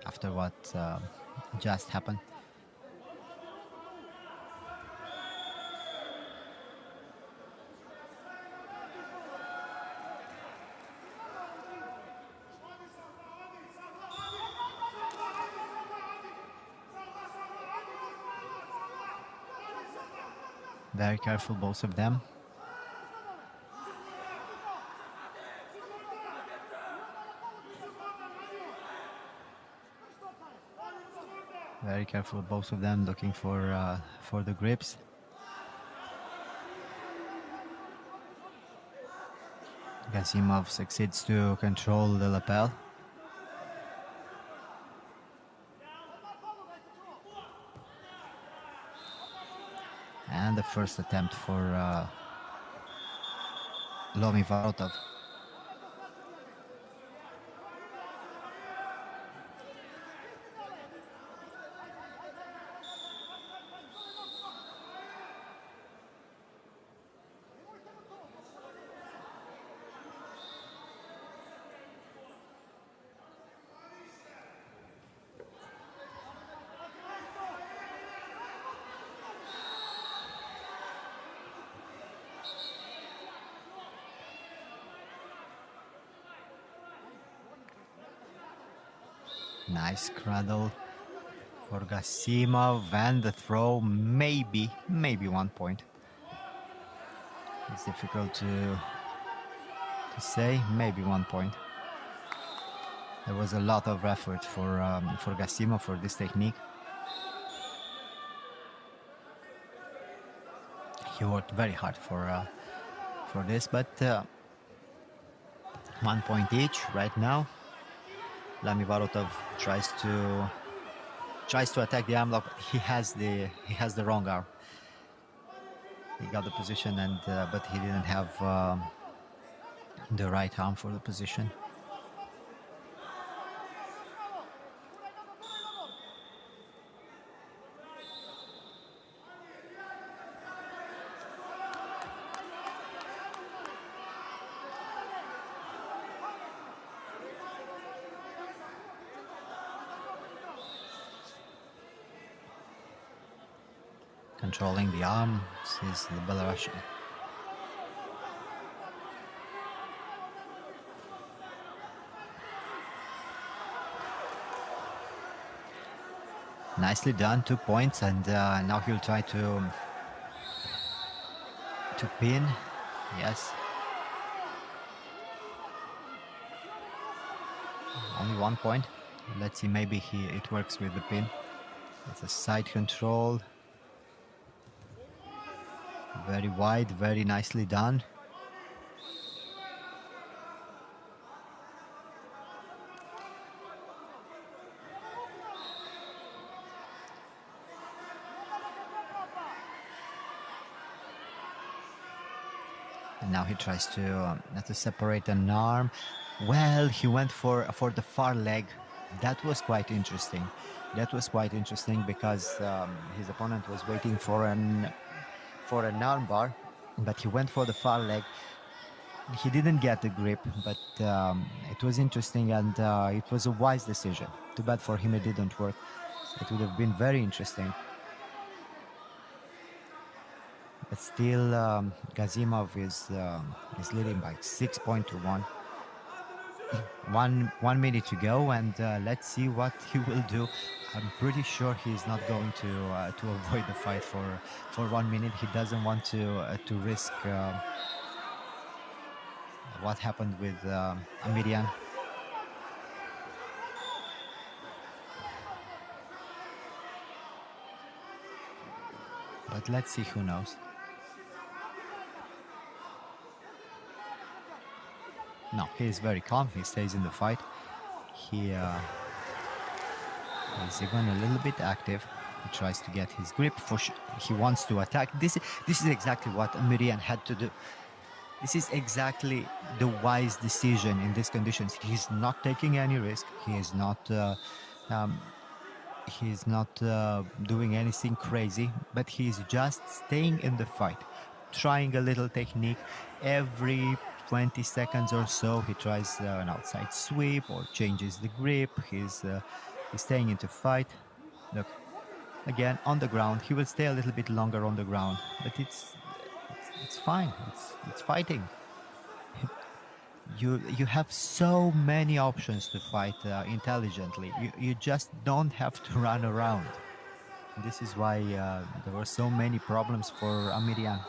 After what just happened. Very careful, both of them. Very careful, both of them, looking for the grips. Gasimov succeeds to control the lapel. And the first attempt for Lomivarotov. Nice cradle for Gasimov, and the throw, maybe 1 point. It's difficult to say, maybe 1 point. There was a lot of effort for Gasimov for this technique. He worked very hard for this, but 1 point each right now. Lomivarotov tries to attack the arm lock. He has the wrong arm. He got the position, and but he didn't have the right arm for the position. Controlling the arm is the Belarusian. Nicely done, 2 points, and now he'll try to pin Yes. Only 1 point. Let's see, maybe it works with the pin. It's a side control. Very wide, very nicely done. And now he tries to separate an arm. Well, he went for the far leg. That was quite interesting. That was quite interesting because his opponent was waiting for an arm bar, but he went for the far leg. He didn't get the grip, but it was interesting, and it was a wise decision. Too bad for him it didn't work. It would have been very interesting. But still, Gazimov is leading by 6 points to 1. 1 minute to go, and let's see what he will do. I'm pretty sure he's not going to avoid the fight for 1 minute. He doesn't want to risk what happened with Amirian. But let's see, who knows. No, he is very calm. He stays in the fight. He's even a little bit active. He tries to get his grip. He wants to attack. This is exactly what Amirian had to do. This is exactly the wise decision in these conditions. He's not taking any risk. He is not doing anything crazy, but he's just staying in the fight, trying a little technique. Every 20 seconds or so, he tries an outside sweep or changes the grip. He's staying into fight. Look, again on the ground. He will stay a little bit longer on the ground, but it's fine. It's fighting. You have so many options to fight intelligently. You just don't have to run around. This is why there were so many problems for Amirian.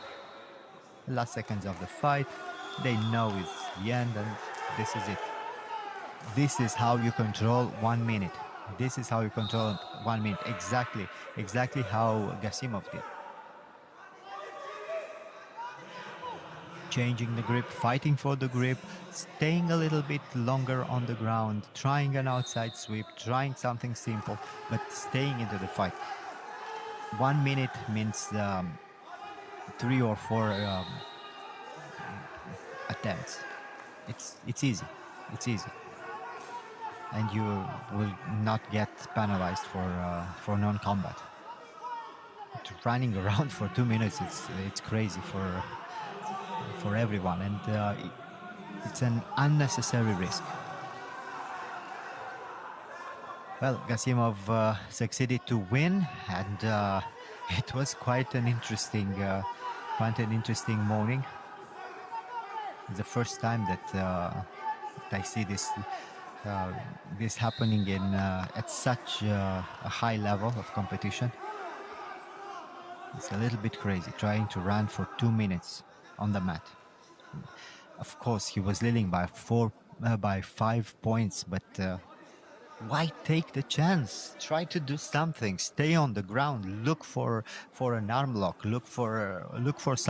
The last seconds of the fight, they know it's the end, and this is it. This is how you control 1 minute. This is how you control 1 minute. Exactly how Gazimov did. Changing the grip, fighting for the grip, staying a little bit longer on the ground, trying an outside sweep, trying something simple, but staying into the fight. 1 minute means 3 or 4 attempts. It's easy. It's easy, and you will not get penalized for non-combat. Running around for 2 minutes, it's crazy for everyone, and it's an unnecessary risk. Well, Gazimov succeeded to win, and it was quite an interesting morning. It's the first time that I see this happening at such a high level of competition. It's a little bit crazy, trying to run for 2 minutes on the mat. Of course, he was leading by 5 points, but why take the chance? Try to do something. Stay on the ground. Look for an arm lock. Look for some.